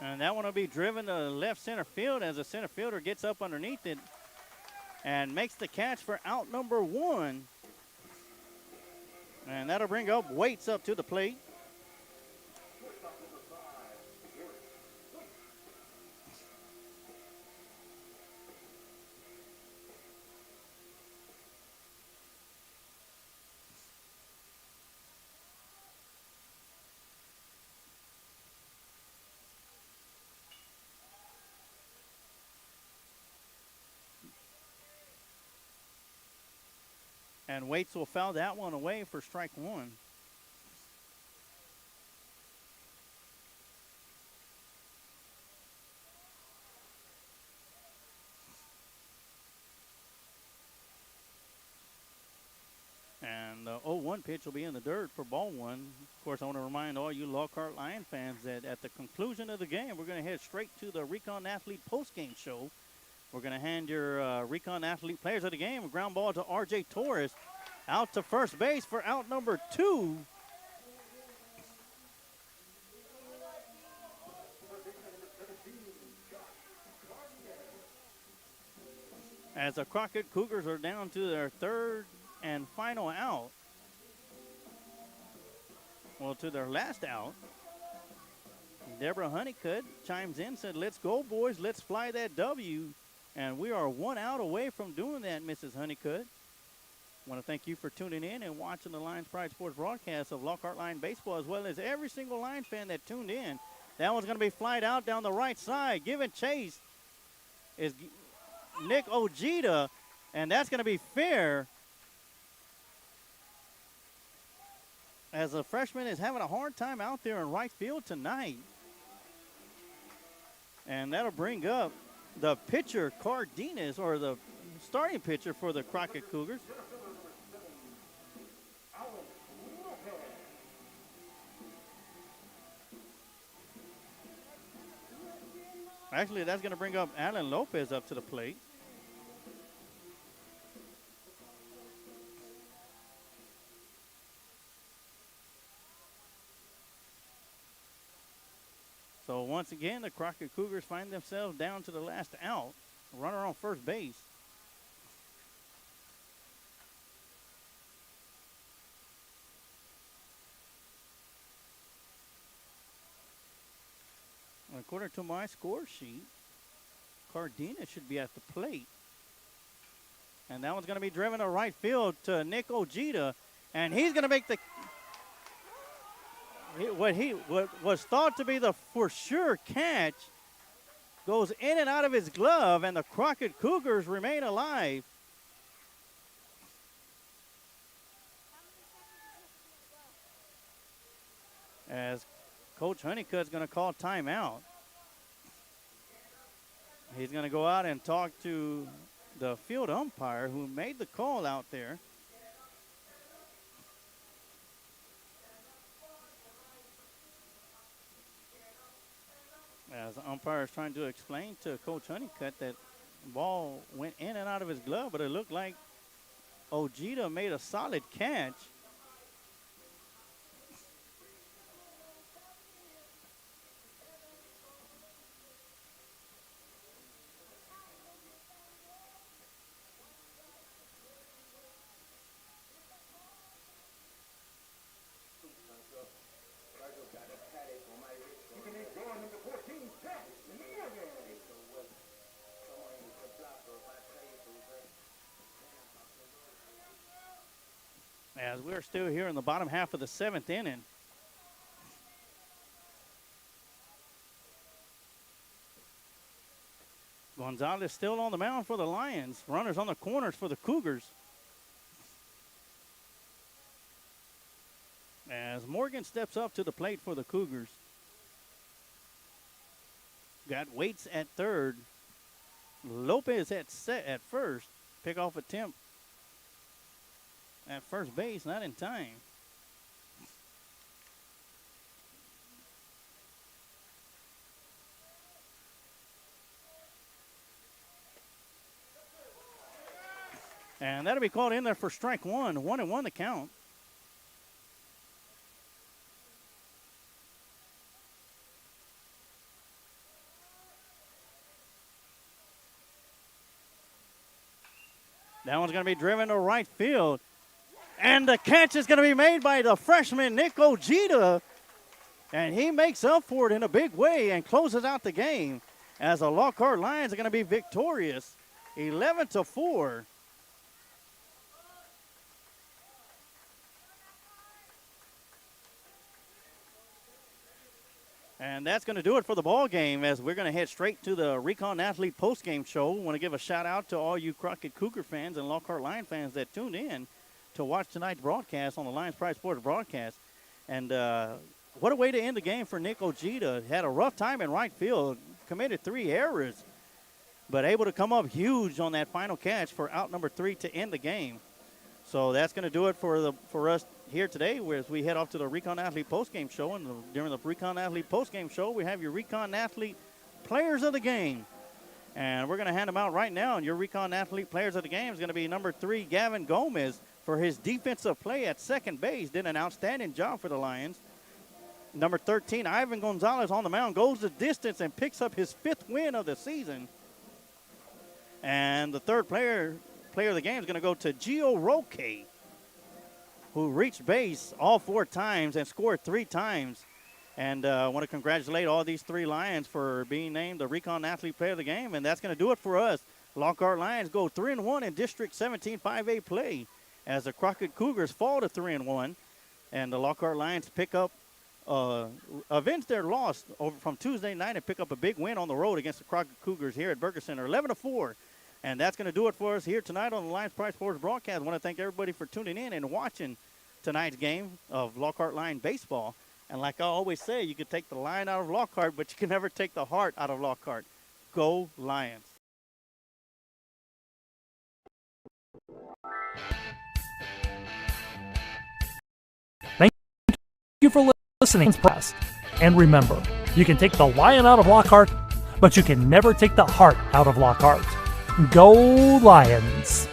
And that one will be driven to left center field as the center fielder gets up underneath it and makes the catch for out number 1. And that'll bring up Waits up to the plate. And Waits will foul that one away for strike one. And the 0-1 pitch will be in the dirt for ball one. Of course, I want to remind all you Lockhart Lion fans that at the conclusion of the game, we're going to head straight to the Recon Athlete postgame show. We're going to hand your Recon Athlete players of the game a ground ball to R.J. Torres. Out to first base for out number 2. As the Crockett Cougars are down to their third and final out. Well, to their last out. Deborah Honeycutt chimes in, said, "Let's go, boys. Let's fly that W." And we are 1 out away from doing that, Mrs. Honeycutt. I want to thank you for tuning in and watching the Lions Pride Sports broadcast of Lockhart Lion Baseball, as well as every single Lions fan that tuned in. That one's going to be flied out down the right side. Giving chase is Nick Ojeda, and that's going to be fair, as a freshman is having a hard time out there in right field tonight. And that'll bring up the pitcher, Cardenas, or the starting pitcher for the Crockett Cougars. Actually, that's going to bring up Alan Lopez up to the plate. So once again, the Crockett Cougars find themselves down to the last out. Runner on first base. According to my score sheet, Cardenas should be at the plate. And that one's going to be driven to right field to Nick Ojeda. And he's going to make the what was thought to be the for sure catch goes in and out of his glove, and the Crockett Cougars remain alive. As Coach Honeycutt's going to call timeout. He's going to go out and talk to the field umpire who made the call out there. As the umpire is trying to explain to Coach Honeycutt that the ball went in and out of his glove, but it looked like Ojeda made a solid catch. As we're still here in the bottom half of the 7th inning. Gonzalez still on the mound for the Lions. Runners on the corners for the Cougars. As Morgan steps up to the plate for the Cougars. Got Waits at third. Lopez at first. Pickoff attempt at first base, not in time. And that'll be called in there for strike one. 1-1 the count. That one's going to be driven to right field. And the catch is going to be made by the freshman, Nick Ojeda. And he makes up for it in a big way and closes out the game as the Lockhart Lions are going to be victorious, 11-4. And that's going to do it for the ball game as we're going to head straight to the Recon Athlete postgame show. Want to give a shout out to all you Crockett Cougar fans and Lockhart Lion fans that tuned in. to watch tonight's broadcast on the Lions Pride Sports broadcast. And what a way to end the game for Nick Ojeda. Had a rough time in right field, committed 3 errors, but able to come up huge on that final catch for out number 3 to end the game. So that's going to do it for us here today, as we head off to the Recon Athlete postgame show. And during the Recon Athlete postgame show, we have your Recon Athlete Players of the Game. And we're going to hand them out right now. And your Recon Athlete Players of the Game is going to be number 3, Gavin Gomez, for his defensive play at second base. Did an outstanding job for the Lions. Number 13, Ivan Gonzalez on the mound, goes the distance and picks up his 5th win of the season. And the third player of the game is going to go to Gio Roque, who reached base all 4 times and scored 3 times. And I want to congratulate all these 3 Lions for being named the Recon Athlete Player of the Game. And that's going to do it for us. Lockhart Lions go 3-1 in District 17 5A play as the Crockett Cougars fall to 3-1. And the Lockhart Lions pick up, avenge their loss over from Tuesday night and pick up a big win on the road against the Crockett Cougars here at Burger Center, 11-4. And that's going to do it for us here tonight on the Lions Pride Sports broadcast. I want to thank everybody for tuning in and watching tonight's game of Lockhart Lion baseball. And like I always say, you can take the lion out of Lockhart, but you can never take the heart out of Lockhart. Go Lions. Thank you for listening. And remember, you can take the lion out of Lockhart, but you can never take the heart out of Lockhart. Go Lions!